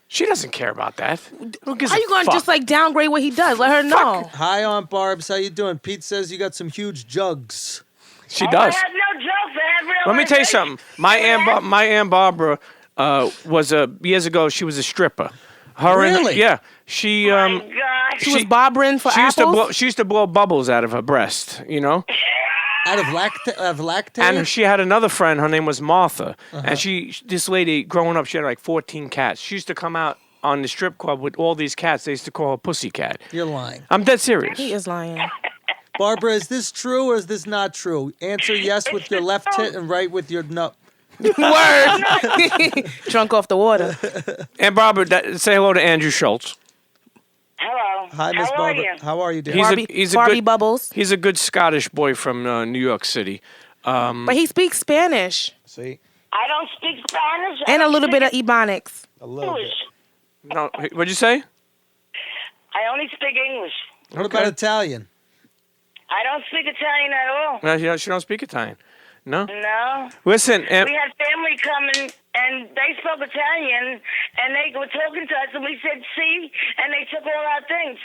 [SPEAKER 3] She doesn't care about that. Who gives
[SPEAKER 2] How
[SPEAKER 3] a
[SPEAKER 2] you gonna
[SPEAKER 3] fuck?
[SPEAKER 2] just like downgrade what he does? Let her know.
[SPEAKER 4] Hi, Aunt Barbs. How you doing? Pete says you got some huge jugs.
[SPEAKER 3] She
[SPEAKER 6] I
[SPEAKER 3] does.
[SPEAKER 6] have no jokes. I have real
[SPEAKER 3] Let me tell you
[SPEAKER 6] life.
[SPEAKER 3] something. My Aunt Barbara was years ago. She was a stripper. Her and-
[SPEAKER 4] Really?
[SPEAKER 3] yeah. She
[SPEAKER 6] My God.
[SPEAKER 2] She was barbering for
[SPEAKER 3] she used
[SPEAKER 2] apples.
[SPEAKER 3] to blow bubbles out of her breast. You know.
[SPEAKER 4] Out of lactate?
[SPEAKER 3] And she had another friend. Her name was Martha. And this lady, growing up, she had like 14 cats. She used to come out on the strip club with all these cats. They used to call her Pussycat.
[SPEAKER 4] You're lying.
[SPEAKER 3] I'm dead serious.
[SPEAKER 2] He is lying.
[SPEAKER 4] Barbara, is this true or is this not true? Answer yes with your left tit and right with your nut.
[SPEAKER 2] Word. Drunk off the water.
[SPEAKER 3] And Barbara, say hello to Andrew Schulz.
[SPEAKER 6] Hello.
[SPEAKER 4] Hi, Miss
[SPEAKER 6] How
[SPEAKER 4] Barbara.
[SPEAKER 6] Are you?
[SPEAKER 4] How are you, dear?
[SPEAKER 3] He's a
[SPEAKER 2] Barbie
[SPEAKER 3] good,
[SPEAKER 2] Bubbles.
[SPEAKER 3] He's a good Scottish boy from New York City.
[SPEAKER 2] But he speaks Spanish
[SPEAKER 4] See?
[SPEAKER 6] I don't speak Spanish.
[SPEAKER 2] and a little bit of Ebonics.
[SPEAKER 4] A little bit.
[SPEAKER 6] English.
[SPEAKER 3] No, what'd you say?
[SPEAKER 6] I only speak English.
[SPEAKER 4] What about Italian?
[SPEAKER 6] I don't speak Italian at all.
[SPEAKER 3] No, she don't speak Italian. No.
[SPEAKER 6] No.
[SPEAKER 3] Listen,
[SPEAKER 6] We had family coming, and they spoke Italian, and they were talking to us, and we said, see, and they took all our things.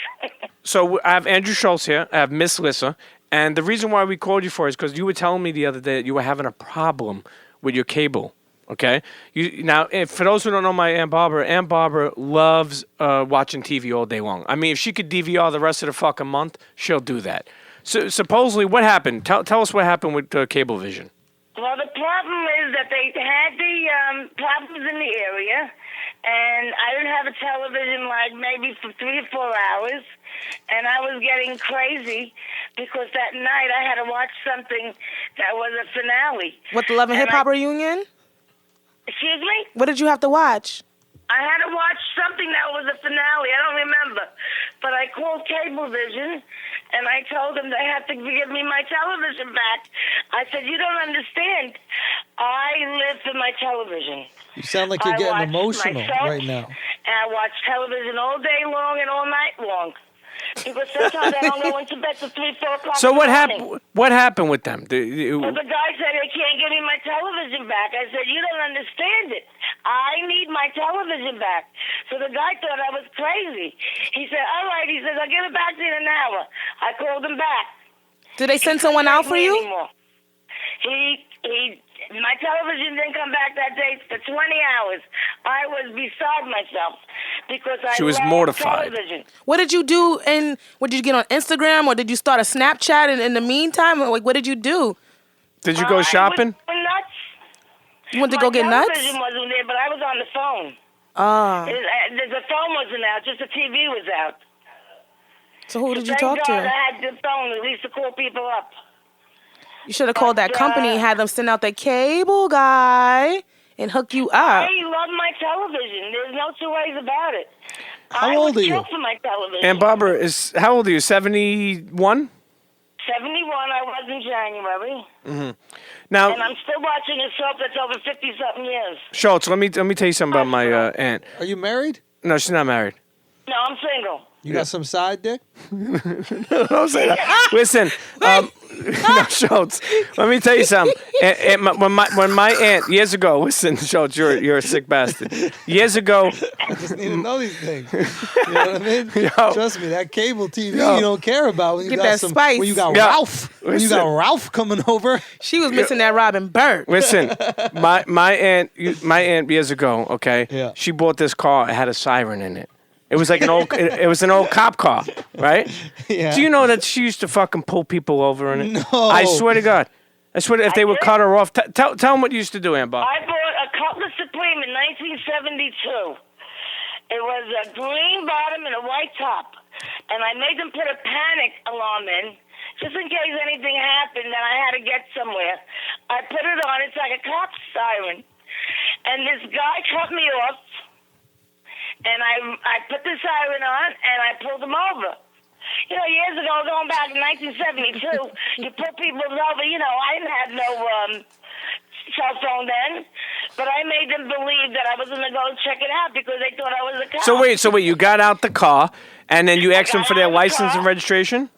[SPEAKER 3] so I have Andrew Schulz here. I have Miss Lissa. And the reason why we called you for is because you were telling me the other day that you were having a problem with your cable. Okay. Now, for those who don't know my Aunt Barbara loves watching TV all day long. I mean, if she could DVR the rest of the fucking month, she'll do that. So supposedly, what happened? Tell us what happened with Cablevision.
[SPEAKER 6] Well, the problem is that they had the problems in the area, and I didn't have a television like maybe for 3 or 4 hours, and I was getting crazy because that night I had to watch something that was a finale.
[SPEAKER 2] What, the Love and
[SPEAKER 6] And
[SPEAKER 2] Hip Hop reunion?
[SPEAKER 6] Excuse me?
[SPEAKER 2] What did you have to watch?
[SPEAKER 6] I had to watch something that was a finale. I don't remember. But I called Cablevision, and I told them they have to give me my television back. I said, you don't understand. I live for my television.
[SPEAKER 4] You sound like you're
[SPEAKER 6] I
[SPEAKER 4] getting
[SPEAKER 6] watch
[SPEAKER 4] emotional
[SPEAKER 6] myself,
[SPEAKER 4] right now.
[SPEAKER 6] And I watch television all day long and all night long. Because sometimes I don't go into bed till 3, 4 o'clock
[SPEAKER 3] So
[SPEAKER 6] in the
[SPEAKER 3] what
[SPEAKER 6] morning.
[SPEAKER 3] happened? What happened with them?
[SPEAKER 6] Well, the guy said they can't give me my television back. I said, you don't understand it. I need my television back. So the guy thought I was crazy. He said, all right. He says, I'll give it back to you in an hour. I called him back.
[SPEAKER 2] Did they send someone out for you?
[SPEAKER 6] Anymore. My television didn't come back that day for 20 hours. I was beside myself because I
[SPEAKER 3] She was
[SPEAKER 6] love
[SPEAKER 3] mortified.
[SPEAKER 6] television.
[SPEAKER 2] What did you do? And what did you get on Instagram, or did you start a Snapchat in the meantime? Like, what did you do?
[SPEAKER 3] Did you go shopping?
[SPEAKER 6] I was nuts.
[SPEAKER 2] You went to go get
[SPEAKER 6] My
[SPEAKER 2] nuts?
[SPEAKER 6] television wasn't there, but I was on the phone. The phone wasn't out, just the TV was out.
[SPEAKER 2] So who did you
[SPEAKER 6] Thank
[SPEAKER 2] talk
[SPEAKER 6] God
[SPEAKER 2] to?
[SPEAKER 6] I had the phone at least to call people up.
[SPEAKER 2] You should have called that company and had them send out the cable guy and hook you
[SPEAKER 6] I
[SPEAKER 2] up.
[SPEAKER 6] love my television. There's no two ways about it.
[SPEAKER 4] How old are you?
[SPEAKER 6] I would kill for my television.
[SPEAKER 3] And Barbara how old are you? 71.
[SPEAKER 6] 71. I was in January.
[SPEAKER 3] Now,
[SPEAKER 6] And I'm still watching a soap that's over 50-something years.
[SPEAKER 3] Schultz, let me tell you something about my aunt.
[SPEAKER 4] Are you married?
[SPEAKER 3] No, she's not married.
[SPEAKER 6] No, I'm single.
[SPEAKER 4] You got some side dick?
[SPEAKER 3] Don't say that. Listen, no, Schultz. Let me tell you something. When my aunt years ago, listen, Schultz, you're a sick bastard. Years ago,
[SPEAKER 4] I just need to know these things. You know what I mean?
[SPEAKER 3] Yo.
[SPEAKER 4] Trust me, that cable TV
[SPEAKER 3] Yo.
[SPEAKER 4] you don't care about when you
[SPEAKER 2] Get
[SPEAKER 4] got
[SPEAKER 2] that
[SPEAKER 4] some.
[SPEAKER 2] spice.
[SPEAKER 4] When you got
[SPEAKER 3] Yo.
[SPEAKER 4] Ralph. When you got
[SPEAKER 3] Listen.
[SPEAKER 4] Ralph coming over.
[SPEAKER 2] She was missing that Robin Burt.
[SPEAKER 3] listen, my aunt years ago, okay,
[SPEAKER 4] Yeah.
[SPEAKER 3] she bought this car. It had a siren in it. It was like an old, it was an old cop car, right?
[SPEAKER 4] Yeah.
[SPEAKER 3] Do you know that she used to fucking pull people over in it?
[SPEAKER 4] No.
[SPEAKER 3] I swear to God. I swear to, if they would
[SPEAKER 6] did?
[SPEAKER 3] cut her off. Tell them what you used to do, Aunt Bob.
[SPEAKER 6] I bought a Cutlass Supreme in 1972. It was a green bottom and a white top. And I made them put a panic alarm in, just in case anything happened and I had to get somewhere. I put it on. It's like a cop siren. And this guy cut me off. And I put the siren on, and I pulled him over. You know, years ago, going back in 1972, you pull people over. You know, I didn't have no cell phone then. But I made them believe that I was going to go check it out because they thought I was a cop.
[SPEAKER 3] So wait, you got out the car, and then you asked them for their
[SPEAKER 6] got out the
[SPEAKER 3] license and
[SPEAKER 6] car.
[SPEAKER 3] registration?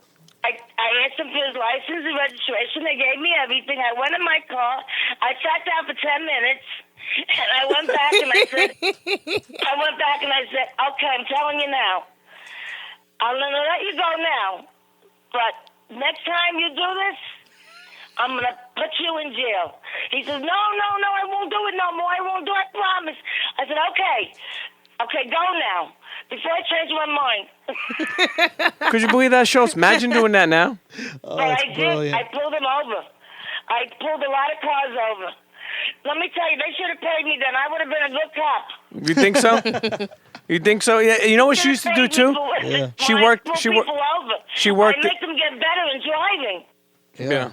[SPEAKER 6] I asked them for his license and registration. They gave me everything. I went in my car. I sat down for 10 minutes. And I went back and I said, okay, I'm telling you now. I'm going to let you go now. But next time you do this, I'm going to put you in jail. He says, no, I won't do it no more. I won't do it, I promise. I said, okay, go now. Before I change my mind.
[SPEAKER 3] Could you believe that, Schultz? Imagine doing that now.
[SPEAKER 4] Oh,
[SPEAKER 6] But
[SPEAKER 4] that's
[SPEAKER 6] I did.
[SPEAKER 4] brilliant.
[SPEAKER 6] I pulled him over. I pulled a lot of cars over. Let me tell you, they should have paid me then. I would have been a good cop.
[SPEAKER 3] You think so? You think so? Yeah. You know what she used to do too?
[SPEAKER 4] Yeah.
[SPEAKER 3] She worked.
[SPEAKER 6] I make them get better in driving.
[SPEAKER 3] Yeah.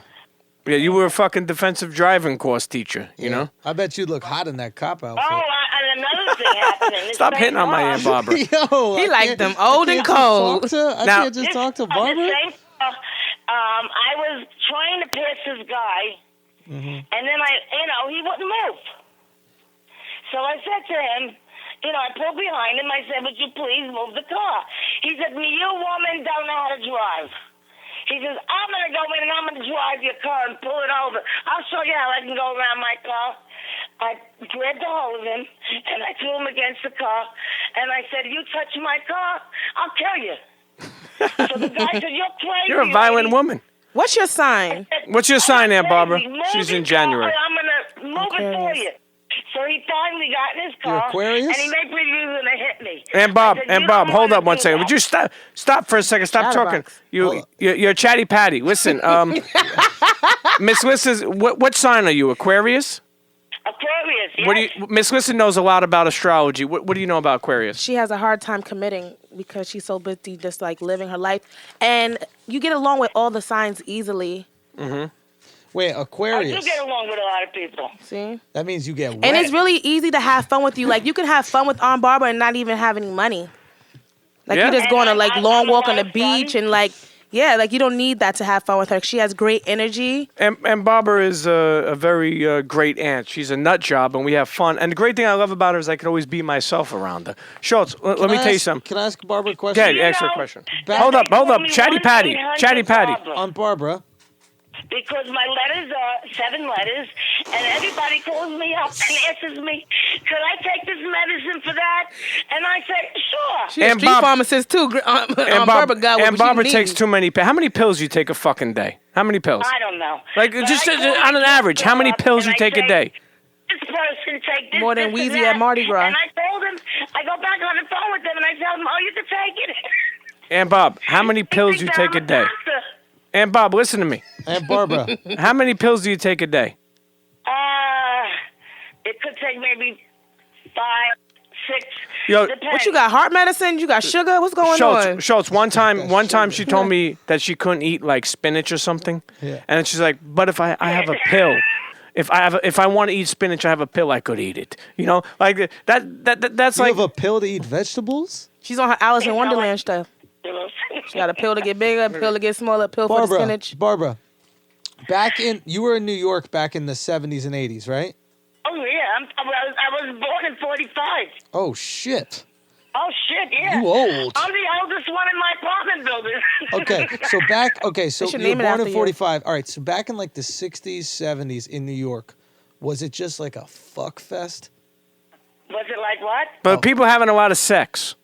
[SPEAKER 3] Yeah. You were a fucking defensive driving course teacher. You know.
[SPEAKER 4] I bet you look hot in that cop outfit.
[SPEAKER 6] Oh, and another thing happening. This
[SPEAKER 3] Stop
[SPEAKER 6] same
[SPEAKER 3] hitting on my
[SPEAKER 6] car-
[SPEAKER 3] Aunt Barbara.
[SPEAKER 4] Yo,
[SPEAKER 2] He
[SPEAKER 4] I
[SPEAKER 2] like
[SPEAKER 4] can't-
[SPEAKER 2] them old
[SPEAKER 4] I
[SPEAKER 2] and
[SPEAKER 4] can't just
[SPEAKER 2] cold.
[SPEAKER 4] talk to- I
[SPEAKER 3] Now-
[SPEAKER 4] can't just talk to
[SPEAKER 6] The
[SPEAKER 4] Barbara.
[SPEAKER 6] same car, I was trying to pass this guy, and then he wouldn't move. So I said to him, I pulled behind him. I said, would you please move the car? He said, you woman don't know how to drive. He says, I'm going to go in and I'm going to drive your car and pull it over. I'll show you how I can go around my car. I grabbed a hold of him, and I threw him against the car, and I said, you touch my car, I'll kill you. So the guy said, you're crazy.
[SPEAKER 3] You're a violent
[SPEAKER 6] lady."
[SPEAKER 3] woman.
[SPEAKER 2] What's your sign?
[SPEAKER 3] What's your sign, Aunt Barbara?
[SPEAKER 6] Crazy. Move
[SPEAKER 3] She's
[SPEAKER 6] your
[SPEAKER 3] in January.
[SPEAKER 6] car, I'm going to move it for
[SPEAKER 2] Aquarius.
[SPEAKER 6] you. So he finally got in his
[SPEAKER 4] You're
[SPEAKER 6] car,
[SPEAKER 4] Aquarius?
[SPEAKER 6] and he made pretty he was going to hit me.
[SPEAKER 3] Aunt Bob,
[SPEAKER 6] I said,
[SPEAKER 3] Aunt
[SPEAKER 6] "You
[SPEAKER 3] Bob,
[SPEAKER 6] don't
[SPEAKER 3] hold
[SPEAKER 6] wanna
[SPEAKER 3] up one
[SPEAKER 6] do
[SPEAKER 3] second.
[SPEAKER 6] that."
[SPEAKER 3] Would you stop for a second? Stop talking.
[SPEAKER 2] Chatterbox.
[SPEAKER 3] You're Chatty Patty. Listen, Miss Lissa's. What sign are you? Aquarius.
[SPEAKER 6] Aquarius, yes.
[SPEAKER 3] Miss Lissa knows a lot about astrology. What do you know about Aquarius?
[SPEAKER 2] She has a hard time committing because she's so busy just like living her life. And you get along with all the signs easily.
[SPEAKER 4] Wait,
[SPEAKER 6] I do
[SPEAKER 4] Aquarius.
[SPEAKER 6] get along with a lot of people.
[SPEAKER 2] See?
[SPEAKER 4] That means you get wet.
[SPEAKER 2] And it's really easy to have fun with you. Like you can have fun with Aunt Barbara and not even have any money. Like
[SPEAKER 3] Yeah.
[SPEAKER 2] you just go on a
[SPEAKER 6] And
[SPEAKER 2] like
[SPEAKER 6] I-
[SPEAKER 2] long
[SPEAKER 6] I'm
[SPEAKER 2] walk on
[SPEAKER 6] a
[SPEAKER 2] the
[SPEAKER 6] lot of fun.
[SPEAKER 2] beach and like like you don't need that to have fun with her. She has great energy.
[SPEAKER 3] And Barbara is a very great aunt. She's a nut job, and we have fun. And the great thing I love about her is I can always be myself around her. Schultz, let me tell you something.
[SPEAKER 4] Can I ask Barbara a question?
[SPEAKER 3] Yeah,
[SPEAKER 6] You
[SPEAKER 3] ask her a
[SPEAKER 6] know,
[SPEAKER 3] question.
[SPEAKER 4] back-
[SPEAKER 3] Hold up,
[SPEAKER 6] Only
[SPEAKER 3] Chatty Patty,
[SPEAKER 6] 1-800
[SPEAKER 3] Chatty Patty.
[SPEAKER 6] Barbara.
[SPEAKER 4] On Barbara.
[SPEAKER 6] Because my letters are 7 letters, and everybody calls me up and asks me, could I take this medicine for that? And I say, sure.
[SPEAKER 2] She's a
[SPEAKER 3] And
[SPEAKER 2] street
[SPEAKER 3] Bob-
[SPEAKER 2] pharmacist too. Aunt Barbara got what
[SPEAKER 3] And
[SPEAKER 2] she
[SPEAKER 3] Barbara
[SPEAKER 2] needs.
[SPEAKER 3] takes too many pills. How many pills you take a fucking day? How many pills?
[SPEAKER 6] I don't know.
[SPEAKER 3] Like,
[SPEAKER 6] But
[SPEAKER 3] just
[SPEAKER 6] I call
[SPEAKER 3] on an
[SPEAKER 6] my
[SPEAKER 3] average, how many
[SPEAKER 6] doctor
[SPEAKER 3] pills
[SPEAKER 6] and
[SPEAKER 3] you
[SPEAKER 6] I
[SPEAKER 3] take a
[SPEAKER 6] say,
[SPEAKER 3] day?
[SPEAKER 6] This person take this,
[SPEAKER 2] More than
[SPEAKER 6] this, and
[SPEAKER 2] Wheezy
[SPEAKER 6] that.
[SPEAKER 2] at Mardi Gras.
[SPEAKER 6] And I told him, I go back on the phone with them, and I tell them, oh, you can take it.
[SPEAKER 3] And Bob, how many
[SPEAKER 6] He
[SPEAKER 3] pills
[SPEAKER 6] thinks
[SPEAKER 3] you
[SPEAKER 6] that
[SPEAKER 3] take
[SPEAKER 6] I'm
[SPEAKER 3] a day?
[SPEAKER 6] doctor.
[SPEAKER 3] And Bob, listen to me.
[SPEAKER 4] And Barbara.
[SPEAKER 3] How many pills do you take a day?
[SPEAKER 6] It could take maybe 5, 6.
[SPEAKER 3] Yo,
[SPEAKER 6] depends.
[SPEAKER 2] What you got? Heart medicine? You got sugar? What's going on?
[SPEAKER 3] Schultz, one time she told me that she couldn't eat like spinach or something.
[SPEAKER 4] Yeah.
[SPEAKER 3] And she's like, but if I have a pill, if I want to eat spinach, I have a pill I could eat it. You know, like that's
[SPEAKER 4] You
[SPEAKER 3] like
[SPEAKER 4] have a pill to eat vegetables?
[SPEAKER 2] She's on her Alice in Wonderland stuff. She got a pill to get bigger, a pill to get smaller, a pill for the spinach.
[SPEAKER 4] Barbara, you were in New York back in the 70s and 80s, right?
[SPEAKER 6] Oh, yeah. I was born in 45.
[SPEAKER 4] Oh, shit.
[SPEAKER 6] Oh, shit, yeah.
[SPEAKER 4] You old.
[SPEAKER 6] I'm the oldest one in my apartment building.
[SPEAKER 4] So
[SPEAKER 2] should
[SPEAKER 4] you were
[SPEAKER 2] name it
[SPEAKER 4] born
[SPEAKER 2] after
[SPEAKER 4] in
[SPEAKER 2] you.
[SPEAKER 4] 45. All right, so back in like the 60s, 70s in New York, was it just like a fuck fest?
[SPEAKER 6] Was it like what?
[SPEAKER 3] but people having a lot of sex.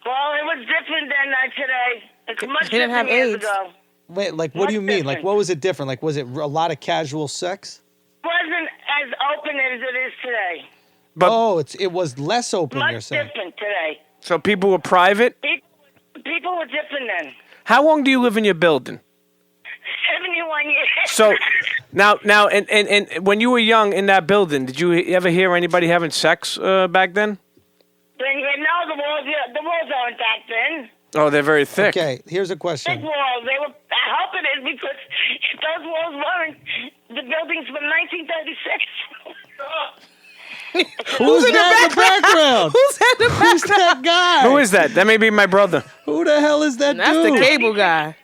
[SPEAKER 6] Well, it was different than today. It's much
[SPEAKER 2] They didn't have
[SPEAKER 6] different years
[SPEAKER 2] AIDS.
[SPEAKER 6] ago.
[SPEAKER 4] Wait, like what do you mean? Like
[SPEAKER 6] different.
[SPEAKER 4] what was it different? Like was it a lot of casual sex?
[SPEAKER 6] Wasn't as open as it is today.
[SPEAKER 3] But
[SPEAKER 4] it was less open, you're
[SPEAKER 6] Much
[SPEAKER 4] saying.
[SPEAKER 6] different today.
[SPEAKER 3] so people were private.
[SPEAKER 6] People were different then.
[SPEAKER 3] How long do you live in your building?
[SPEAKER 6] 71 years.
[SPEAKER 3] So now, and when you were young in that building, did you ever hear anybody having sex back then?
[SPEAKER 6] Then you know the walls aren't back then.
[SPEAKER 3] Oh, they're very thick.
[SPEAKER 4] Okay, here's a
[SPEAKER 6] Big
[SPEAKER 4] question.
[SPEAKER 6] walls. They were. I hope it is because if those walls weren't, the building's from 1936.
[SPEAKER 4] Who's that in the background?
[SPEAKER 2] Who's that in the
[SPEAKER 4] Who's that guy?
[SPEAKER 3] Who is that? That may be my brother.
[SPEAKER 4] Who the hell is that
[SPEAKER 2] That's
[SPEAKER 4] dude?
[SPEAKER 2] the cable guy.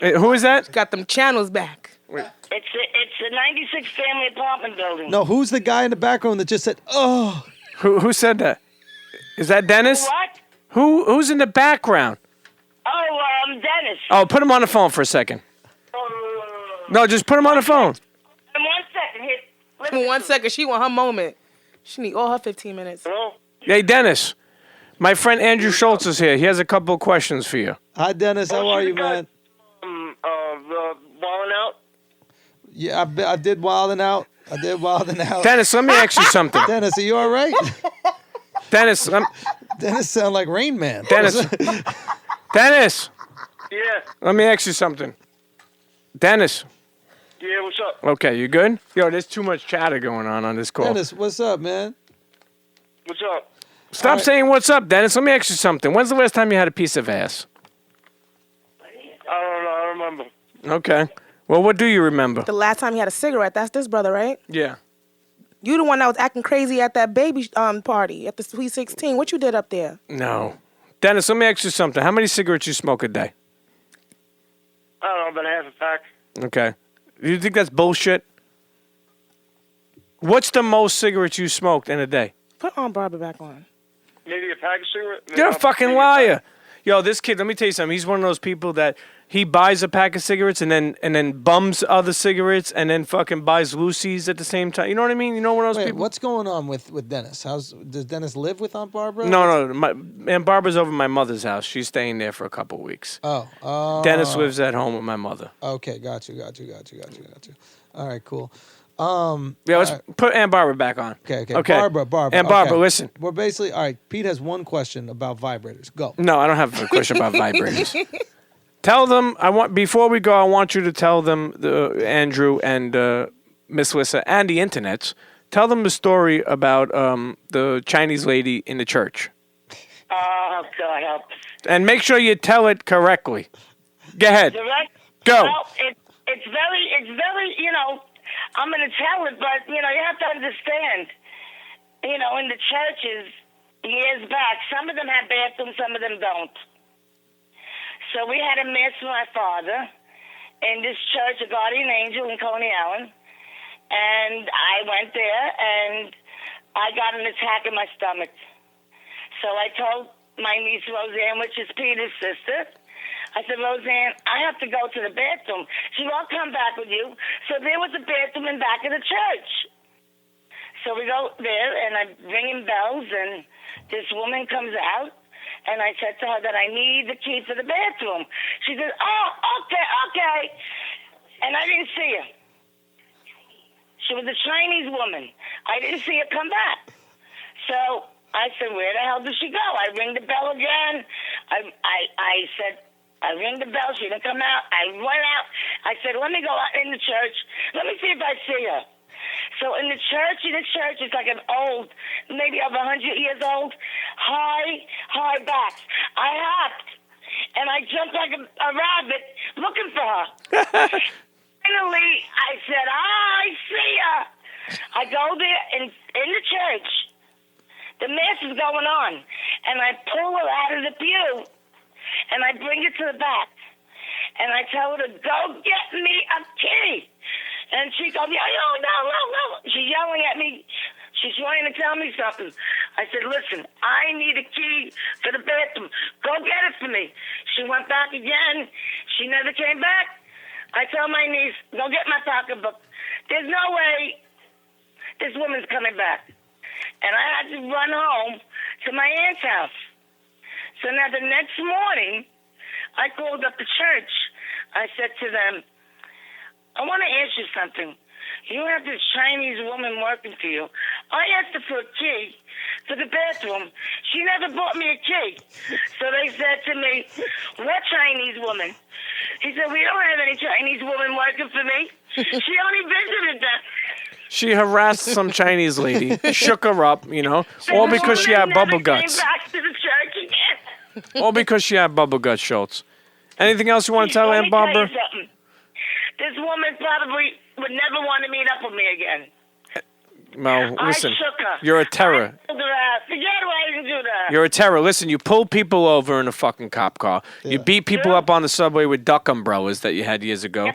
[SPEAKER 3] Who is that?
[SPEAKER 2] Got them channels back.
[SPEAKER 6] It's a 96 family apartment building.
[SPEAKER 4] No, who's the guy in the background that just said, "Oh"?
[SPEAKER 3] Who said that? Is that Dennis?
[SPEAKER 6] What?
[SPEAKER 3] Who's in the background?
[SPEAKER 6] Oh, Dennis.
[SPEAKER 3] Oh, put him on the phone for a second. No, just put him on the phone.
[SPEAKER 6] In 1 second. Here, listen.
[SPEAKER 2] In 1 second, she want her moment. She need all her 15 minutes.
[SPEAKER 6] Hello?
[SPEAKER 3] Hey, Dennis. My friend Andrew Schulz is here. He has a couple of questions for you.
[SPEAKER 4] Hi, Dennis. How are you, man?
[SPEAKER 6] Balling out.
[SPEAKER 4] Yeah, I did wilding out.
[SPEAKER 3] Dennis, let me ask you something.
[SPEAKER 4] Dennis, are you all right?
[SPEAKER 3] Dennis,
[SPEAKER 4] Dennis sound like Rain Man.
[SPEAKER 3] Dennis, Dennis,
[SPEAKER 6] Yeah.
[SPEAKER 3] let me ask you something. Dennis.
[SPEAKER 6] Yeah, what's up?
[SPEAKER 3] Okay, you good? Yo, there's too much chatter going on this call.
[SPEAKER 4] Dennis, what's up, man?
[SPEAKER 6] What's up?
[SPEAKER 3] Stop saying what's up, Dennis. Let me ask you something. When's the last time you had a piece of ass?
[SPEAKER 6] I don't know. I don't remember.
[SPEAKER 3] Okay. Well, what do you remember?
[SPEAKER 2] The last time he had a cigarette, that's this brother, right?
[SPEAKER 3] Yeah.
[SPEAKER 2] You the one that was acting crazy at that baby party at the Sweet 16. What you did up there?
[SPEAKER 3] No. Dennis, let me ask you something. How many cigarettes you smoke a day?
[SPEAKER 6] I don't know, about half a pack.
[SPEAKER 3] Okay. Do you think that's bullshit? What's the most cigarettes you smoked in a day?
[SPEAKER 2] Put Aunt Barbara back on.
[SPEAKER 6] Maybe a pack of cigarettes?
[SPEAKER 3] You're a fucking liar. Yo, this kid, let me tell you something. He's one of those people that he buys a pack of cigarettes and then bums other cigarettes and then fucking buys Lucy's at the same time. You know what I mean? You know one of those
[SPEAKER 4] Wait,
[SPEAKER 3] people?
[SPEAKER 4] what's going on with Dennis? Does Dennis live with Aunt Barbara?
[SPEAKER 3] No. Aunt Barbara's over at my mother's house. She's staying there for a couple of weeks.
[SPEAKER 4] Oh.
[SPEAKER 3] Dennis lives at home with my mother.
[SPEAKER 4] Okay, got you. All right, cool.
[SPEAKER 3] Yeah, let's put Aunt Barbara back on.
[SPEAKER 4] Okay. Barbara.
[SPEAKER 3] Aunt Barbara,
[SPEAKER 4] okay.
[SPEAKER 3] listen.
[SPEAKER 4] We're basically, all right, Pete has one question about vibrators. Go.
[SPEAKER 3] No, I don't have a question about vibrators. Tell them, before we go, I want you to tell them, Andrew and Miss Lissa and the internets, tell them the story about the Chinese lady in the church.
[SPEAKER 6] Oh, God help us.
[SPEAKER 3] And make sure you tell it correctly. Go ahead.
[SPEAKER 6] Direct?
[SPEAKER 3] Go.
[SPEAKER 6] Well, it's very, I'm going to tell it, but, you have to understand, in the churches, years back, some of them have bathrooms, some of them don't. So we had a mass for my father in this church, a guardian angel in Coney Island. And I went there, and I got an attack in my stomach. So I told my niece, Roseanne, which is Peter's sister, I said, Roseanne, I have to go to the bathroom. She said, I'll come back with you. So there was a bathroom in back of the church. So we go there, and I'm ringing bells, and this woman comes out. And I said to her that I need the key for the bathroom. She said, oh, okay. And I didn't see her. She was a Chinese woman. I didn't see her come back. So I said, where the hell did she go? I ring the bell again. I said, I ring the bell. She didn't come out. I went out. I said, let me go out in the church. Let me see if I see her. So in the church, it's like an old, maybe over 100 years old, high backs. I hopped, and I jumped like a rabbit looking for her. finally, I said, I see ya. I go there in the church. The mass is going on. And I pull her out of the pew. And I bring her to the back. And I tell her to go get me a key. And she goes, no. She's yelling at me. She's trying to tell me something. I said, listen, I need a key for the bathroom. Go get it for me. She went back again. She never came back. I tell my niece, go get my pocketbook. There's no way this woman's coming back. And I had to run home to my aunt's house. So now the next morning, I called up the church. I said to them, I want to ask you something. You have this Chinese woman working for you. I asked her for a key for the bathroom. She never bought me a key. So they said to me, what Chinese woman? He said, we don't have any Chinese woman working for me. She only visited them.
[SPEAKER 3] She harassed some Chinese lady, shook her up, all because she had bubble guts.
[SPEAKER 6] Came back to the church again.
[SPEAKER 3] All because she had bubble guts, Schultz. Anything else you want to tell
[SPEAKER 6] Let
[SPEAKER 3] Aunt
[SPEAKER 6] me tell you
[SPEAKER 3] Barbara?
[SPEAKER 6] something. This woman probably would never want to meet up with me again.
[SPEAKER 3] Well, listen,
[SPEAKER 6] I shook her.
[SPEAKER 3] you're a terror.
[SPEAKER 6] I pulled her out. Forget what I didn't do that.
[SPEAKER 3] You're a terror. Listen, you pull people over in a fucking cop car. You beat people up on the subway with duck umbrellas that you had years ago.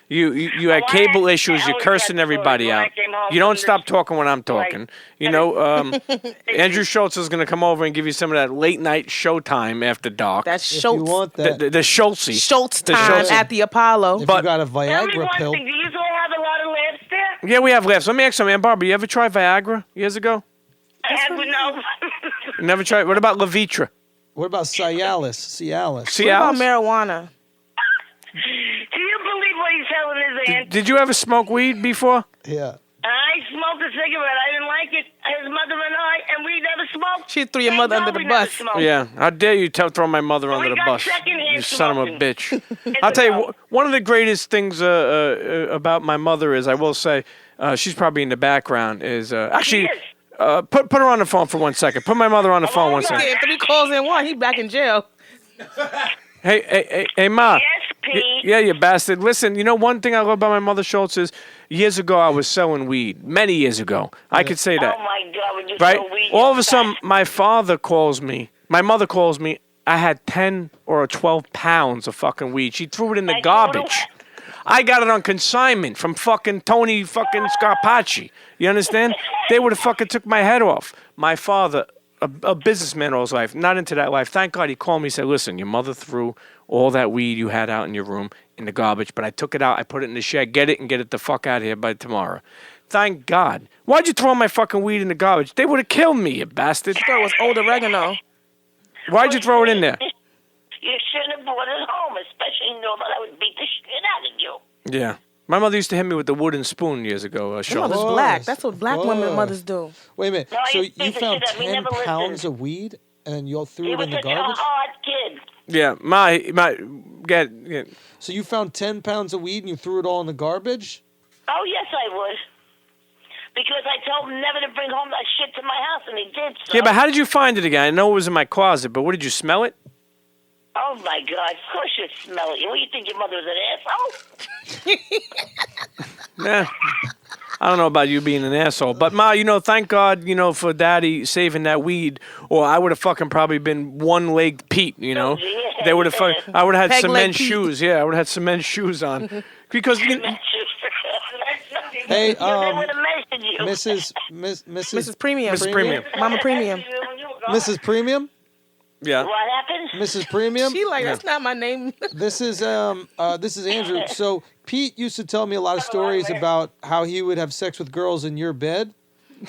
[SPEAKER 3] You had cable issues. You're cursing everybody out. You don't stop talking when I'm talking. Andrew Schulz is going to come over and give you some of that late night showtime after dark.
[SPEAKER 2] That's
[SPEAKER 4] If you
[SPEAKER 2] Schultz.
[SPEAKER 4] want that,
[SPEAKER 3] The Schultzy.
[SPEAKER 2] Schultz
[SPEAKER 3] The
[SPEAKER 2] time
[SPEAKER 3] Schultz.
[SPEAKER 2] at the Apollo.
[SPEAKER 4] if
[SPEAKER 3] but-
[SPEAKER 4] you got a
[SPEAKER 6] Tell me
[SPEAKER 4] Viagra
[SPEAKER 6] one
[SPEAKER 4] pill,
[SPEAKER 6] thing. Do you all have a lot of laughs there?
[SPEAKER 3] Yeah, we have laughs. Let me ask you something, Aunt Barbara. You ever tried Viagra years ago?
[SPEAKER 6] I have no.
[SPEAKER 3] Never tried. What about Levitra?
[SPEAKER 4] what about Cialis? Cialis.
[SPEAKER 2] What
[SPEAKER 3] See,
[SPEAKER 2] about
[SPEAKER 3] Alice?
[SPEAKER 2] marijuana?
[SPEAKER 6] Do you believe what he's telling his aunt?
[SPEAKER 3] Did you ever smoke weed before?
[SPEAKER 4] Yeah.
[SPEAKER 6] I smoked a cigarette. I didn't like it. His mother and we never smoked.
[SPEAKER 2] She threw your
[SPEAKER 6] Thank
[SPEAKER 2] mother
[SPEAKER 6] God
[SPEAKER 2] under the
[SPEAKER 6] we never
[SPEAKER 2] bus.
[SPEAKER 6] smoked.
[SPEAKER 3] Yeah. How dare you throw my mother under
[SPEAKER 6] we
[SPEAKER 3] the
[SPEAKER 6] got
[SPEAKER 3] bus?
[SPEAKER 6] secondhand
[SPEAKER 3] You son of a
[SPEAKER 6] smoking.
[SPEAKER 3] bitch. I'll tell you, one of the greatest things about my mother is, I will say, she's probably in the background, is actually,
[SPEAKER 6] She is.
[SPEAKER 3] put her on the phone for 1 second. Put my mother on the phone 1 second.
[SPEAKER 2] Yeah, 3 calls in one. He back in jail.
[SPEAKER 3] Hey, Ma.
[SPEAKER 6] Yes, Pete.
[SPEAKER 3] Yeah, you bastard. Listen, one thing I love about my mother, Schultz, is years ago I was selling weed. Many years ago. I could say that.
[SPEAKER 6] Oh my God! When you
[SPEAKER 3] Right?
[SPEAKER 6] so weak,
[SPEAKER 3] All of a
[SPEAKER 6] you're
[SPEAKER 3] sudden,
[SPEAKER 6] fat.
[SPEAKER 3] my mother calls me. I had 10 or 12 pounds of fucking weed. She threw it in the
[SPEAKER 6] I
[SPEAKER 3] garbage. I got it on consignment from fucking Tony fucking Scarpacci. You understand? They would have fucking took my head off. My father, a businessman all his life, not into that life. Thank God he called me and said, listen, your mother threw all that weed you had out in your room in the garbage, but I took it out, I put it in the shed, get it and get it the fuck out of here by tomorrow. Thank God. Why'd you throw my fucking weed in the garbage? They would have killed me, you bastard.
[SPEAKER 2] I thought it was old oregano.
[SPEAKER 3] Why'd you throw it in there?
[SPEAKER 6] You shouldn't have brought it home, especially knowing that I would beat the shit out of you.
[SPEAKER 3] Yeah. My mother used to hit me with the wooden spoon years ago.
[SPEAKER 2] Your
[SPEAKER 3] Schultz.
[SPEAKER 2] mother's
[SPEAKER 4] course,
[SPEAKER 2] black. That's what black
[SPEAKER 4] of
[SPEAKER 2] women
[SPEAKER 4] course.
[SPEAKER 2] mothers do.
[SPEAKER 4] Wait a minute.
[SPEAKER 6] No, I
[SPEAKER 4] So
[SPEAKER 6] used to
[SPEAKER 4] you
[SPEAKER 6] beat the
[SPEAKER 4] found
[SPEAKER 6] shit out of me,
[SPEAKER 4] 10
[SPEAKER 6] never
[SPEAKER 4] pounds
[SPEAKER 6] listened.
[SPEAKER 4] of weed and then you threw
[SPEAKER 6] He
[SPEAKER 4] it
[SPEAKER 6] was
[SPEAKER 4] in the
[SPEAKER 6] such a
[SPEAKER 4] garbage?
[SPEAKER 6] hard kid.
[SPEAKER 3] Yeah, get.
[SPEAKER 4] So you found 10 pounds of weed and you threw it all in the garbage?
[SPEAKER 6] Oh yes, I would. Because I told him never to bring home that shit to my house, and he did. So.
[SPEAKER 3] Yeah, but how did you find it again? I know it was in my closet, but what did you smell it?
[SPEAKER 6] Oh my God! Of course you smell it. What do you think? Your mother was an asshole?
[SPEAKER 3] Yeah. I don't know about you being an asshole, but Ma, thank God, for Daddy saving that weed, or I would have fucking probably been one-legged Pete,
[SPEAKER 6] yeah.
[SPEAKER 3] They would have I would have had
[SPEAKER 2] Peg leg
[SPEAKER 3] cement
[SPEAKER 2] Pete.
[SPEAKER 3] shoes. Yeah, I would have had cement shoes on, because
[SPEAKER 4] Hey,
[SPEAKER 6] They would have measured you.
[SPEAKER 4] Mrs.
[SPEAKER 2] Premium.
[SPEAKER 3] Mrs. Premium.
[SPEAKER 2] Mama Premium.
[SPEAKER 4] Mrs. Premium?
[SPEAKER 3] Yeah.
[SPEAKER 6] What happened?
[SPEAKER 4] Mrs. Premium?
[SPEAKER 2] She like, that's not my name.
[SPEAKER 4] This is Andrew. So Pete used to tell me a lot of stories about how he would have sex with girls in your bed.
[SPEAKER 6] He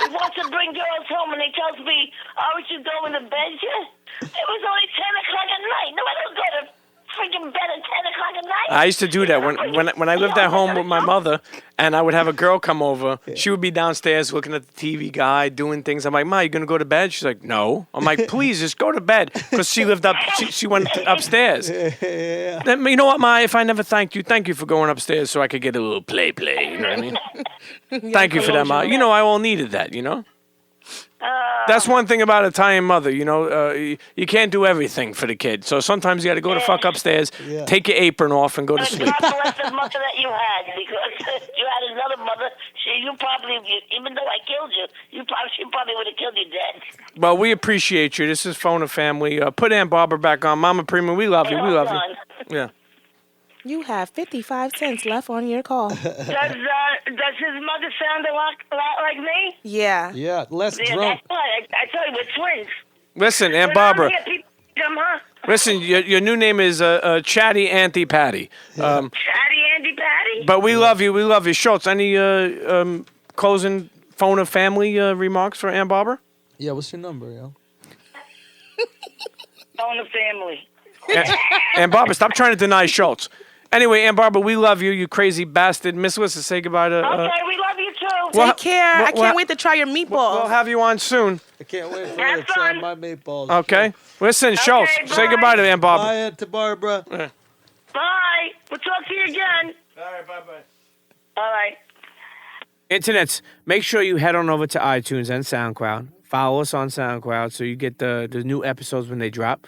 [SPEAKER 6] wants to bring girls home, and he tells me, "Oh, we should go in the bed yet?" It was only 10 o'clock at night. No, I don't go to freaking bed at 10 o'clock at night.
[SPEAKER 3] I used to do that when I lived at home with my mother, and I would have a girl come over. She would be downstairs looking at the TV guide, doing things. I'm like, Ma, you gonna go to bed? She's like, no. I'm like, please, just go to bed, because she lived up. She went upstairs. Then, you know what, Ma? If I never thank you for going upstairs so I could get a little play. You know what I mean? Thank you for that, Ma. I all needed that. That's one thing about Italian mother. You know, you can't do everything for the kid. So sometimes you got to go the fuck upstairs, take your apron off, and go to sleep.
[SPEAKER 6] God bless the mother that you had, because you had another mother. You probably, even though I killed you, she probably would have killed you dead.
[SPEAKER 3] Well, we appreciate you. This is Phone a Family. Put Aunt Barbara back on. Mama Prima, we love you. We love you. Yeah.
[SPEAKER 2] You have 55 cents left on your call.
[SPEAKER 6] Does his mother sound a lot like me?
[SPEAKER 2] Yeah.
[SPEAKER 4] Yeah, less
[SPEAKER 6] Yeah,
[SPEAKER 4] drunk.
[SPEAKER 6] that's why. I tell you, we're twins.
[SPEAKER 3] Listen, Aunt
[SPEAKER 6] When
[SPEAKER 3] Barbara.
[SPEAKER 6] I'm here, people come, huh?
[SPEAKER 3] Listen, your new name is Chatty Auntie Patty.
[SPEAKER 6] Chatty Andy Patty?
[SPEAKER 3] But we love you. We love you. Schultz, any closing Phone a Family remarks for Aunt Barbara?
[SPEAKER 4] Yeah, what's your number, yo?
[SPEAKER 6] Phone a Family.
[SPEAKER 3] Aunt Barbara, stop trying to deny Schultz. Anyway, Aunt Barbara, we love you, you crazy bastard. Miss Lissa, say goodbye to...
[SPEAKER 6] Okay, we love you too.
[SPEAKER 3] well,
[SPEAKER 2] Take care.
[SPEAKER 3] well,
[SPEAKER 2] I can't wait to try your meatballs.
[SPEAKER 3] We'll have you on soon.
[SPEAKER 4] I can't wait for
[SPEAKER 6] Have
[SPEAKER 4] you to try
[SPEAKER 6] fun.
[SPEAKER 4] my meatballs.
[SPEAKER 3] Okay? Listen, Schultz, say
[SPEAKER 6] bye.
[SPEAKER 3] goodbye to Aunt Barbara.
[SPEAKER 4] Bye, Aunt Barbara.
[SPEAKER 6] Bye. We'll talk to you again.
[SPEAKER 3] All right, bye-bye.
[SPEAKER 6] All right.
[SPEAKER 5] Internets, make sure you head on over to iTunes and SoundCloud. Follow us on SoundCloud so you get the new episodes when they drop.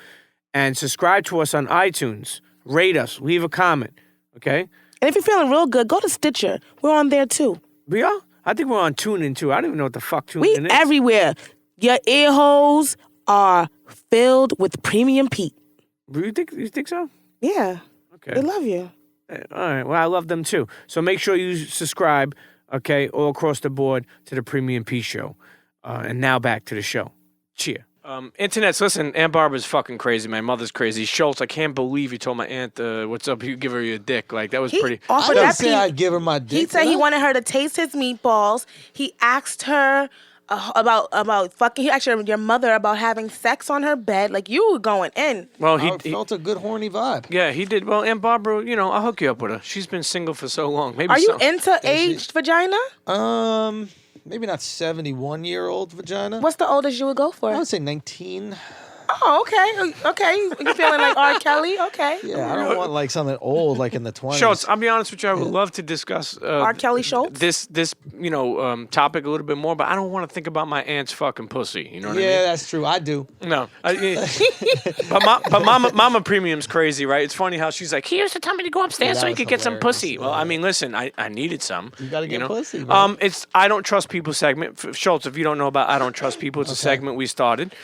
[SPEAKER 5] And subscribe to us on iTunes. Rate us. Leave a comment. Okay?
[SPEAKER 2] And if you're feeling real good, go to Stitcher. We're on there too.
[SPEAKER 5] We are? I think we're on TuneIn too. I don't even know what the fuck TuneIn
[SPEAKER 2] We
[SPEAKER 5] is.
[SPEAKER 2] everywhere. Your ear holes are filled with premium Pete.
[SPEAKER 5] You think so?
[SPEAKER 2] Yeah.
[SPEAKER 5] Okay.
[SPEAKER 2] They love you.
[SPEAKER 5] All right. Well, I love them too. So make sure you subscribe, okay, all across the board to the Premium P Show. And now back to the show. Cheer.
[SPEAKER 3] Internets, listen, Aunt Barbara's fucking crazy. My mother's crazy. Schultz, I can't believe you told my aunt, what's up, you give her your dick. Like, that was
[SPEAKER 2] He
[SPEAKER 3] pretty...
[SPEAKER 2] offered
[SPEAKER 4] I didn't
[SPEAKER 2] that
[SPEAKER 4] say
[SPEAKER 2] Pete.
[SPEAKER 4] I'd give her my dick.
[SPEAKER 2] He said
[SPEAKER 4] did
[SPEAKER 2] he
[SPEAKER 4] I?
[SPEAKER 2] wanted her to taste his meatballs. He asked her about fucking. He asked your mother about having sex on her bed. Like, you were going in.
[SPEAKER 3] Well,
[SPEAKER 4] I felt a good horny vibe.
[SPEAKER 3] yeah, he did. Well, Aunt Barbara, you know, I'll hook you up with her. She's been single for so long. Maybe
[SPEAKER 2] Are you
[SPEAKER 3] so.
[SPEAKER 2] into aged vagina?
[SPEAKER 4] Maybe not 71-year-old vagina.
[SPEAKER 2] What's the oldest you would go for?
[SPEAKER 4] I would say 19.
[SPEAKER 2] Oh, okay. Okay. You feeling like R. Kelly? Okay.
[SPEAKER 4] Yeah, I don't want like something old, like in the 20s.
[SPEAKER 3] Schultz, I'll be honest with you. I would love to discuss
[SPEAKER 2] R. Kelly Schultz?
[SPEAKER 3] this topic a little bit more, but I don't want to think about my aunt's fucking pussy. You know what I
[SPEAKER 4] Yeah,
[SPEAKER 3] mean?
[SPEAKER 4] that's true. I do.
[SPEAKER 3] No, but Mama Premium's crazy, right? It's funny how she's like, he used to tell me to go upstairs
[SPEAKER 4] Yeah,
[SPEAKER 3] so
[SPEAKER 4] that
[SPEAKER 3] he
[SPEAKER 4] was
[SPEAKER 3] could get some
[SPEAKER 4] hilarious.
[SPEAKER 3] pussy. Well, I mean, listen, I needed some.
[SPEAKER 4] You gotta get
[SPEAKER 3] know?
[SPEAKER 4] pussy, man.
[SPEAKER 3] It's I don't trust people segment. Schultz, if you don't know about I don't trust people, it's a segment we started.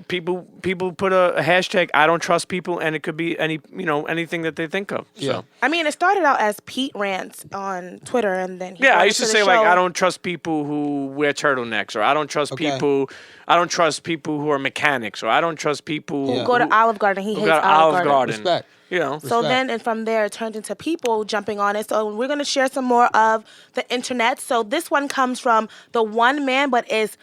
[SPEAKER 3] People put a hashtag I don't trust people, and it could be anything that they think of.
[SPEAKER 4] Yeah.
[SPEAKER 3] So.
[SPEAKER 2] I mean, it started out as Pete rants on Twitter, and then he
[SPEAKER 3] Yeah,
[SPEAKER 2] brought
[SPEAKER 3] I
[SPEAKER 2] it
[SPEAKER 3] used to
[SPEAKER 2] the
[SPEAKER 3] say like
[SPEAKER 2] show.
[SPEAKER 3] I don't trust people who wear turtlenecks, or I don't trust people who are mechanics, or I don't trust people
[SPEAKER 2] who go to Olive Garden. He
[SPEAKER 3] who
[SPEAKER 2] hates
[SPEAKER 3] go to
[SPEAKER 2] Olive Garden.
[SPEAKER 4] Respect.
[SPEAKER 3] You know.
[SPEAKER 2] So
[SPEAKER 4] Respect.
[SPEAKER 2] then, and from there, it turned into people jumping on it. So we're going to share some more of the internet. So this one comes from the one man, but is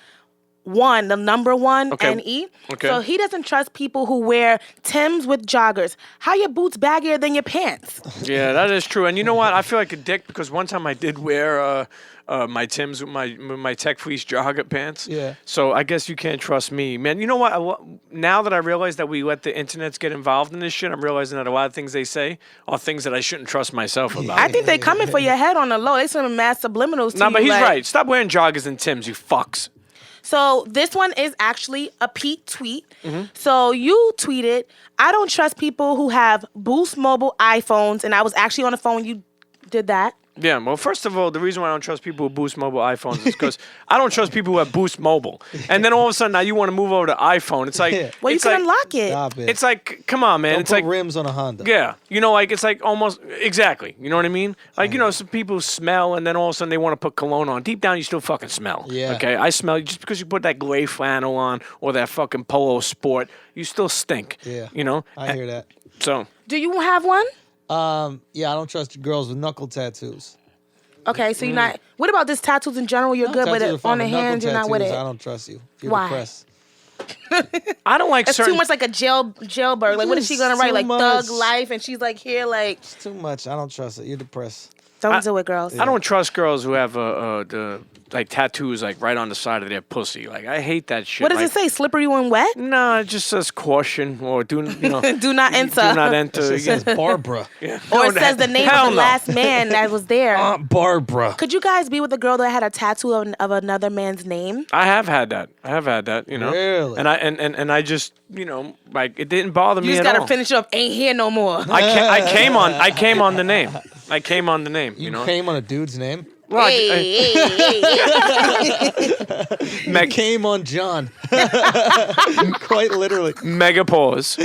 [SPEAKER 2] the number one,
[SPEAKER 3] Okay.
[SPEAKER 2] N-E.
[SPEAKER 3] Okay.
[SPEAKER 2] So he doesn't trust people who wear Timbs with joggers. How your boots baggier than your pants?
[SPEAKER 3] Yeah, that is true. And you know what? I feel like a dick because one time I did wear my Timbs with my Tech Fleece jogger pants.
[SPEAKER 4] Yeah.
[SPEAKER 3] So I guess you can't trust me, man. You know what? Now that I realize that we let the internets get involved in this shit, I'm realizing that a lot of things they say are things that I shouldn't trust myself about.
[SPEAKER 2] I think they coming for your head on the low. They sending mad subliminals to
[SPEAKER 3] No,
[SPEAKER 2] you.
[SPEAKER 3] but he's
[SPEAKER 2] like-
[SPEAKER 3] right. Stop wearing joggers and Timbs, you fucks.
[SPEAKER 2] So this one is actually a Pete tweet.
[SPEAKER 3] Mm-hmm.
[SPEAKER 2] So you tweeted, I don't trust people who have Boost Mobile iPhones. And I was actually on the phone when you did that.
[SPEAKER 3] Yeah, well, first of all, the reason why I don't trust people who Boost Mobile iPhones is because I don't trust people who have Boost Mobile. And then all of a sudden, now you want to move over to iPhone. It's like,
[SPEAKER 4] Yeah.
[SPEAKER 2] Well, you
[SPEAKER 3] it's
[SPEAKER 2] can
[SPEAKER 3] like,
[SPEAKER 2] unlock it.
[SPEAKER 4] Stop it.
[SPEAKER 3] It's like, come on, man.
[SPEAKER 4] Don't
[SPEAKER 3] It's
[SPEAKER 4] put
[SPEAKER 3] like
[SPEAKER 4] rims on a Honda.
[SPEAKER 3] Yeah, like it's like almost exactly. You know what I mean? Like some people smell, and then all of a sudden they want to put cologne on. Deep down, you still fucking smell.
[SPEAKER 4] Yeah.
[SPEAKER 3] Okay, I smell just because you put that gray flannel on or that fucking polo sport, you still stink.
[SPEAKER 4] Yeah.
[SPEAKER 3] You know.
[SPEAKER 4] I hear that.
[SPEAKER 3] So
[SPEAKER 2] Do you have one?
[SPEAKER 4] Yeah, I don't trust girls with knuckle tattoos.
[SPEAKER 2] Okay, so you're not. What about this tattoos in general? You're good with
[SPEAKER 4] Tattoos are
[SPEAKER 2] it
[SPEAKER 4] fine,
[SPEAKER 2] on the
[SPEAKER 4] but knuckle
[SPEAKER 2] hands. You're not with
[SPEAKER 4] tattoos,
[SPEAKER 2] it.
[SPEAKER 4] I don't trust you. You're
[SPEAKER 2] Why?
[SPEAKER 4] depressed.
[SPEAKER 3] I don't like
[SPEAKER 2] It's
[SPEAKER 3] certain.
[SPEAKER 2] too much like a jailbird. Like, what is she gonna
[SPEAKER 4] It's
[SPEAKER 2] write?
[SPEAKER 4] too
[SPEAKER 2] Like thug
[SPEAKER 4] much.
[SPEAKER 2] life, and she's like here, like.
[SPEAKER 4] It's too much. I don't trust it. You're depressed.
[SPEAKER 2] Don't do it, girls.
[SPEAKER 3] I don't trust girls who have the like tattoos like right on the side of their pussy. Like I hate that shit.
[SPEAKER 2] What does it say? Slippery when wet?
[SPEAKER 3] No, it just says caution or do
[SPEAKER 2] Do not enter.
[SPEAKER 3] Do not enter.
[SPEAKER 4] It says Barbara.
[SPEAKER 3] Yeah.
[SPEAKER 2] Or
[SPEAKER 3] No,
[SPEAKER 2] it says the name
[SPEAKER 3] hell
[SPEAKER 2] of the
[SPEAKER 3] no.
[SPEAKER 2] last man that was there.
[SPEAKER 4] Aunt Barbara.
[SPEAKER 2] Could you guys be with a girl that had a tattoo of another man's name?
[SPEAKER 3] I have had that. You know.
[SPEAKER 4] Really?
[SPEAKER 3] And I just like it didn't bother
[SPEAKER 2] You
[SPEAKER 3] me
[SPEAKER 2] just
[SPEAKER 3] at
[SPEAKER 2] gotta
[SPEAKER 3] all.
[SPEAKER 2] finish up. Ain't here no more.
[SPEAKER 3] I came on the name. I came on the name. You know.
[SPEAKER 4] Came on a dude's name.
[SPEAKER 3] Well,
[SPEAKER 2] Hey.
[SPEAKER 4] You came on John. Quite literally.
[SPEAKER 3] Mega pause.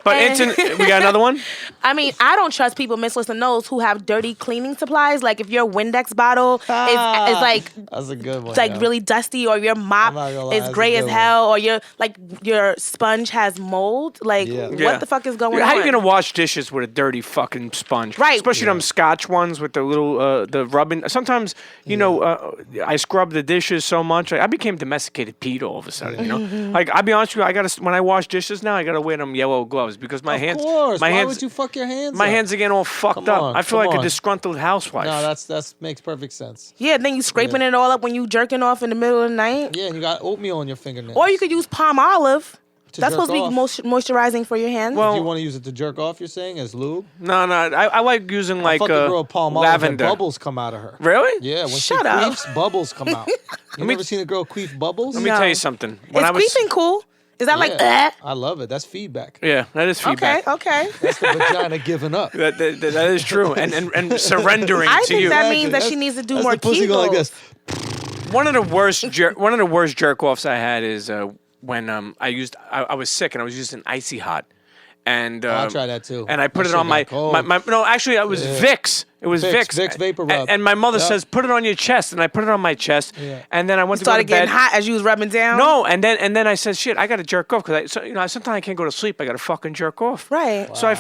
[SPEAKER 3] But we got another one.
[SPEAKER 2] I mean, I don't trust people, Miss Lissa knows, who have dirty cleaning supplies. Like if your Windex bottle is like
[SPEAKER 4] That's a good one.
[SPEAKER 2] it's like really dusty, or your mop
[SPEAKER 4] I'm not gonna lie,
[SPEAKER 2] is
[SPEAKER 4] that's a
[SPEAKER 2] gray
[SPEAKER 4] good
[SPEAKER 2] as
[SPEAKER 4] one.
[SPEAKER 2] hell, or your sponge has mold. Like
[SPEAKER 4] Yeah.
[SPEAKER 2] what the fuck is going on?
[SPEAKER 3] How you gonna wash dishes with a dirty fucking sponge?
[SPEAKER 2] Right.
[SPEAKER 3] Especially them Scotch ones with the little the rubbing. Sometimes I scrub the dishes so much. Like, I became domesticated Pete all of a sudden. You know, like I'll be honest with you, when I wash dishes now, I gotta wear them yellow gloves because my hands.
[SPEAKER 4] Of course.
[SPEAKER 3] My
[SPEAKER 4] Why
[SPEAKER 3] hands.
[SPEAKER 4] would you fuck your hands?
[SPEAKER 3] My
[SPEAKER 4] up?
[SPEAKER 3] hands are getting all fucked
[SPEAKER 4] Come
[SPEAKER 3] up.
[SPEAKER 4] on,
[SPEAKER 3] I feel
[SPEAKER 4] come
[SPEAKER 3] like a
[SPEAKER 4] on.
[SPEAKER 3] disgruntled housewife.
[SPEAKER 4] No, that makes perfect sense.
[SPEAKER 2] Yeah, then you scraping it all up when you jerking off in the middle of the night.
[SPEAKER 4] Yeah, and you got oatmeal on your fingernails.
[SPEAKER 2] Or you could use palm olive.
[SPEAKER 4] To
[SPEAKER 2] That's
[SPEAKER 4] jerk
[SPEAKER 2] supposed to be moisturizing for your hands.
[SPEAKER 3] Well,
[SPEAKER 4] If you want to use it to jerk off, you're saying, as lube?
[SPEAKER 3] no, I like using like
[SPEAKER 4] Fuck a girl palm olive and
[SPEAKER 3] lavender.
[SPEAKER 4] bubbles come out of her.
[SPEAKER 3] Really?
[SPEAKER 4] Yeah, when
[SPEAKER 2] Shut
[SPEAKER 4] she
[SPEAKER 2] up.
[SPEAKER 4] queefs, bubbles come out. You never seen a girl queef bubbles?
[SPEAKER 3] Let me tell you something. When
[SPEAKER 2] is queefing cool? Is that like
[SPEAKER 4] Yeah, I love it. That's feedback.
[SPEAKER 3] Yeah, that is feedback.
[SPEAKER 2] Okay.
[SPEAKER 4] That's the vagina giving up.
[SPEAKER 3] That is true, and surrendering
[SPEAKER 2] I
[SPEAKER 3] to
[SPEAKER 2] think
[SPEAKER 3] you.
[SPEAKER 2] that means that
[SPEAKER 4] That's-
[SPEAKER 2] she needs to do
[SPEAKER 4] that's
[SPEAKER 2] more
[SPEAKER 4] the pussy
[SPEAKER 2] Kegels.
[SPEAKER 4] go like this.
[SPEAKER 3] One of the worst jerk offs I had is when I was sick and I was using Icy Hot, and
[SPEAKER 4] I'll try that too.
[SPEAKER 3] And I put
[SPEAKER 4] That
[SPEAKER 3] it on
[SPEAKER 4] shit got
[SPEAKER 3] my
[SPEAKER 4] cold.
[SPEAKER 3] no, actually it was Vicks. It was Vicks.
[SPEAKER 4] Vicks Vapor Rub.
[SPEAKER 3] And my mother
[SPEAKER 4] Yep.
[SPEAKER 3] says put it on your chest, and I put it on my chest.
[SPEAKER 4] Yeah.
[SPEAKER 3] And then I went to go
[SPEAKER 2] Started
[SPEAKER 3] to bed.
[SPEAKER 2] getting hot as you was rubbing down.
[SPEAKER 3] No, and then I said, shit, I got to jerk off because sometimes I can't go to sleep. I got to fucking jerk off.
[SPEAKER 2] Right.
[SPEAKER 3] So I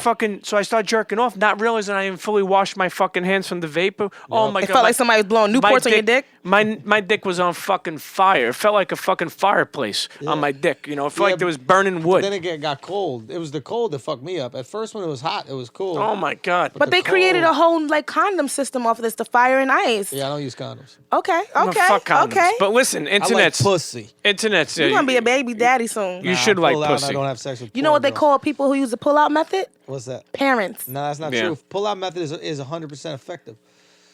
[SPEAKER 3] start jerking off, not realizing I didn't fully wash my fucking hands from the vapor. Oh my
[SPEAKER 2] It
[SPEAKER 3] god!
[SPEAKER 2] felt like somebody was blowing Newports on your dick.
[SPEAKER 3] My dick was on fucking fire. It felt like a fucking fireplace on my dick. You know, it felt like there was burning wood.
[SPEAKER 4] Then it got cold. It was the cold that fucked me up. At first, when it was hot, it was cool.
[SPEAKER 3] Oh my god!
[SPEAKER 2] But they created a whole like condom system off of this, the fire and ice.
[SPEAKER 4] Yeah, I don't use condoms.
[SPEAKER 2] Okay.
[SPEAKER 3] Fuck condoms.
[SPEAKER 2] Okay.
[SPEAKER 3] But listen,
[SPEAKER 4] I like
[SPEAKER 3] internet's
[SPEAKER 4] pussy.
[SPEAKER 3] internet's.
[SPEAKER 2] You're gonna be a baby daddy soon.
[SPEAKER 3] You should like
[SPEAKER 4] pull out and
[SPEAKER 3] pussy.
[SPEAKER 4] I don't have sex with
[SPEAKER 2] You know what they
[SPEAKER 4] girls.
[SPEAKER 2] call people who use the pull-out method?
[SPEAKER 4] What's that?
[SPEAKER 2] Parents.
[SPEAKER 4] No, that's not
[SPEAKER 3] Yeah.
[SPEAKER 4] true. Pull-out method is 100% effective.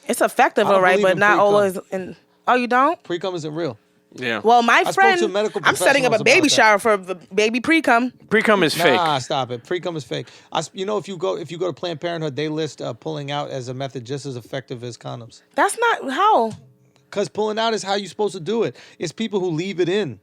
[SPEAKER 2] It's effective,
[SPEAKER 4] I don't
[SPEAKER 2] all right,
[SPEAKER 4] believe
[SPEAKER 2] but
[SPEAKER 4] in
[SPEAKER 2] not
[SPEAKER 4] pre-cum.
[SPEAKER 2] always. Oh, you don't?
[SPEAKER 4] Pre-cum isn't real.
[SPEAKER 3] Yeah.
[SPEAKER 2] Well, my
[SPEAKER 4] spoke
[SPEAKER 2] friend,
[SPEAKER 4] to medical
[SPEAKER 2] I'm setting up a
[SPEAKER 4] professionals
[SPEAKER 2] baby
[SPEAKER 4] about that.
[SPEAKER 2] shower for the baby pre-cum.
[SPEAKER 3] Pre-cum is fake.
[SPEAKER 4] Nah, stop it. Pre-cum is fake. You know, if you go to Planned Parenthood, they list pulling out as a method just as effective as condoms.
[SPEAKER 2] That's not how.
[SPEAKER 4] Because pulling out is how you're supposed to do it. It's people who leave it in.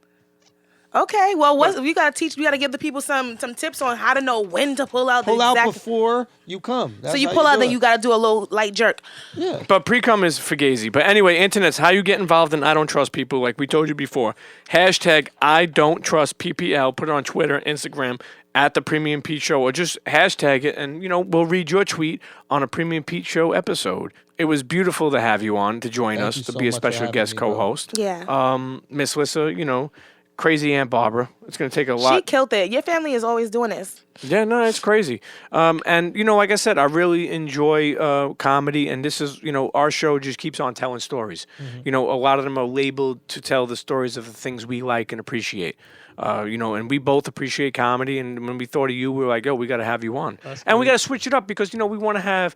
[SPEAKER 2] Okay, well, we gotta teach. We gotta give the people some tips on how to know when to pull out.
[SPEAKER 4] Pull
[SPEAKER 2] the
[SPEAKER 4] out
[SPEAKER 2] exact,
[SPEAKER 4] before you come.
[SPEAKER 2] So you pull out, then you gotta do a little light jerk.
[SPEAKER 4] Yeah.
[SPEAKER 3] But pre-cum is fugazi. But anyway, internet's how you get involved in I Don't Trust People, like we told you before. Hashtag I Don't Trust PPL. Put it on Twitter, Instagram, at the Premium Pete Show, or just hashtag it, and we'll read your tweet on a Premium Pete Show episode. It was beautiful to have you on to join
[SPEAKER 4] Thank
[SPEAKER 3] us,
[SPEAKER 4] you
[SPEAKER 3] to
[SPEAKER 4] so
[SPEAKER 3] be a
[SPEAKER 4] much for
[SPEAKER 3] special
[SPEAKER 4] having
[SPEAKER 3] guest
[SPEAKER 4] me, bro.
[SPEAKER 3] co-host.
[SPEAKER 2] Yeah.
[SPEAKER 3] Miss Lissa, crazy Aunt Barbara. It's gonna take a lot.
[SPEAKER 2] She killed it. Your family is always doing this.
[SPEAKER 3] Yeah, no, it's crazy. And like I said, I really enjoy comedy, and this is, our show just keeps on telling stories.
[SPEAKER 4] Mm-hmm.
[SPEAKER 3] A lot of them are labeled to tell the stories of the things we like and appreciate. And we both appreciate comedy, and when we thought of you, we were like, yo, we got to have you on. And we got to switch it up because, we want to have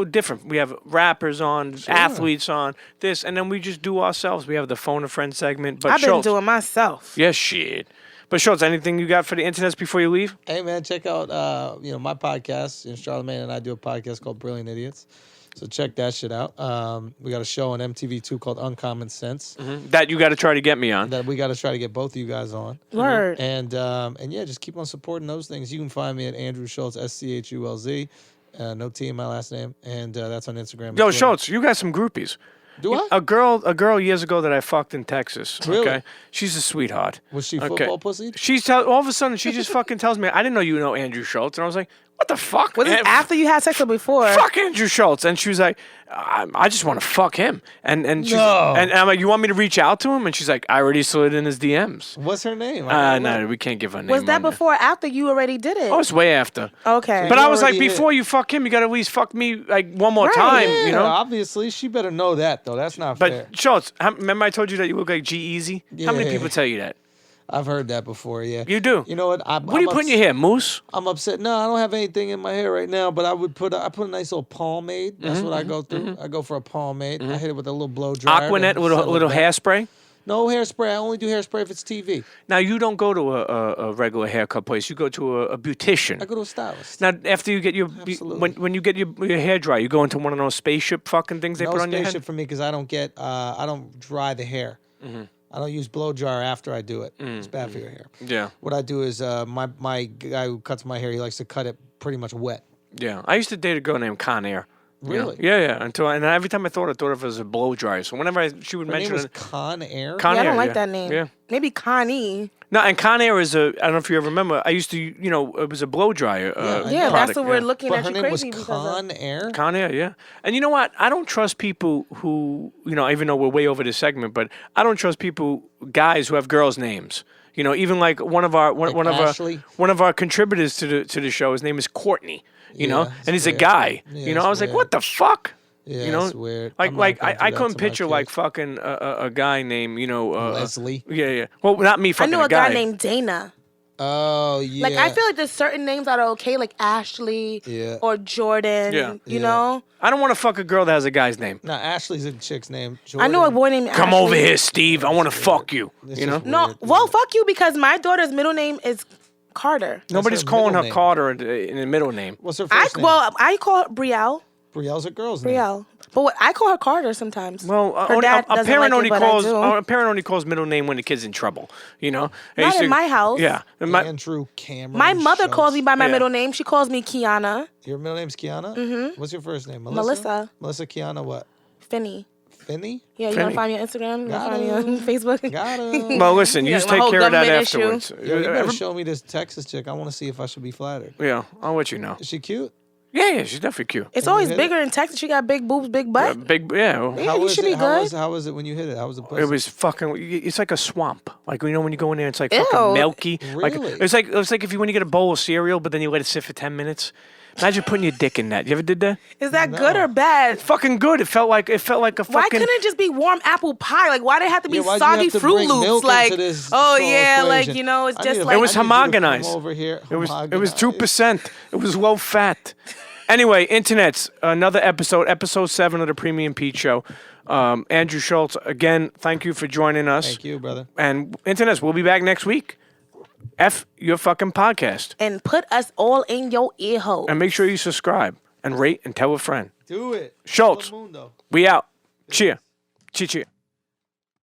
[SPEAKER 3] different. We have rappers on, athletes on, this, and then we just do ourselves. We have the Phone a Friend segment. But
[SPEAKER 2] I've been
[SPEAKER 3] Schulz,
[SPEAKER 2] doing myself.
[SPEAKER 3] yeah, shit. But Schulz, anything you got for the internet before you leave?
[SPEAKER 4] Hey, man, check out my podcast. Charlamagne and I do a podcast called Brilliant Idiots. So check that shit out. We got a show on MTV2 called Uncommon Sense
[SPEAKER 3] That you got to try to get me on.
[SPEAKER 4] that we got to try to get both of you guys on.
[SPEAKER 2] Word.
[SPEAKER 4] And yeah, just keep on supporting those things. You can find me at Andrew Schulz, SCHULZ. No T in my last name. And that's on Instagram. and
[SPEAKER 3] Yo,
[SPEAKER 4] Twitter.
[SPEAKER 3] Schulz, you got some groupies.
[SPEAKER 4] Do I?
[SPEAKER 3] A girl years ago that I fucked in Texas.
[SPEAKER 4] Really?
[SPEAKER 3] Okay, she's a sweetheart.
[SPEAKER 4] Was she
[SPEAKER 3] Okay.
[SPEAKER 4] football pussy?
[SPEAKER 3] All of a sudden she just fucking tells me, I didn't know you know Andrew Schulz, and I was like, what the fuck?
[SPEAKER 2] Was it after you had sex or before?
[SPEAKER 3] Fuck Andrew Schulz, and she was like, I just want to fuck him, and
[SPEAKER 4] No.
[SPEAKER 3] and I'm like, you want me to reach out to him? And she's like, I already slid in his DMs.
[SPEAKER 4] What's her name?
[SPEAKER 3] No, we can't give her name.
[SPEAKER 2] Was that
[SPEAKER 3] on there.
[SPEAKER 2] before or after you already did it?
[SPEAKER 3] Oh, it's way after.
[SPEAKER 2] Okay.
[SPEAKER 3] But
[SPEAKER 4] You
[SPEAKER 3] I was like,
[SPEAKER 4] already
[SPEAKER 3] before you fuck him, you gotta at least fuck me like one more
[SPEAKER 2] Right.
[SPEAKER 3] time,
[SPEAKER 4] Yeah,
[SPEAKER 3] you know?
[SPEAKER 4] obviously she better know that though. That's not fair.
[SPEAKER 3] But Schultz, remember I told you that you look like G-Eazy? How many
[SPEAKER 4] Yeah.
[SPEAKER 3] people tell you that?
[SPEAKER 4] I've heard that before. Yeah.
[SPEAKER 3] You do?
[SPEAKER 4] You know what?
[SPEAKER 3] What do you put in your hair, Moose?
[SPEAKER 4] I'm upset. No, I don't have anything in my hair right now, but I put a nice little pomade. That's what I go through. I go for a pomade. I hit it with a little blow dryer.
[SPEAKER 3] Aquanet
[SPEAKER 4] to
[SPEAKER 3] with a
[SPEAKER 4] settle
[SPEAKER 3] little
[SPEAKER 4] it down.
[SPEAKER 3] hairspray?
[SPEAKER 4] No hairspray. I only do hairspray if it's TV.
[SPEAKER 3] Now, you don't go to a regular haircut place. You go to a beautician.
[SPEAKER 4] I go to a stylist.
[SPEAKER 3] Now, after you get your
[SPEAKER 4] Absolutely.
[SPEAKER 3] when you get your hair dry, you go into one of those spaceship fucking things they
[SPEAKER 4] No
[SPEAKER 3] put on your
[SPEAKER 4] spaceship
[SPEAKER 3] head.
[SPEAKER 4] for me because I don't dry the hair. I don't use blow dryer after I do it. It's bad for your hair.
[SPEAKER 3] Yeah,
[SPEAKER 4] What I do is my guy who cuts my hair, he likes to cut it pretty much wet.
[SPEAKER 3] yeah. I used to date a girl named Con Air. you know?
[SPEAKER 4] Really?
[SPEAKER 3] Yeah. And every time I thought of it as a blow dryer. So whenever she would
[SPEAKER 4] Her
[SPEAKER 3] mention
[SPEAKER 4] name was
[SPEAKER 3] it,
[SPEAKER 4] Con Air.
[SPEAKER 3] Con
[SPEAKER 2] Yeah, I
[SPEAKER 3] Air,
[SPEAKER 2] don't like
[SPEAKER 3] yeah.
[SPEAKER 2] that name.
[SPEAKER 3] Yeah.
[SPEAKER 2] Maybe Connie.
[SPEAKER 3] No, and Con Air is I don't know if you ever remember. I used to, it was a blow dryer.
[SPEAKER 4] I know.
[SPEAKER 2] Yeah, that's
[SPEAKER 3] product,
[SPEAKER 2] what we're
[SPEAKER 3] yeah.
[SPEAKER 2] looking
[SPEAKER 4] But
[SPEAKER 2] at
[SPEAKER 4] her
[SPEAKER 2] you
[SPEAKER 4] name was
[SPEAKER 2] crazy because
[SPEAKER 4] Con
[SPEAKER 2] of.
[SPEAKER 4] Air.
[SPEAKER 3] Con Air, yeah. And you know what? I don't trust people who, even though we're way over this segment, but I don't trust guys who have girls' names. Even like one of our
[SPEAKER 4] Ashley?
[SPEAKER 3] one of our contributors to the show. His name is Courtney.
[SPEAKER 4] Yeah,
[SPEAKER 3] and he's
[SPEAKER 4] it's
[SPEAKER 3] a guy.
[SPEAKER 4] Yeah,
[SPEAKER 3] I
[SPEAKER 4] it's
[SPEAKER 3] was like,
[SPEAKER 4] weird.
[SPEAKER 3] what the fuck?
[SPEAKER 4] Yeah, it's weird.
[SPEAKER 3] Like,
[SPEAKER 4] I'm not gonna do
[SPEAKER 3] I
[SPEAKER 4] that
[SPEAKER 3] couldn't
[SPEAKER 4] to my
[SPEAKER 3] picture like
[SPEAKER 4] kids.
[SPEAKER 3] fucking a guy named
[SPEAKER 4] Leslie.
[SPEAKER 3] Yeah. Well, not me
[SPEAKER 2] I
[SPEAKER 3] fucking
[SPEAKER 2] knew a guy named Dana.
[SPEAKER 4] Oh yeah.
[SPEAKER 2] Like I feel like there's certain names that are okay, like Ashley
[SPEAKER 4] Yeah.
[SPEAKER 2] or Jordan.
[SPEAKER 3] Yeah.
[SPEAKER 2] You
[SPEAKER 4] Yeah.
[SPEAKER 2] know.
[SPEAKER 3] I don't want to fuck a girl that has a guy's name.
[SPEAKER 4] Now Ashley's a chick's name.
[SPEAKER 2] I know a boy named
[SPEAKER 3] Come
[SPEAKER 2] Ashley.
[SPEAKER 3] over here, Steve. I want to fuck you.
[SPEAKER 4] This
[SPEAKER 3] You know.
[SPEAKER 4] is
[SPEAKER 2] No,
[SPEAKER 4] weird.
[SPEAKER 2] well, fuck you because my daughter's middle name is Carter.
[SPEAKER 3] Nobody's
[SPEAKER 4] her
[SPEAKER 3] calling her
[SPEAKER 4] middle name.
[SPEAKER 3] Carter in the middle name.
[SPEAKER 4] What's her first name?
[SPEAKER 2] I call her Brielle.
[SPEAKER 4] Brielle's a girl's name.
[SPEAKER 2] Brielle. But I call her Carter sometimes.
[SPEAKER 3] Well,
[SPEAKER 2] her dad
[SPEAKER 3] a
[SPEAKER 2] doesn't
[SPEAKER 3] parent
[SPEAKER 2] like it, but I do.
[SPEAKER 3] a parent only calls middle name when the kid's in trouble. I
[SPEAKER 2] Not
[SPEAKER 3] used
[SPEAKER 2] in
[SPEAKER 3] to-
[SPEAKER 2] my house.
[SPEAKER 3] Yeah.
[SPEAKER 4] Andrew Cameron.
[SPEAKER 2] My mother calls me by my
[SPEAKER 3] Yeah.
[SPEAKER 2] middle name. She calls me Kiana
[SPEAKER 4] Your middle name's Kiana? Mm-hmm. What's your first name?
[SPEAKER 2] Melissa.
[SPEAKER 4] Melissa Kiana what?
[SPEAKER 2] Finney.
[SPEAKER 4] Finney?
[SPEAKER 2] Yeah, you
[SPEAKER 3] Finney.
[SPEAKER 2] want to find me on Instagram? You want
[SPEAKER 4] Got
[SPEAKER 2] to find me on
[SPEAKER 4] him.
[SPEAKER 2] Facebook?
[SPEAKER 4] Got him.
[SPEAKER 3] Well, listen, you
[SPEAKER 2] Yeah,
[SPEAKER 3] just
[SPEAKER 2] my
[SPEAKER 3] take
[SPEAKER 2] whole
[SPEAKER 3] care of that
[SPEAKER 2] government issue.
[SPEAKER 3] afterwards.
[SPEAKER 4] Yo, you better
[SPEAKER 3] Every-
[SPEAKER 4] show me this Texas chick. I want to see if I should be flattered.
[SPEAKER 3] Yeah, I'll let you know.
[SPEAKER 4] Is she cute?
[SPEAKER 3] Yeah, she's definitely cute.
[SPEAKER 2] It's
[SPEAKER 4] Can you
[SPEAKER 2] always
[SPEAKER 4] hit
[SPEAKER 2] bigger in Texas. She got big boobs, big butt.
[SPEAKER 3] Big, yeah.
[SPEAKER 2] Yeah, you should be good.
[SPEAKER 4] How was it when you hit it? How was the pussy?
[SPEAKER 3] It was fucking. It's like a swamp. Like when you go in there, it's like
[SPEAKER 2] Ew.
[SPEAKER 3] fucking milky. Like
[SPEAKER 4] Really?
[SPEAKER 3] it's like when you get a bowl of cereal, but then you let it sit for 10 minutes. Imagine putting your dick in that. You ever did that?
[SPEAKER 2] Is that good or bad?
[SPEAKER 3] Fucking good. It felt like a
[SPEAKER 2] Why
[SPEAKER 3] fucking.
[SPEAKER 2] couldn't it just be warm apple pie? Like, why did it have to be
[SPEAKER 4] Yeah, why'd you
[SPEAKER 2] soggy
[SPEAKER 4] have to
[SPEAKER 2] Fruit
[SPEAKER 4] bring
[SPEAKER 2] Loops?
[SPEAKER 4] milk
[SPEAKER 2] Like,
[SPEAKER 4] into this
[SPEAKER 2] oh
[SPEAKER 4] whole
[SPEAKER 2] yeah, like
[SPEAKER 4] equation?
[SPEAKER 2] it's
[SPEAKER 4] I
[SPEAKER 2] just
[SPEAKER 4] need
[SPEAKER 2] like
[SPEAKER 3] It was
[SPEAKER 4] I need you to come
[SPEAKER 3] homogenized.
[SPEAKER 4] over here.
[SPEAKER 3] It was
[SPEAKER 4] Homogenized.
[SPEAKER 3] 2%. It was low fat. Anyway, internets. Another episode 7 of the Premium Pete Show. Andrew Schulz, again, thank you for joining us.
[SPEAKER 4] Thank you, brother.
[SPEAKER 3] And internets, we'll be back next week. F your fucking podcast.
[SPEAKER 2] and put us all in your ear hole.
[SPEAKER 3] And make sure you subscribe and rate and tell a friend.
[SPEAKER 4] Do it.
[SPEAKER 3] Schultz,
[SPEAKER 4] Telemundo.
[SPEAKER 3] we out. Cheer. Cheer.